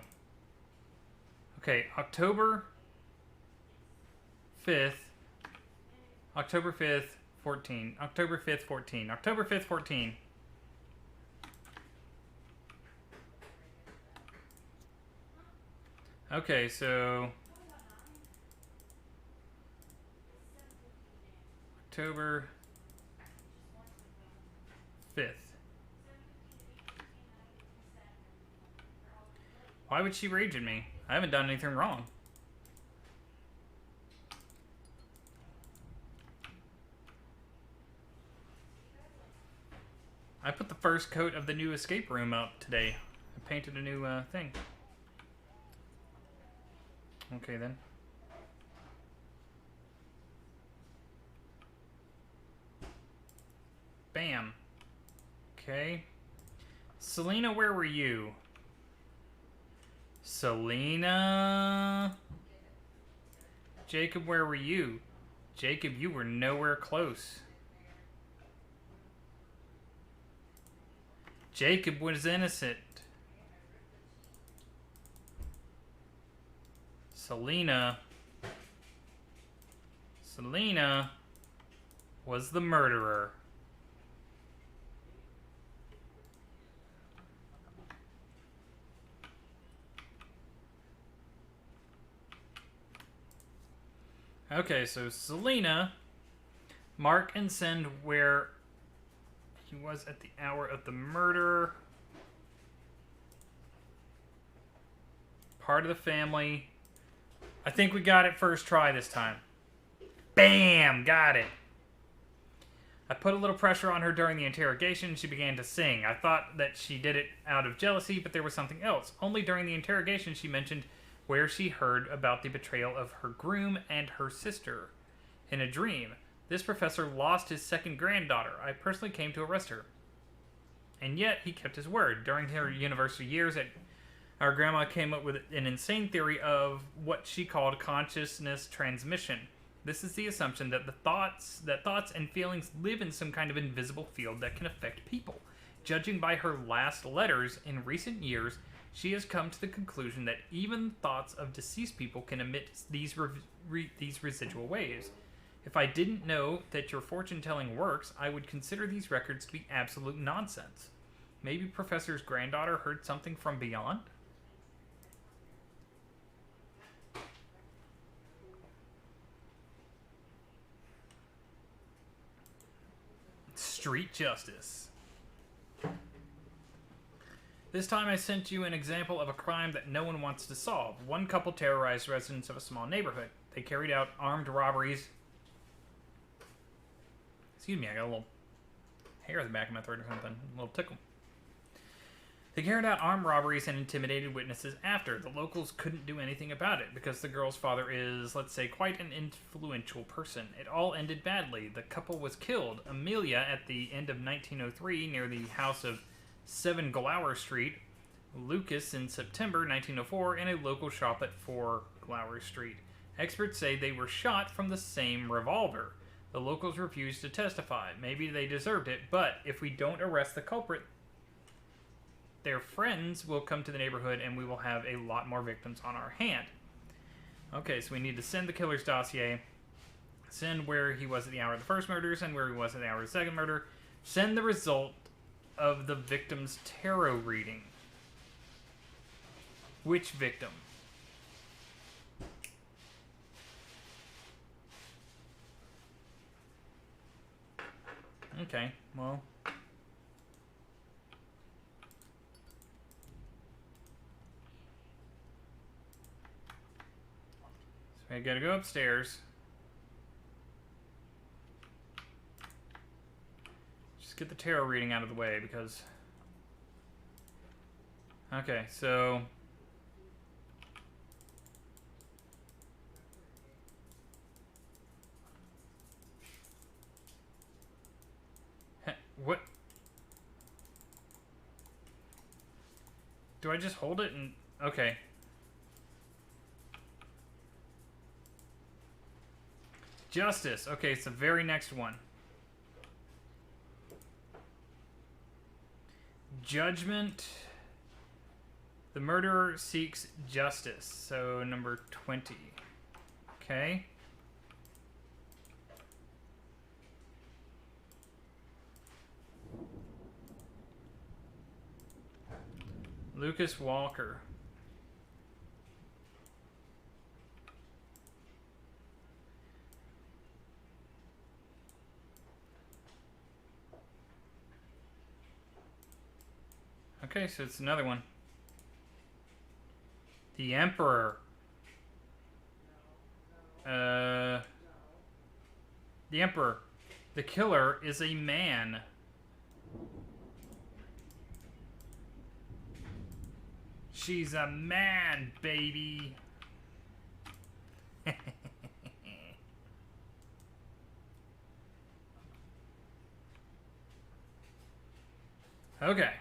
Okay, October 5th. October 5th, 14. October 5th, 14. October 5th, 14. Okay, so October 5th. Why would she rage at me? I haven't done anything wrong. I put the first coat of the new escape room up today. I painted a new thing. Okay then. Bam. Okay. Selena, where were you? Selena. Jacob, where were you? Jacob, you were nowhere close. Jacob was innocent. Selena was the murderer. Okay, so Selena, mark and send where he was at the hour of the murder. Part of the family. I think we got it first try this time. Bam! Got it. I put a little pressure on her during the interrogation and she began to sing. I thought that she did it out of jealousy, but there was something else. Only during the interrogation she mentioned where she heard about the betrayal of her groom and her sister. In a dream, this professor lost his second granddaughter. I personally came to arrest her. And yet, he kept his word. During her university years, our grandma came up with an insane theory of what she called consciousness transmission. This is the assumption that thoughts and feelings live in some kind of invisible field that can affect people. Judging by her last letters in recent years, she has come to the conclusion that even thoughts of deceased people can emit these residual waves. If I didn't know that your fortune-telling works, I would consider these records to be absolute nonsense. Maybe Professor's granddaughter heard something from beyond? Street justice. This time I sent you an example of a crime that no one wants to solve. One couple terrorized residents of a small neighborhood. They carried out armed robberies. Excuse me, I got a little hair in the back of my throat or something. A little tickle. They carried out armed robberies and intimidated witnesses after. The locals couldn't do anything about it because the girl's father is, let's say, quite an influential person. It all ended badly. The couple was killed. Amelia at the end of 1903 near the house of 7 Glower Street. Lucas in September 1904 in a local shop at 4 Glower Street. Experts say they were shot from the same revolver. The locals refused to testify. Maybe they deserved it, but if we don't arrest the culprit, their friends will come to the neighborhood and we will have a lot more victims on our hand. Okay, so we need to send the killer's dossier, send where he was at the hour of the first murder, send where he was at the hour of the second murder, send the result of the victim's tarot reading. Which victim? Okay, well. So I gotta go upstairs. Just get the tarot reading out of the way because... Okay, so... What? Do I just hold it and... Okay. Justice. Okay, it's the very next one. Judgment. The murderer seeks justice. So, number 20. Okay. Lucas Walker. Okay, so it's another one. The Emperor. The Emperor. The killer is a man. She's a man, baby. Okay.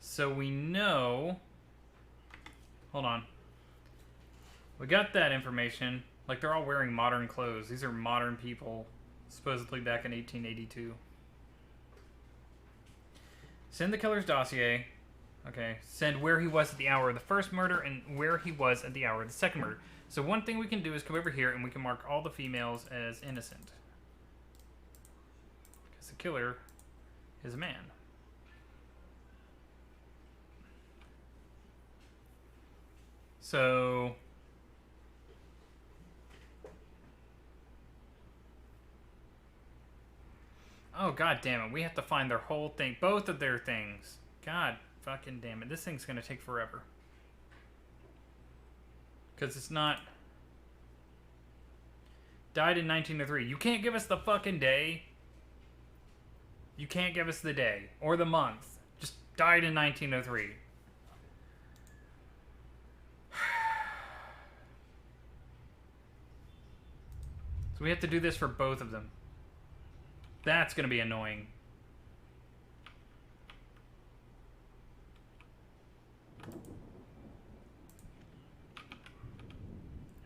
So we know... Hold on. We got that information. Like, they're all wearing modern clothes. These are modern people, supposedly back in 1882. Send the killer's dossier. Okay. Send where he was at the hour of the first murder and where he was at the hour of the second murder. So one thing we can do is come over here and we can mark all the females as innocent. Because the killer is a man. So... Oh, god damn it. We have to find their whole thing. Both of their things. God fucking damn it. This thing's gonna take forever. Because it's not... Died in 1903. You can't give us the fucking day. You can't give us the day. Or the month. Just died in 1903. So we have to do this for both of them. That's gonna be annoying.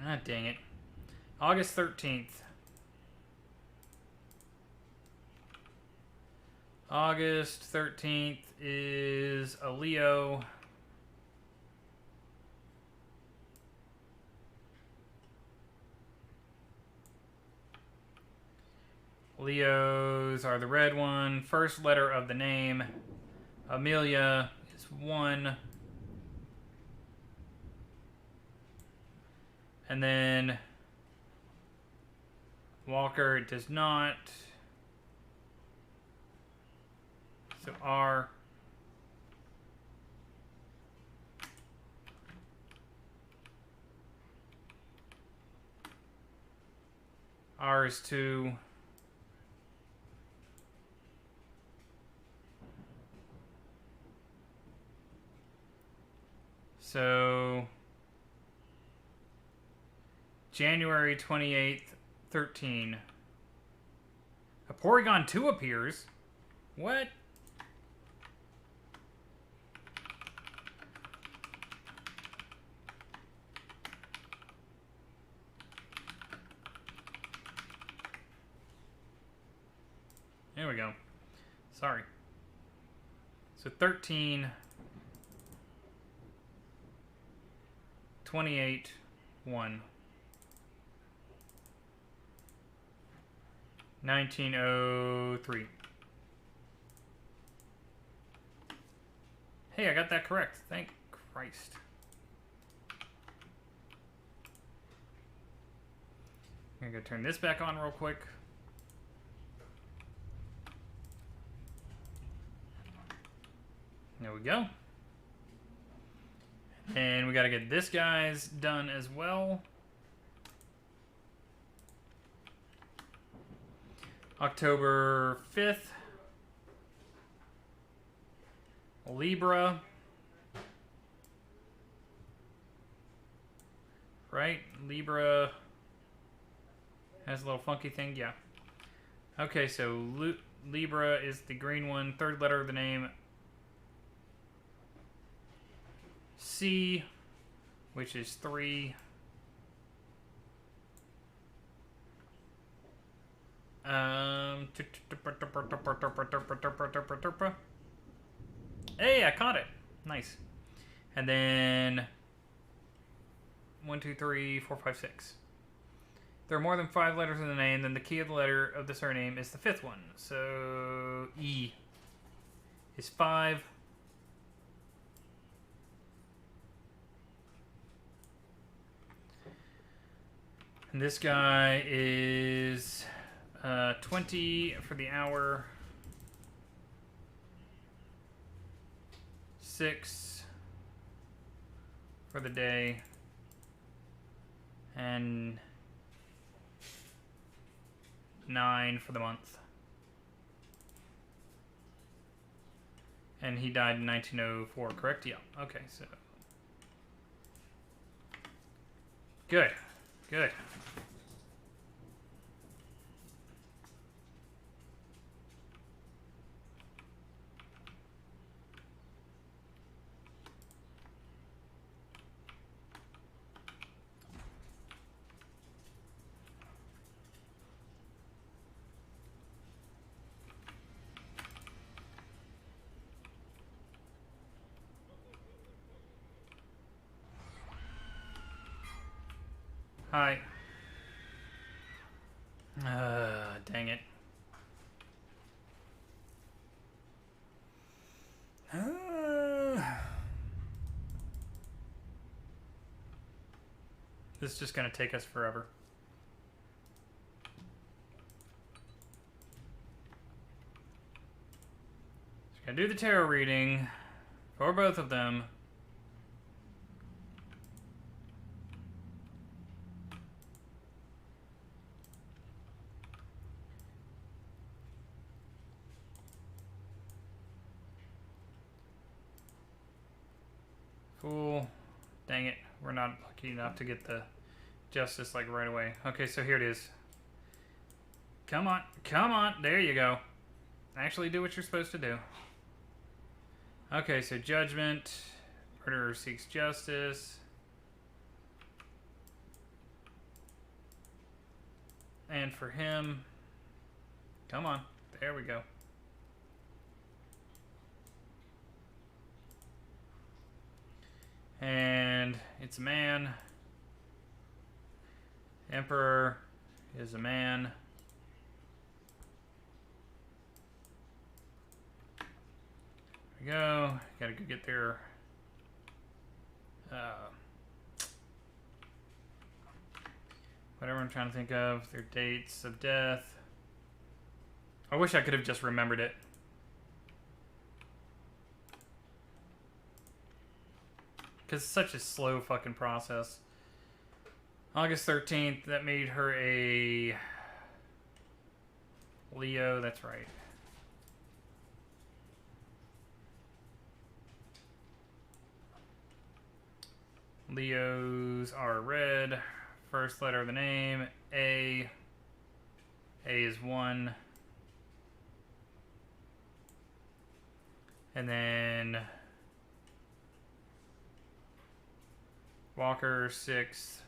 Ah, dang it. August 13th. August 13th is a Leo. Leos are the red one. First letter of the name. Amelia is 1. And then Walker does not. So R. R is 2. So January 28th, 13. A Porygon 2 appears. What? There we go. Sorry. So 13, 28, 1. 1903. Hey, I got that correct. Thank Christ. I'm gonna go turn this back on real quick. There we go. And we gotta get this guy's done as well. October 5th. Libra. Right? Libra has a little funky thing. Yeah. Okay, so Libra is the green one. Third letter of the name. C, which is 3. Hey, I caught it. Nice. And then 1, 2, 3, 4, 5, 6. There are more than 5 letters in the name, then the key of the letter of the surname is the 5th one. So E is 5. And this guy is 20 for the hour. 6 for the day. And 9 for the month. And he died in 1904, correct? Yeah. Okay, so. Good. Good. Hi. Dang it. This is just gonna take us forever. Just gonna do the tarot reading For both of them. Fool. Dang it. We're not lucky enough to get the justice like right away. Okay, so here it is. Come on. Come on. There you go. Actually do what you're supposed to do. Okay, so judgment. Murderer seeks justice. And for him, come on. There we go. And it's a man. Emperor is a man. There we go. Gotta go get their whatever I'm trying to think of. Their dates of death. I wish I could have just remembered it. Because it's such a slow fucking process. August 13th, that made her a Leo, that's right. Leos are red. First letter of the name, A. A is 1. And then Walker, 6.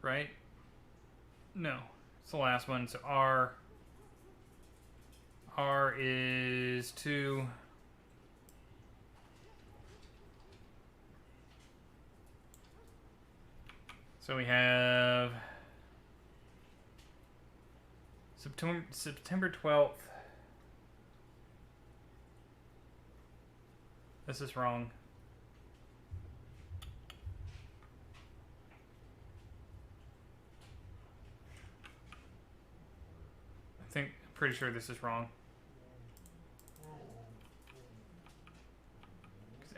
Right? No. It's the last one. So R. R is 2. So we have September 12th. This is wrong. Pretty sure this is wrong.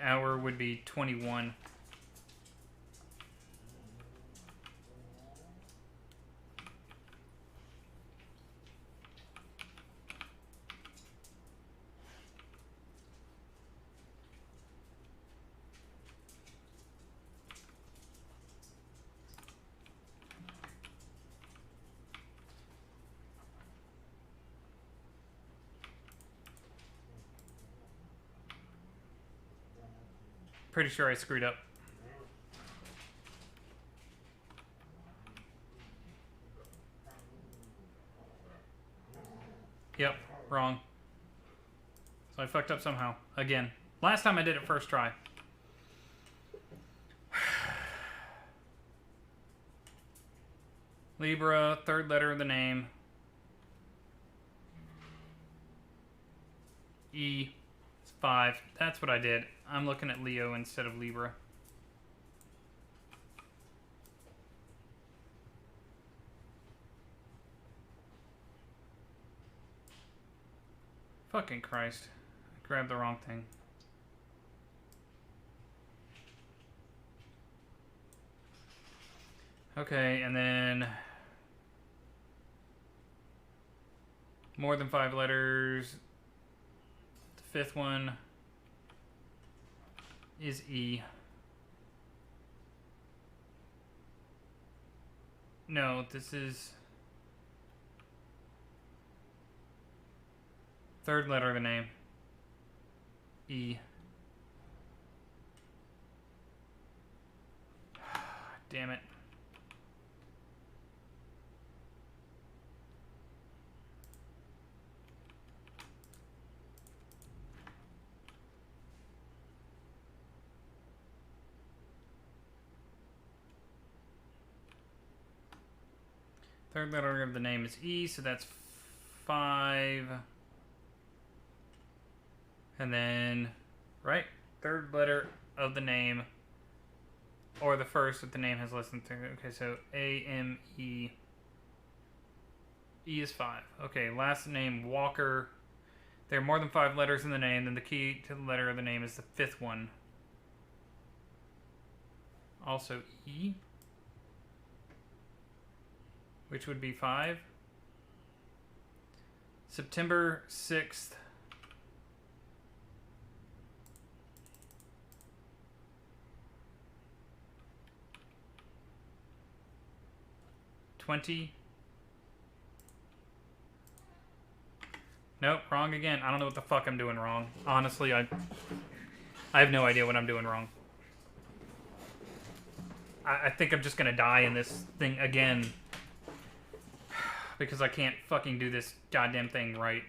Hour would be 21. Pretty sure I screwed up. Yep, wrong. So I fucked up somehow. Again. Last time I did it first try. Libra, third letter of the name. E. It's 5. That's what I did. I'm looking at Leo instead of Libra. Fucking Christ. I grabbed the wrong thing. Okay, and then more than 5 letters. The 5th one is E. No, this is third letter of the name. E. Damn it. Third letter of the name is E, so that's 5. And then, right? Third letter of the name, or the first if the name has less than 3. Okay, so A-M-E. E is 5. Okay, last name Walker. There are more than 5 letters in the name, then the key to the letter of the name is the 5th one. Also E, which would be 5. September 6th. Nope, wrong again. I don't know what the fuck I'm doing wrong. Honestly, I have no idea what I'm doing wrong. I think I'm just gonna die in this thing again. Because I can't fucking do this goddamn thing right.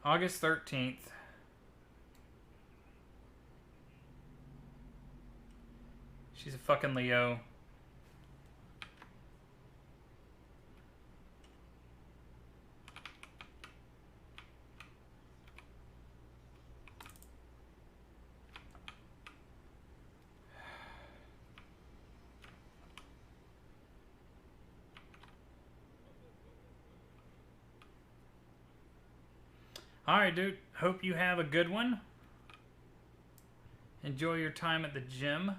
August 13th. She's a fucking Leo. Alright, dude. Hope you have a good one. Enjoy your time at the gym.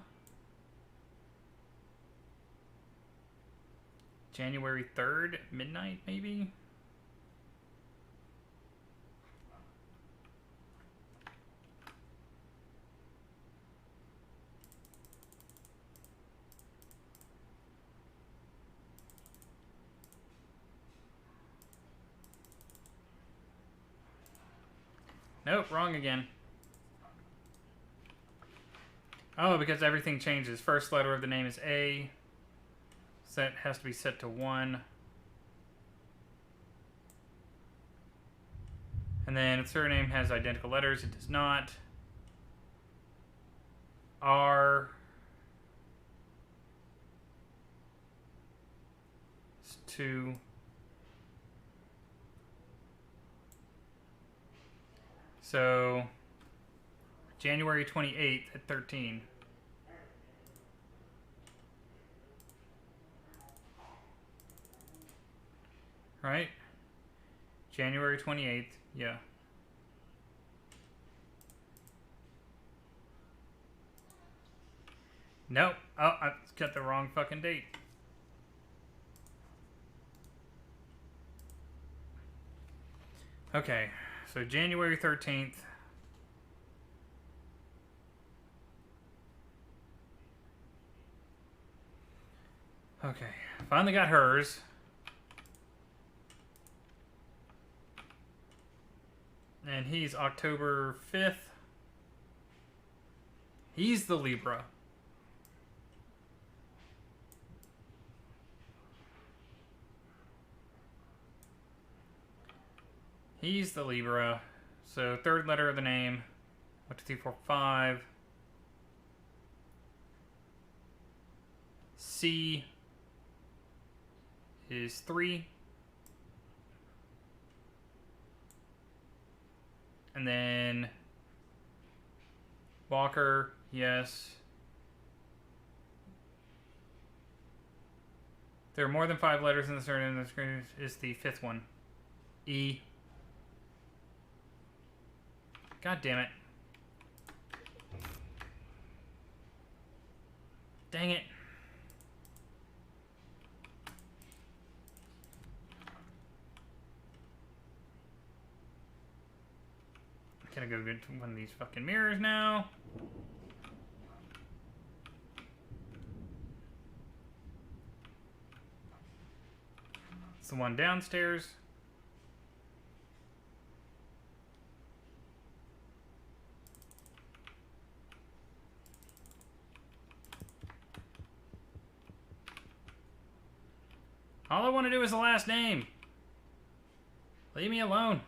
January 3rd, midnight, maybe? Nope, wrong again. Oh, because everything changes. First letter of the name is A. Set has to be set to 1. And then its surname has identical letters. It does not. R is 2. So January 28th at 13. Right? January 28th, yeah. Nope. Oh, I got the wrong fucking date. Okay, so January 13th. Okay, finally got hers. And he's October 5th. He's the Libra. He's the Libra. So third letter of the name. 1, 2, 3, 4, 5. C is 3. And then Walker, yes. There are more than 5 letters in the surname. The screen is the 5th one. E. God damn it. Dang it. Gotta go get one of these fucking mirrors now. It's the one downstairs. All I want to do is the last name. Leave me alone.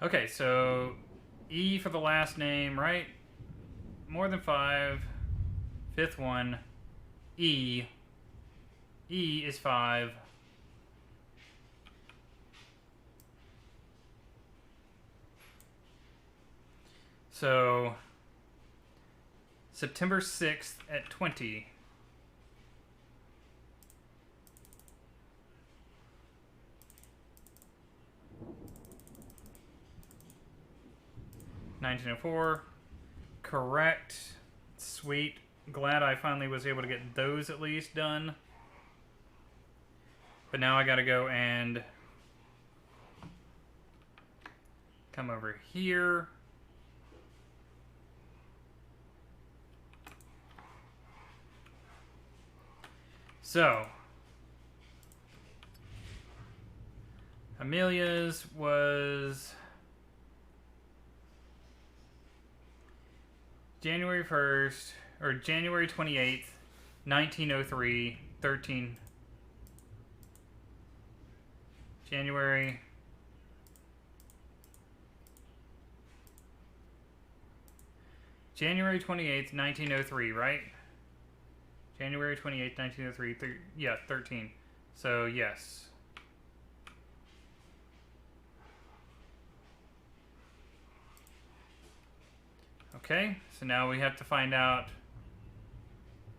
Okay, so E for the last name, right? more than 5. Fifth one. E. E is 5. So, September 6th at 20. $1904. Correct. Sweet. Glad I finally was able to get those at least done. But now I gotta go and come over here. So, Amelia's was January 1st, or January 28th, 1903, 13. January 28th, 1903, right? January 28th, 1903. Yeah, 13. So, yes. Okay, so now we have to find out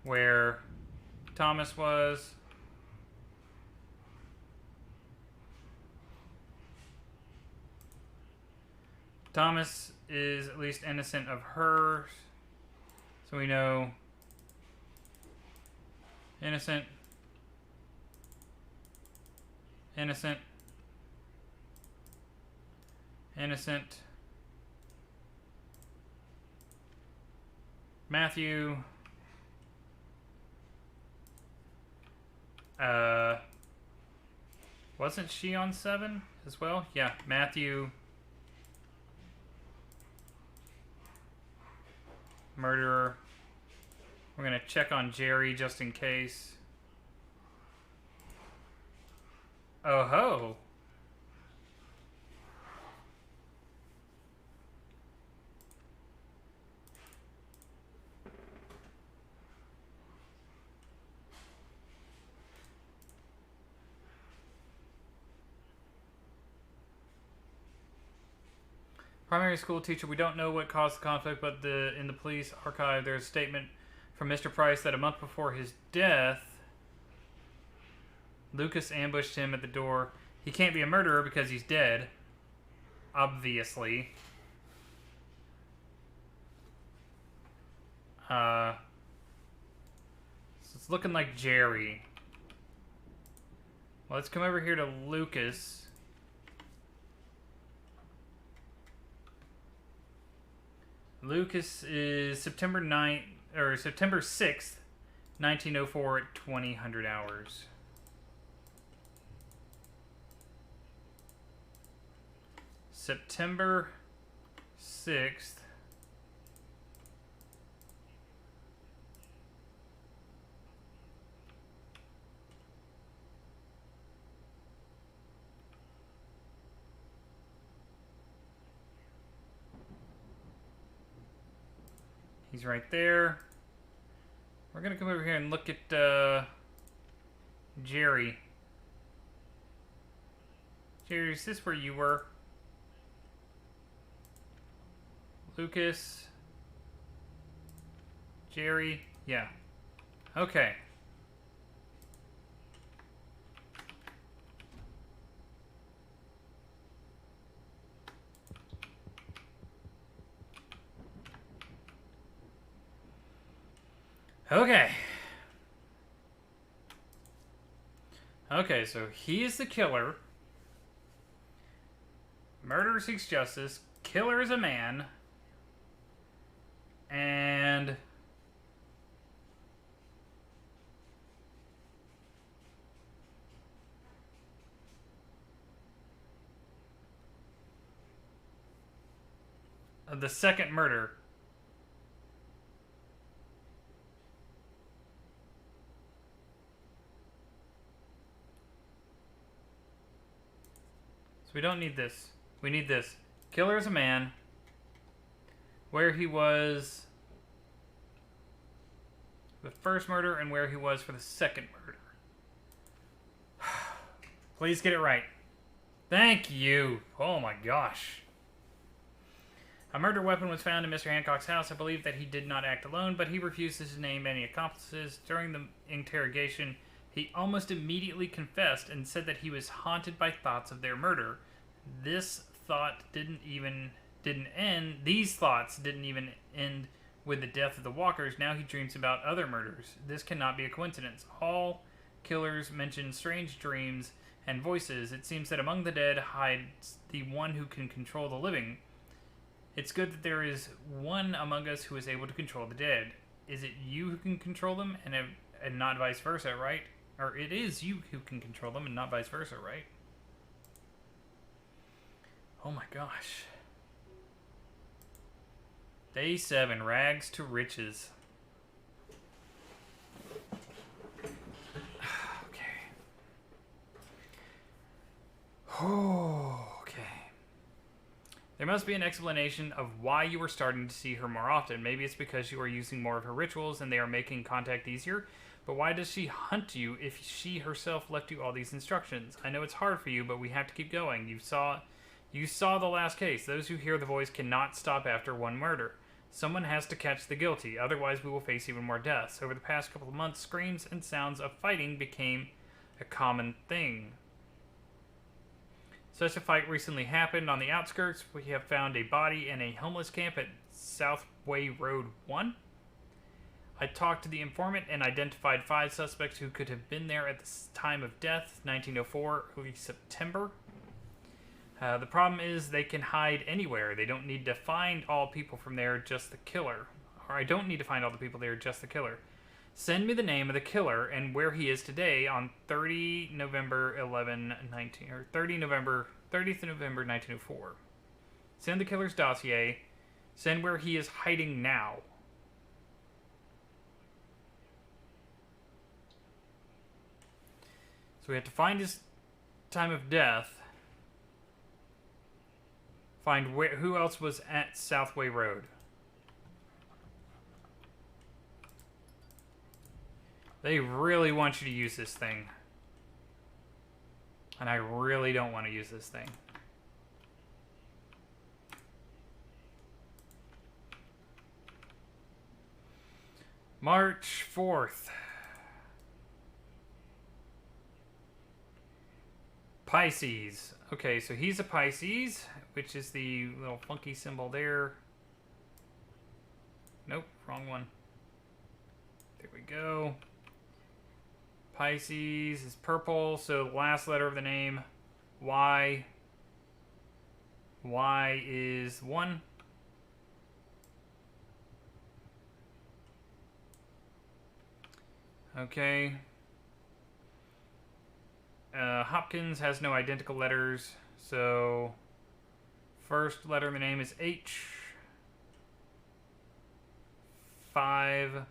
where Thomas was. Thomas is at least innocent of hers. So we know innocent, innocent, innocent. Matthew. Wasn't she on 7 as well? Yeah, Matthew. Murderer. We're gonna check on Jerry just in case. Oh ho! Primary school teacher, we don't know what caused the conflict, but in the police archive there's a statement from Mr. Price that a month before his death, Lucas ambushed him at the door. He can't be a murderer because he's dead, obviously. So it's looking like Jerry. Well, let's come over here to Lucas. Lucas is September 9th, or September 6th, 1904 at 2000 hours. September 6th. He's right there. We're gonna come over here and look at Jerry. Jerry, is this where you were? Lucas. Jerry. Yeah. Okay. Okay. Okay, so he is the killer. Murderer seeks justice. Killer is a man. And the second murder. So we don't need this. We need this. Killer is a man. Where he was for the first murder and where he was for the second murder. Please get it right. Thank you. Oh my gosh. A murder weapon was found in Mr. Hancock's house. I believe that he did not act alone, but he refuses to name any accomplices. During the interrogation, he almost immediately confessed and said that he was haunted by thoughts of their murder. These thoughts didn't even end with the death of the Walkers. Now he dreams about other murders. This cannot be a coincidence. All killers mention strange dreams and voices. It seems that among the dead hides the one who can control the living. It's good that there is one among us who is able to control the dead. Is it you who can control them and not vice versa, right? Or it is you who can control them and not vice versa, right? Oh my gosh. Day 7, rags to riches. Okay. There must be an explanation of why you are starting to see her more often. Maybe it's because you are using more of her rituals and they are making contact easier. But why does she hunt you if she herself left you all these instructions? I know it's hard for you, but we have to keep going. You saw the last case. Those who hear the voice cannot stop after one murder. Someone has to catch the guilty, otherwise we will face even more deaths. Over the past couple of months, screams and sounds of fighting became a common thing. Such a fight recently happened on the outskirts. We have found a body in a homeless camp at Southway Road 1. I talked to the informant and identified 5 suspects who could have been there at the time of death, 1904, early September. The problem is they can hide anywhere. They don't need to find all people from there, just the killer. Or I don't need to find all the people there, just the killer. Send me the name of the killer and where he is today on 30th November 1904. Send the killer's dossier. Send where he is hiding now. So we have to find his time of death. Find who else was at Southway Road. They really want you to use this thing. And I really don't want to use this thing. March 4th. Pisces. Okay, so he's a Pisces, which is the little funky symbol there. Nope, wrong one. There we go. Pisces is purple, so the last letter of the name, Y. Y is 1. Okay. Hopkins has no identical letters, so first letter of the name is H. 5.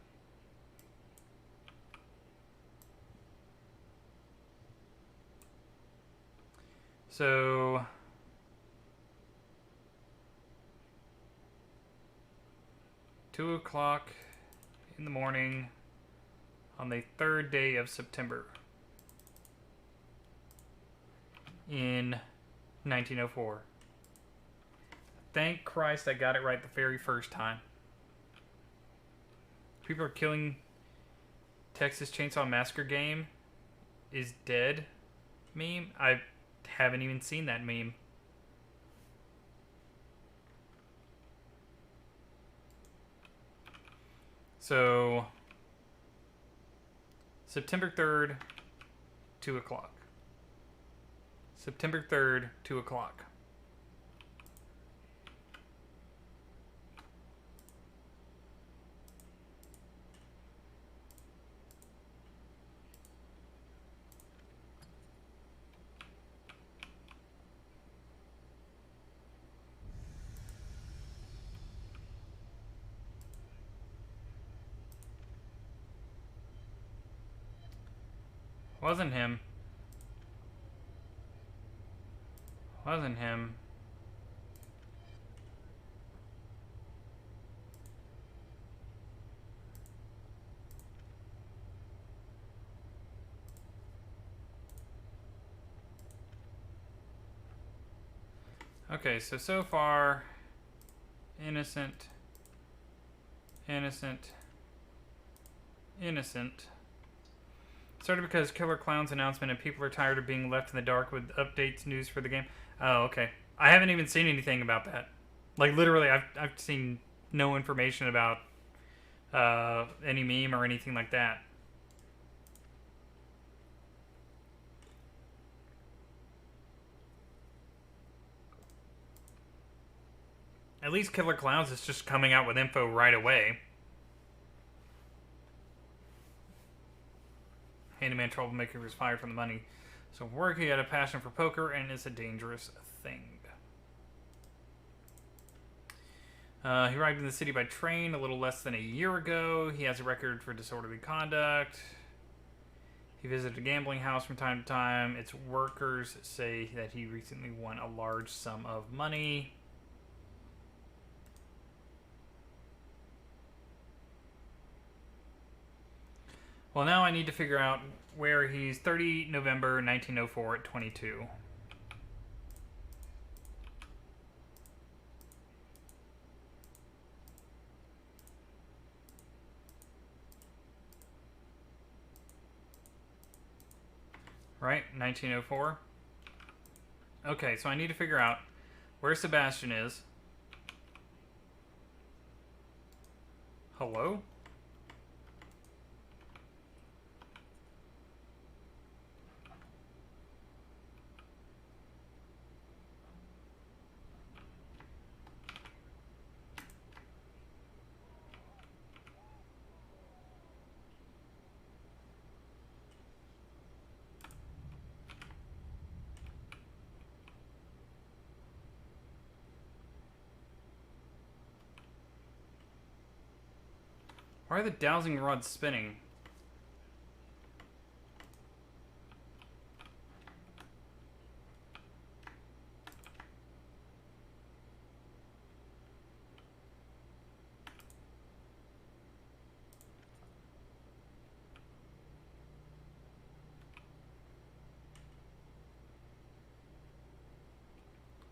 So 2 o'clock in the morning on the 3rd day of September in 1904. Thank Christ I got it right the very first time. People are killing. Texas Chainsaw Massacre game is dead meme. I haven't even seen that meme. So September 3rd, 2 o'clock. September 3rd, 2 o'clock. Wasn't him. Wasn't him. Okay, so far, innocent, innocent, innocent. Started because Killer Clown's announcement and people are tired of being left in the dark with updates, news for the game. Oh, okay. I haven't even seen anything about that. Like, literally, I've seen no information about any meme or anything like that. At least Killer Clowns is just coming out with info right away. Handyman troublemaker was fired from the money. So work, he had a passion for poker, and it's a dangerous thing. He arrived in the city by train a little less than a year ago. He has a record for disorderly conduct. He visited a gambling house from time to time. Its workers say that he recently won a large sum of money. Well, now I need to figure out where he's 30 November 1904 at 22. Right? 1904. Okay, so I need to figure out where Sebastian is. Hello? Why are the dowsing rods spinning?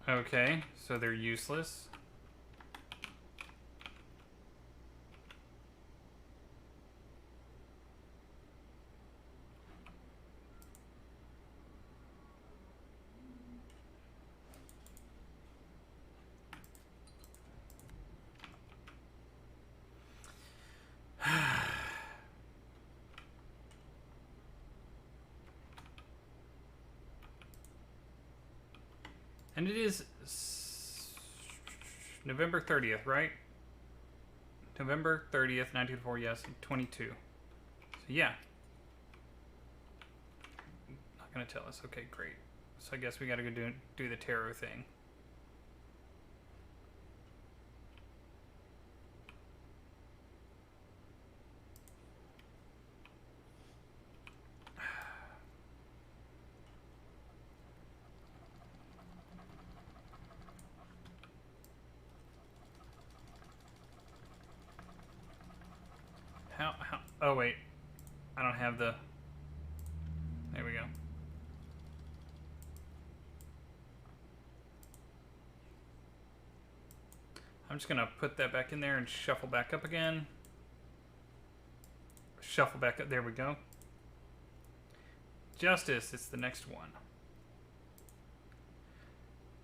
Okay, so they're useless. And it is November 30th, right? November 30th, 1904, yes, 22. So, yeah. Not gonna tell us. Okay, great. So I guess we gotta go do the tarot thing. How, oh wait. I don't have the, there we go. I'm just gonna put that back in there and shuffle back up again. Shuffle back up, there we go. Justice, it's the next one.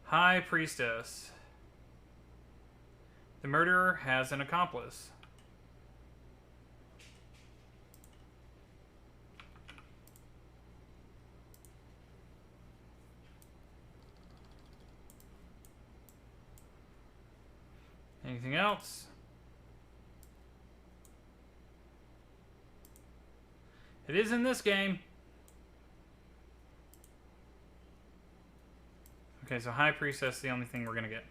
High Priestess. The murderer has an accomplice. Anything else? It is in this game. Okay, so High Priestess is the only thing we're gonna get.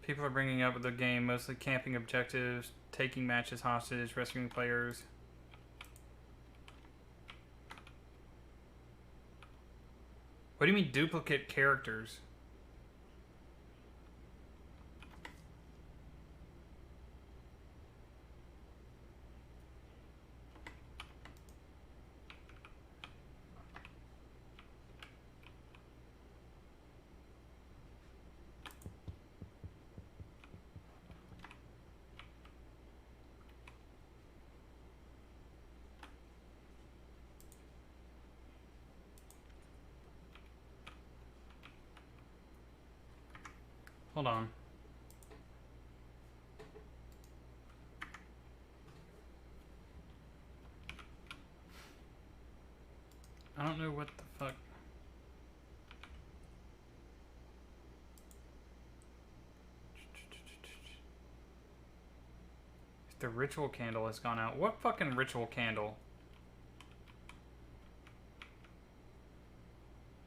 People are bringing up the game, mostly camping objectives, taking matches hostage, rescuing players. What do you mean duplicate characters? Hold on. I don't know what the fuck. The ritual candle has gone out. What fucking ritual candle?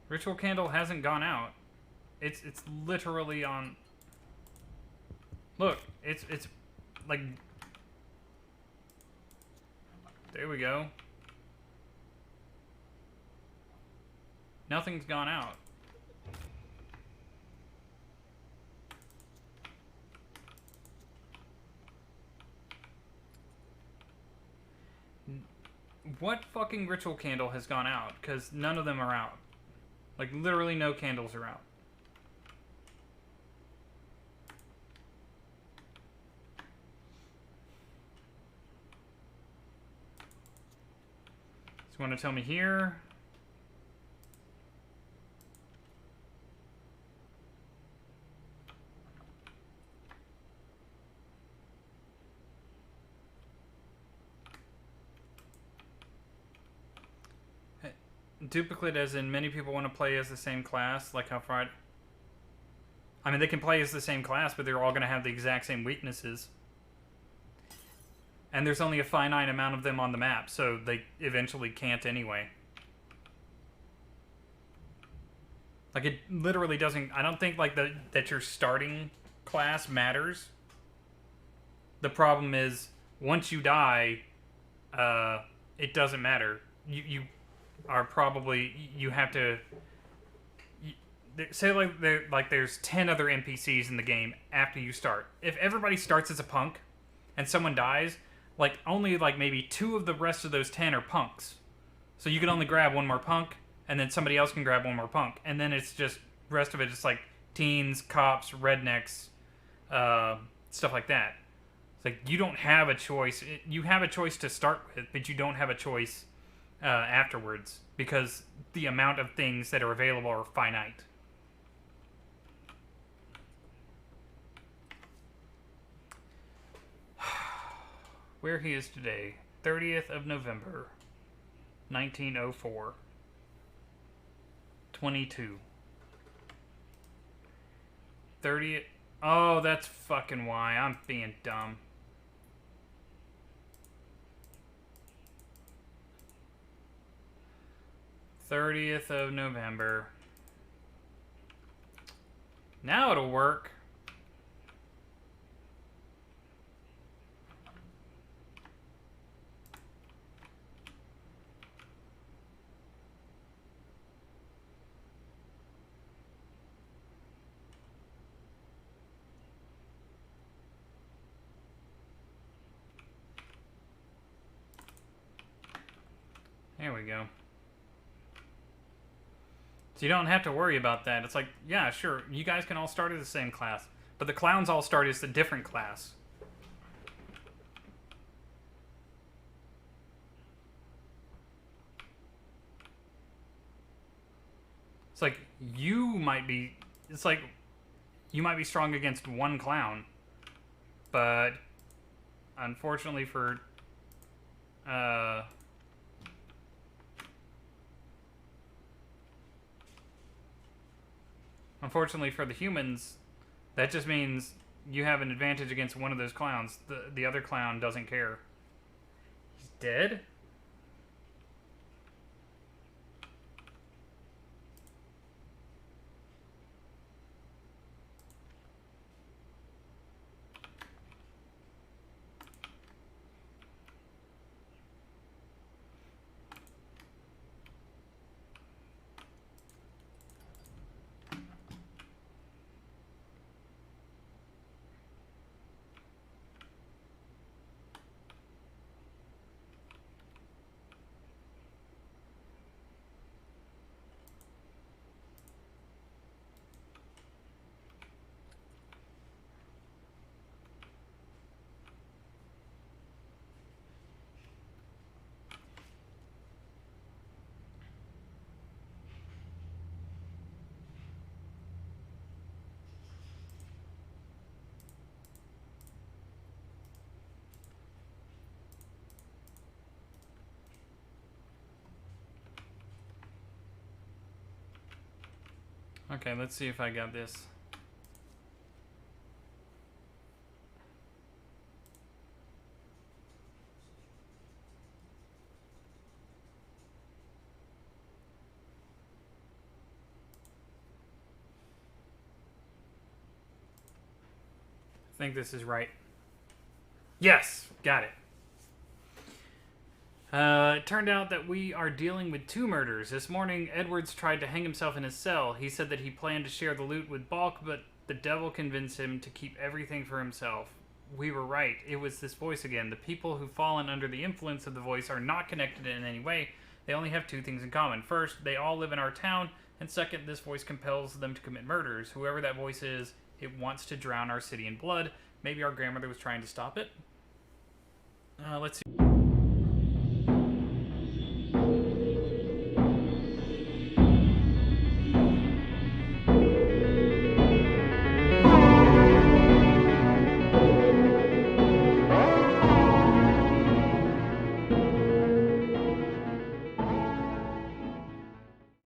Ritual candle hasn't gone out. It's literally on. Look, it's like. There we go. Nothing's gone out. What fucking ritual candle has gone out? Because none of them are out. Like, literally no candles are out. So you want to tell me here? Duplicate as in many people want to play as the same class, like how Friday... I mean, they can play as the same class, but they're all going to have the exact same weaknesses. And there's only a finite amount of them on the map, so they eventually can't anyway. Like, it literally doesn't... I don't think, like, that your starting class matters. The problem is, once you die, it doesn't matter. You are probably... You have to... Say, like, there's 10 other NPCs in the game after you start. If everybody starts as a punk, and someone dies, like, only, like, maybe 2 of the rest of those 10 are punks. So you can only grab one more punk, and then somebody else can grab one more punk. And then it's just... The rest of it is, like, teens, cops, rednecks, stuff like that. It's like, you don't have a choice. You have a choice to start with, but you don't have a choice afterwards. Because the amount of things that are available are finite. Where he is today, 30th of November, 1904. 22. 30th. Oh, that's fucking why. I'm being dumb. '30th of November. Now it'll work. There we go. So you don't have to worry about that. It's like, yeah, sure, you guys can all start as the same class. But the clowns all start as a different class. It's like, you might be... It's like, you might be strong against one clown. But, unfortunately for... Unfortunately for the humans, that just means you have an advantage against one of those clowns. The other clown doesn't care. He's dead? Okay, let's see if I got this. I think this is right. Yes, got it. It turned out that we are dealing with 2 murders. This morning, Edwards tried to hang himself in his cell. He said that he planned to share the loot with Balk, but the devil convinced him to keep everything for himself. We were right. It was this voice again. The people who've fallen under the influence of the voice are not connected in any way. They only have 2 things in common. First, they all live in our town, and second, this voice compels them to commit murders. Whoever that voice is, it wants to drown our city in blood. Maybe our grandmother was trying to stop it. Let's see.